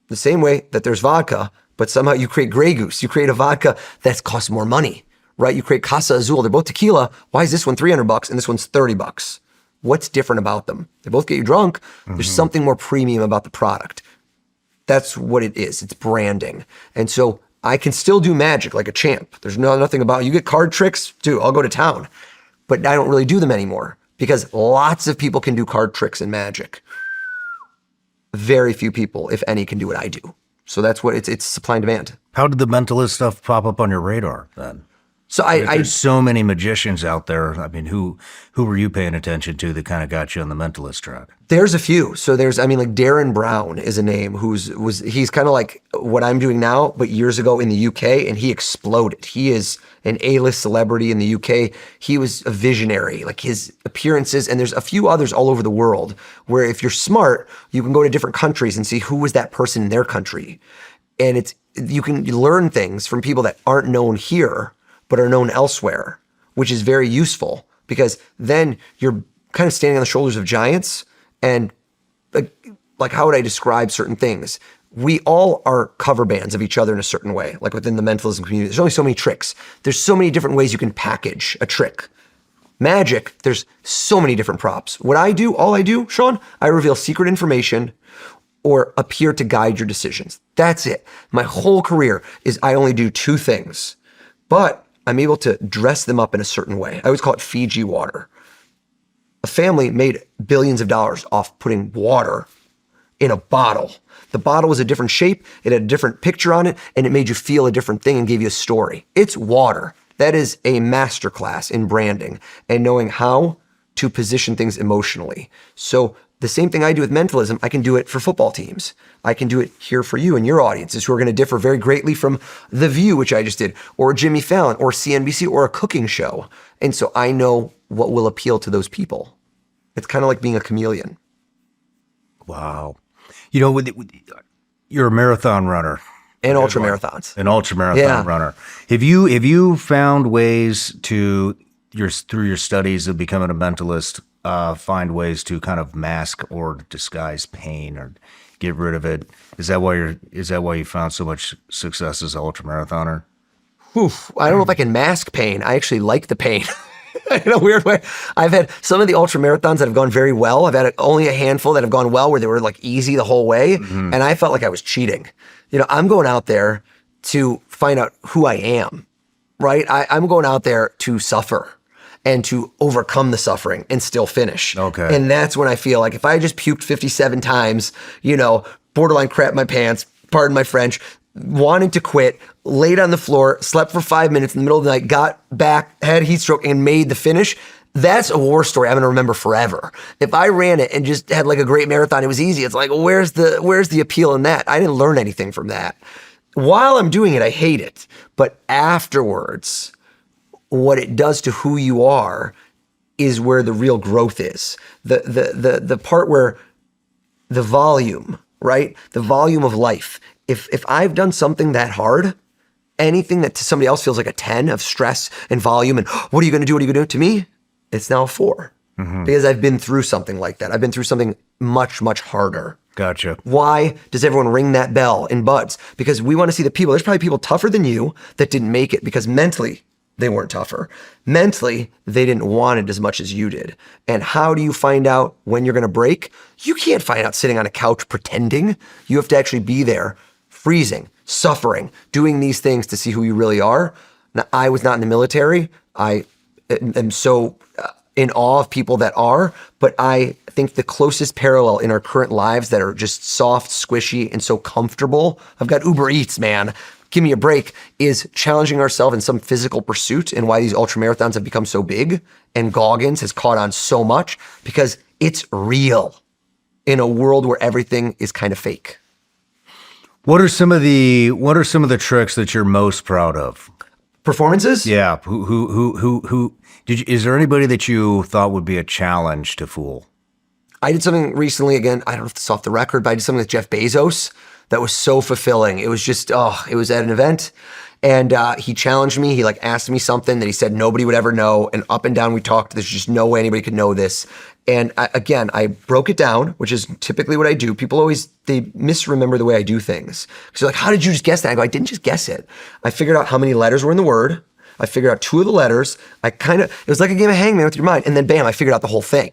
the same way that there's vodka, but somehow you create Grey Goose. You create a vodka that costs more money, right? You create Casa Azul. They're both tequila. Why is this one $300 and this one's $30? What's different about them? They both get you drunk. There's something more premium about the product. That's what it is. It's branding. And so I can still do magic like a champ. There's nothing about, you get card tricks, dude, I'll go to town. But I don't really do them anymore because lots of people can do card tricks and magic. Very few people, if any, can do what I do. So that's what it's supply and demand. How did the mentalist stuff pop up on your radar then? So There's so many magicians out there. I mean, who were you paying attention to that kind of got you on the mentalist track? There's a few. So like Darren Brown is a name he's kind of like what I'm doing now, but years ago in the UK, and he exploded. He is an A-list celebrity in the UK. He was a visionary, like his appearances, and there's a few others all over the world where if you're smart, you can go to different countries and see who was that person in their country. And you can learn things from people that aren't known here, but are known elsewhere, which is very useful because then you're kind of standing on the shoulders of giants. And like how would I describe certain things? We all are cover bands of each other in a certain way, like within the mentalism community. There's only so many tricks. There's so many different ways you can package a trick. Magic, there's so many different props. All I do, Shawn, I reveal secret information or appear to guide your decisions. That's it. My whole career is I only do two things, but I'm able to dress them up in a certain way. I always call it Fiji water. A family made billions of dollars off putting water in a bottle. The bottle was a different shape, it had a different picture on it, and it made you feel a different thing and gave you a story. It's water. That is a masterclass in branding and knowing how to position things emotionally. So the same thing I do with mentalism, I can do it for football teams. I can do it here for you and your audiences who are going to differ very greatly from The View, which I just did, or Jimmy Fallon, or CNBC, or a cooking show. And so I know what will appeal to those people. It's kind of like being a chameleon. Wow. You know, you're a marathon runner. And ultra marathons. An ultra marathon runner. Have you found ways through your studies of becoming a mentalist, find ways to kind of mask or disguise pain or get rid of it? Is that why you found so much success as an ultra marathoner? I don't know if I can mask pain. I actually like the pain. In a weird way. I've had some of the ultra marathons that have gone very well. I've had only a handful that have gone well where they were like easy the whole way. And I felt like I was cheating. I'm going out there to find out who I am, right? I'm going out there to suffer and to overcome the suffering and still finish. Okay. And that's when I feel like if I just puked 57 times, borderline crap my pants, pardon my French, wanting to quit, laid on the floor, slept for 5 minutes in the middle of the night, got back, had heat stroke, and made the finish. That's a war story I'm going to remember forever. If I ran it and just had like a great marathon, it was easy. It's like, where's the appeal in that? I didn't learn anything from that. While I'm doing it, I hate it. But afterwards, what it does to who you are is where the real growth is. The part where the volume, right? The volume of life if I've done something that hard, anything that to somebody else feels like a 10 of stress and volume and what are you going to do? What are you going to do? To me, it's now a 4 because I've been through something like that. I've been through something much, much harder. Gotcha. Why does everyone ring that bell in buds? Because we want to see the people. There's probably people tougher than you that didn't make it because mentally they weren't tougher. Mentally, they didn't want it as much as you did. And how do you find out when you're going to break? You can't find out sitting on a couch pretending. You have to actually be there, freezing, suffering, doing these things to see who you really are. Now, I was not in the military. I am so in awe of people that are, but I think the closest parallel in our current lives that are just soft, squishy, and so comfortable. I've got Uber Eats, man. Give me a break, is challenging ourselves in some physical pursuit, and why these ultra marathons have become so big and Goggins has caught on so much because it's real in a world where everything is kind of fake. What are some of the tricks that you're most proud of? Performances? Yeah. Who is there anybody that you thought would be a challenge to fool? I did something recently, again, I don't know if it's off the record, but I did something with Jeff Bezos that was so fulfilling. It was just, it was at an event and he challenged me. He asked me something that he said nobody would ever know. And up and down we talked, there's just no way anybody could know this. And I broke it down, which is typically what I do. People always, they misremember the way I do things. So how did you just guess that? I go, I didn't just guess it. I figured out how many letters were in the word. I figured out 2 of the letters. It was like a game of hangman with your mind. And then bam, I figured out the whole thing.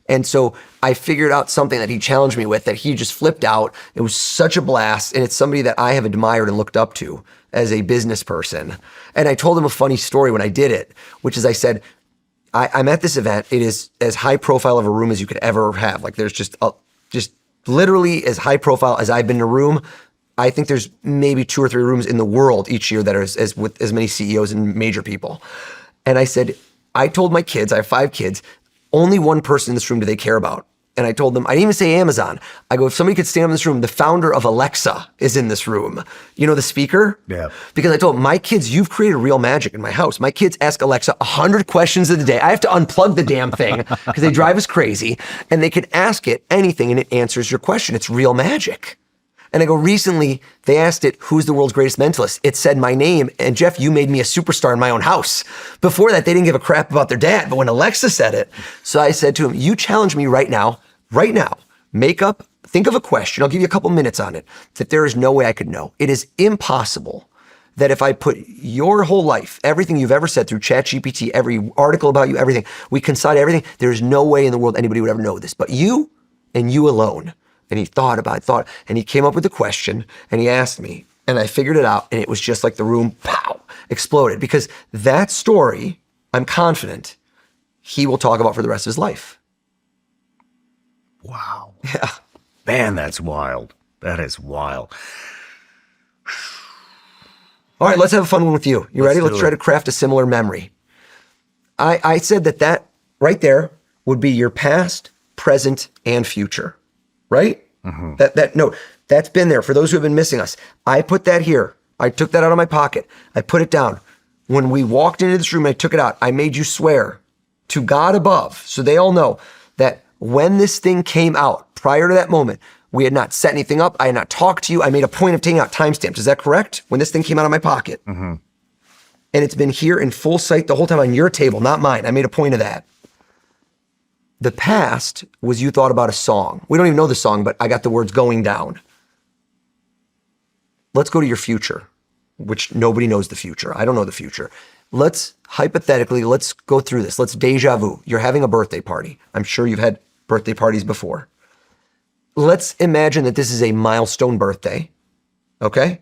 And so I figured out something that he challenged me with that he just flipped out. It was such a blast. And it's somebody that I have admired and looked up to as a business person. And I told him a funny story when I did it, which is I said, I'm at this event. It is as high profile of a room as you could ever have. There's just literally as high profile as I've been in a room. I think there's maybe 2 or 3 rooms in the world each year that are with as many CEOs and major people. And I said, I told my kids, I have 5 kids, only one person in this room do they care about. And I told them, I didn't even say Amazon. I go, if somebody could stand up in this room, the founder of Alexa is in this room. You know, the speaker? Yeah. Because I told them, my kids, you've created real magic in my house. My kids ask Alexa 100 questions a day. I have to unplug the damn thing because they drive us crazy. And they can ask it anything and it answers your question. It's real magic. And I go, recently, they asked it, who's the world's greatest mentalist? It said my name, and Jeff, you made me a superstar in my own house. Before that, they didn't give a crap about their dad, but when Alexa said it, so I said to him, you challenge me right now, think of a question, I'll give you a couple minutes on it, that there is no way I could know. It is impossible that if I put your whole life, everything you've ever said through ChatGPT, every article about you, everything, we consolidate everything, there's no way in the world anybody would ever know this, but you and you alone. And he thought, and he came up with a question, and he asked me, and I figured it out, and it was just like the room, pow, exploded. Because that story, I'm confident, he will talk about for the rest of his life. Wow. Yeah. Man, that's wild. That is wild. All right, let's have a fun one with you. You ready? Let's try it. to craft a similar memory. I said that right there would be your past, present, and future. Right? Mm-hmm. That note, that's been there for those who have been missing us. I put that here. I took that out of my pocket. I put it down. When we walked into this room and I took it out, I made you swear to God above, so they all know that when this thing came out, prior to that moment, we had not set anything up. I had not talked to you. I made a point of taking out timestamps. Is that correct? When this thing came out of my pocket. Mm-hmm. And it's been here in full sight the whole time on your table, not mine. I made a point of that. The past was you thought about a song. We don't even know the song, but I got the words going down. Let's go to your future, which nobody knows the future. I don't know the future. Let's go through this. Let's deja vu. You're having a birthday party. I'm sure you've had birthday parties before. Let's imagine that this is a milestone birthday, okay?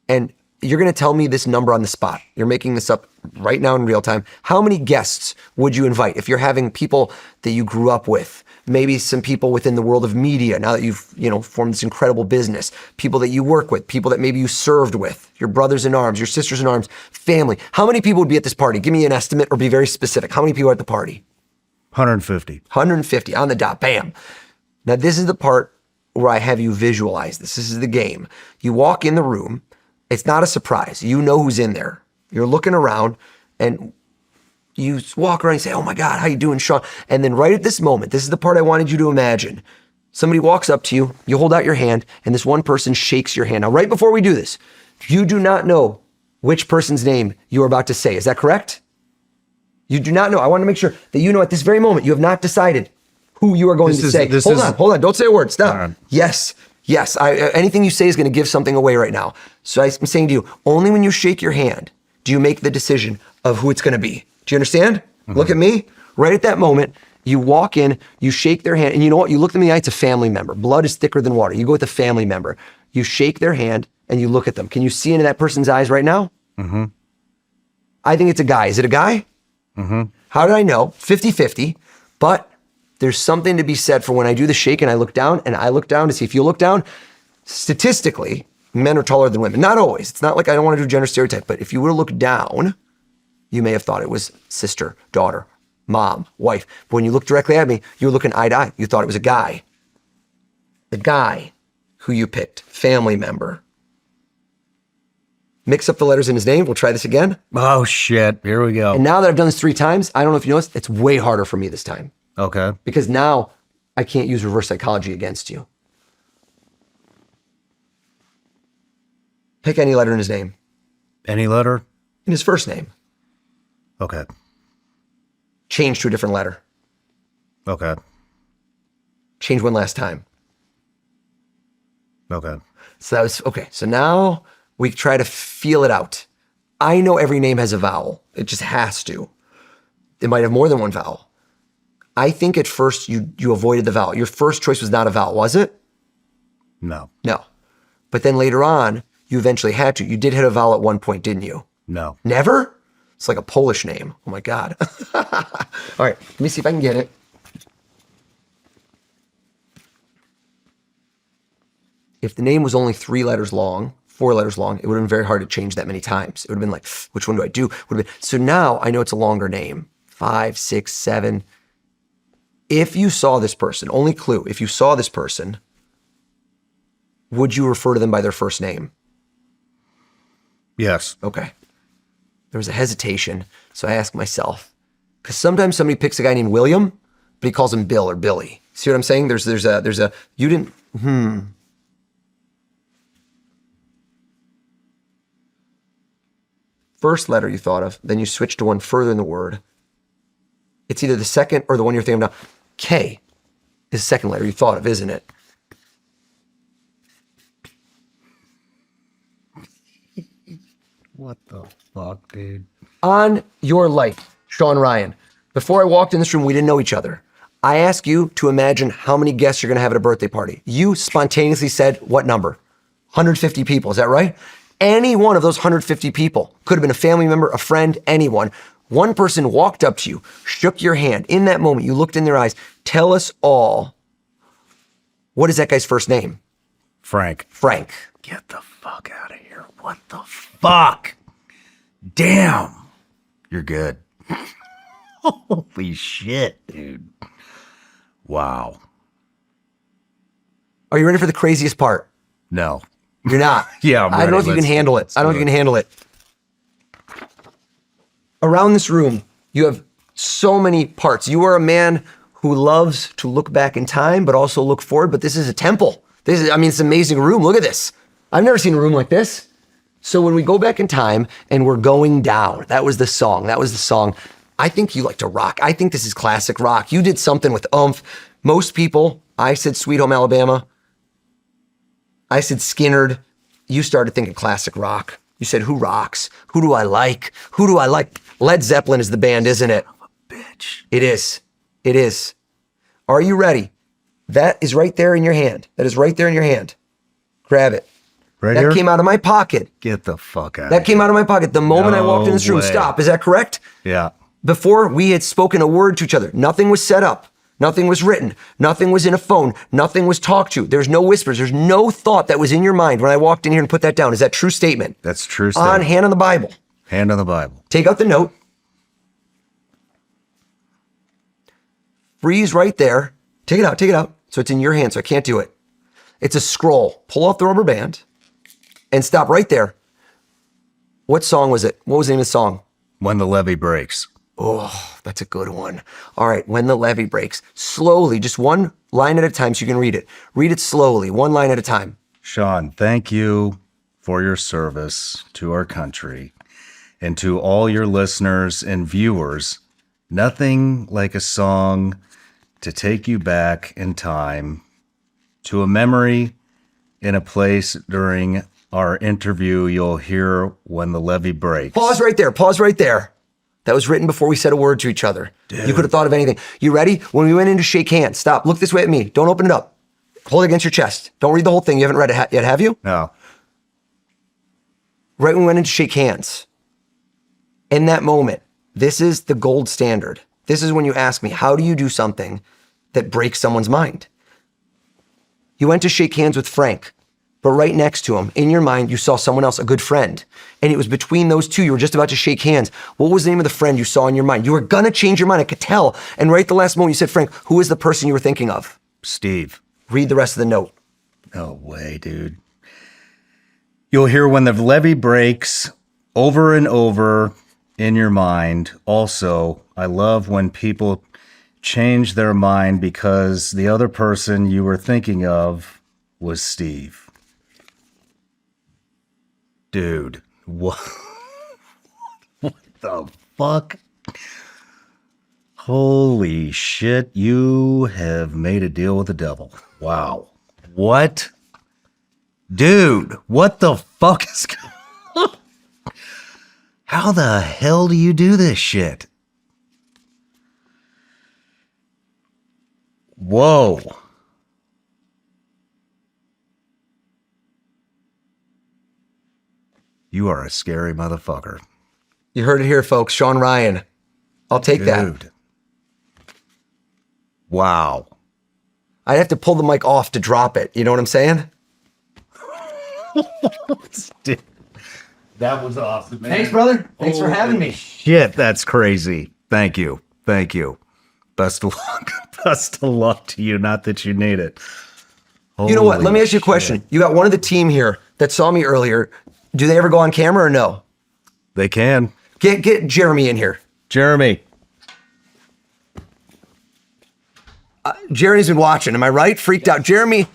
And you're going to tell me this number on the spot. You're making this up right now in real time. How many guests would you invite if you're having people that you grew up with? Maybe some people within the world of media, now that you've formed this incredible business, people that you work with, people that maybe you served with, your brothers in arms, your sisters in arms, family. How many people would be at this party? Give me an estimate or be very specific. How many people are at the party? 150. 150 on the dot, bam. Now this is the part where I have you visualize this. This is the game. You walk in the room. It's not a surprise. You know who's in there. You're looking around and you walk around and say, oh my God, how you doing, Shawn? And then right at this moment, this is the part I wanted you to imagine. Somebody walks up to you, you hold out your hand, and this one person shakes your hand. Now, right before we do this, you do not know which person's name you are about to say. Is that correct? You do not know. I want to make sure that you know at this very moment, you have not decided who you are going to say. Hold on. Don't say a word. Stop. Right. Yes. Anything you say is going to give something away right now. So I'm saying to you, only when you shake your hand do you make the decision of who it's going to be. Do you understand? Look at me. Right at that moment, you walk in, you shake their hand, and you know what? You look them in the eye, it's a family member. Blood is thicker than water. You go with a family member. You shake their hand and you look at them. Can you see into that person's eyes right now? I think it's a guy. Is it a guy? How did I know? 50-50. But there's something to be said for when I do the shake and I look down to see if you look down, statistically, men are taller than women. Not always. It's not like I don't want to do gender stereotype, but if you were to look down, you may have thought it was sister, daughter, mom, wife. But when you look directly at me, you were looking eye to eye. You thought it was a guy. The guy who you picked, family member. Mix up the letters in his name. We'll try this again. Oh, shit. Here we go. And now that I've done this 3 times, I don't know if you noticed, it's way harder for me this time. Okay. Because now I can't use reverse psychology against you. Pick any letter in his name. Any letter? In his first name. Okay. Change to a different letter. Okay. Change one last time. Okay. So that was, okay. So now we try to feel it out. I know every name has a vowel. It just has to. It might have more than one vowel. I think at first you avoided the vowel. Your first choice was not a vowel, was it? No. No. But then later on, you eventually had to. You did hit a vowel at one point, didn't you? No. Never? It's like a Polish name. Oh my God. All right, let me see if I can get it. If the name was only 3 letters long, 4 letters long, it would have been very hard to change that many times. It would have been like, which one do I do? Would have been, so now I know it's a longer name. 5, 6, 7. If you saw this person, only clue, if you saw this person, would you refer to them by their first name? Yes. Okay. There was a hesitation, so I asked myself, because sometimes somebody picks a guy named William, but he calls him Bill or Billy. See what I'm saying? There's a, you didn't, First letter you thought of, then you switch to one further in the word. It's either the second or the one you're thinking about. K is the second letter you thought of, isn't it? What the fuck, dude? On your life, Shawn Ryan, before I walked in this room, we didn't know each other. I asked you to imagine how many guests you're going to have at a birthday party. You spontaneously said what number? 150 people, is that right? Any one of those 150 people could have been a family member, a friend, anyone. One person walked up to you, shook your hand. In that moment, you looked in their eyes. Tell us all, what is that guy's first name? Frank. Frank. Get the fuck out of here. What the fuck? Damn. You're good. Holy shit, dude. Wow. Are you ready for the craziest part? No. You're not. Yeah, I'm I don't know if ready. you can handle it. I don't know if you can handle it. Around this room, you have so many parts. You are a man who loves to look back in time, but also look forward. But this is a temple. This is, it's an amazing room. Look at this. I've never seen a room like this. So when we go back in time and we're going down, that was the song. I think you like to rock. I think this is classic rock. You did something with oomph. Most people, I said Sweet Home Alabama. I said Skinnerd. You started thinking classic rock. You said, who rocks? Who do I like? Who do I like? Led Zeppelin is the band, isn't it? Bitch. It is. It is. Are you ready? That is right there in your hand. That is right there in your hand. Grab it. Right that here? came out of my pocket. Get the fuck out That of came out of my pocket the moment I walked in this room. way. Stop. Is that correct? Yeah. Before we had spoken a word to each other. Nothing was set up. Nothing was written. Nothing was in a phone. Nothing was talked to. There's no whispers. There's no thought that was in your mind when I walked in here and put that down. Is that true statement? That's true On statement. hand on the Bible. Hand on the Bible. Take out the note. Freeze right there. Take it out. Take it out. So it's in your hand, so I can't do it. It's a scroll. Pull off the rubber band and stop right there. What song was it? What was the name of the song? When the levee breaks. Oh, that's a good one. All right, when the levee breaks. Slowly, just one line at a time so you can read it. Read it slowly, one line at a time. Shawn, thank you for your service to our country and to all your listeners and viewers. Nothing like a song to take you back in time to a memory in a place during our interview you'll hear when the levee breaks. Pause right there. Pause right there. That was written before we said a word to each other. Dude. You could have thought of anything. You ready? When we went in to shake hands, stop. Look this way at me. Don't open it up. Hold it against your chest. Don't read the whole thing. You haven't read it yet, have you? No. Right when we went in to shake hands, in that moment, this is the gold standard. This is when you ask me, how do you do something that breaks someone's mind? You went to shake hands with Frank, but right next to him, in your mind, you saw someone else, a good friend. And it was between those two, you were just about to shake hands. What was the name of the friend you saw in your mind? You were gonna change your mind, I could tell. And right at the last moment, you said, Frank, who is the person you were thinking of? Steve. Read the rest of the note. No way, dude. You'll hear when the levee breaks over and over in your mind. Also, I love when people change their mind because the other person you were thinking of was Steve. Dude, what the fuck? Holy shit, you have made a deal with the devil. Wow. What? Dude, what the fuck is going on? How the hell do you do this shit? Whoa. You are a scary motherfucker. You heard it here, folks. Shawn Ryan. I'll take that. Dude. Wow. I'd have to pull the mic off to drop it. You know what I'm saying? Dude, that was awesome, man. Thanks, brother. Thanks for having me. Shit, that's crazy. Thank you. Thank you. Best of luck. Best of luck to you. Not that you need it. You know what? Let me ask you a Holy question. shit. You got one of the team here that saw me earlier. Do they ever go on camera or no? They can. Get Jeremy in here. Jeremy. Jeremy's been watching. Am I right? Freaked out. Jeremy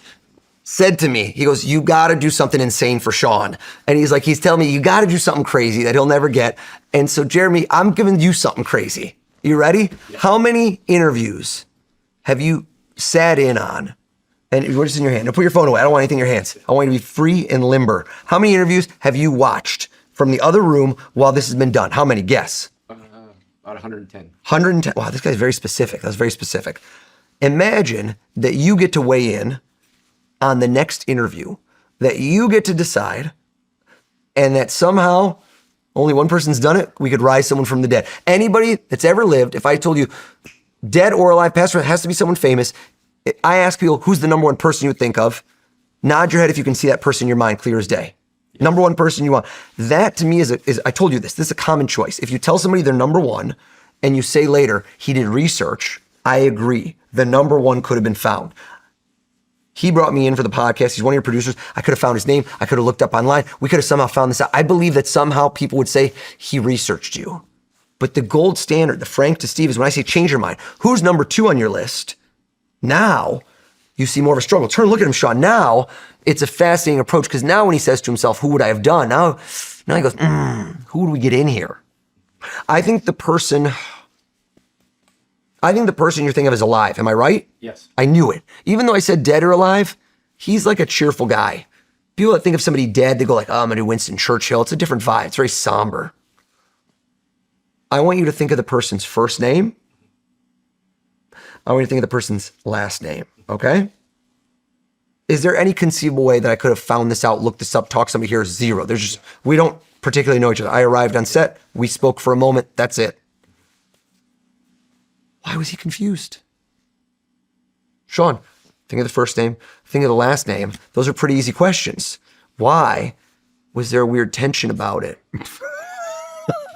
said to me, he goes, you got to do something insane for Shawn. And he's telling me, you got to do something crazy that he'll never get. And so, Jeremy, I'm giving you something crazy. You ready? Yeah. How many interviews have you sat in on? And what's in your hand? Now put your phone away. I don't want anything in your hands. I want you to be free and limber. How many interviews have you watched from the other room while this has been done? How many? Guess. About 110. 110. Wow, this guy's very specific. That's very specific. Imagine that you get to weigh in on the next interview, that you get to decide, and that somehow only one person's done it. We could rise someone from the dead. Anybody that's ever lived, if I told you dead or alive, past, it has to be someone famous. I ask people, who's the number one person you would think of? Nod your head if you can see that person in your mind clear as day. Yes. Number one person you want. That to me is I told you this is a common choice. If you tell somebody they're number one and you say later, he did research, I agree. The number one could have been found. He brought me in for the podcast. He's one of your producers. I could have found his name. I could have looked up online. We could have somehow found this out. I believe that somehow people would say he researched you. But the gold standard, the Frank to Steve, is when I say change your mind. Who's number two on your list? Now you see more of a struggle. Turn, look at him, Shawn. Now it's a fascinating approach because now when he says to himself, who would I have done? Now he goes, who would we get in here? I think the person you're thinking of is alive. Am I right? Yes. I knew it. Even though I said dead or alive, he's like a cheerful guy. People that think of somebody dead, they go like, oh, I'm going to do Winston Churchill. It's a different vibe. It's very somber. I want you to think of the person's first name. I want you to think of the person's last name, okay? Is there any conceivable way that I could have found this out, looked this up, talked to somebody here? Zero. We don't particularly know each other. I arrived on set. We spoke for a moment. That's it. Why was he confused? Shawn, think of the first name, think of the last name. Those are pretty easy questions. Why was there a weird tension about it?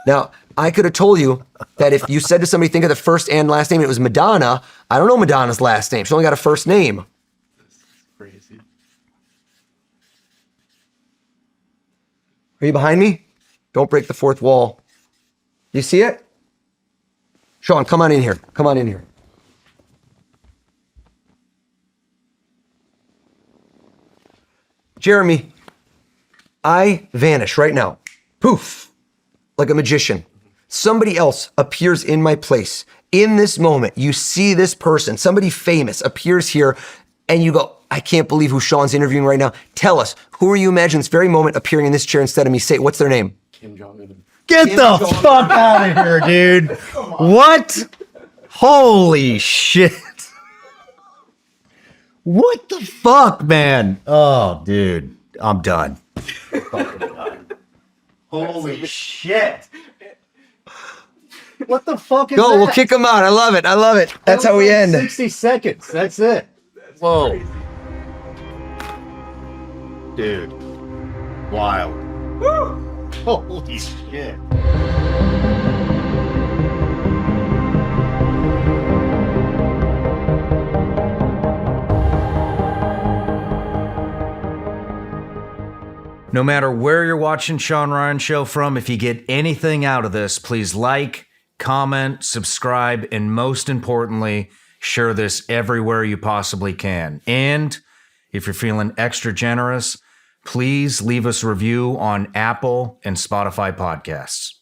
Now, I could have told you that if you said to somebody, think of the first and last name, and it was Madonna, I don't know Madonna's last name. She only got a first name. That's crazy. Are you behind me? Don't break the fourth wall. You see it? Shawn, come on in here. Come on in here. Jeremy, I vanish right now. Poof, like a magician. Somebody else appears in my place. In this moment, you see this person, somebody famous appears here, and you go, I can't believe who Shawn's interviewing right now. Tell us, who are you imagining this very moment appearing in this chair instead of me? Say, what's their name? Kim Jong-un. Get the fuck out of here, dude. What? Holy shit. What the fuck, man? Oh, dude. I'm done. Holy shit. What the fuck is Go, that? we'll kick them out. I love it. I love it. That's how we end. 60 seconds. That's it. Whoa. Dude. Wild. Woo. Holy shit. No matter where you're watching Shawn Ryan Show from, if you get anything out of this, please like, comment, subscribe, and most importantly, share this everywhere you possibly can. And if you're feeling extra generous, please leave us a review on Apple and Spotify podcasts.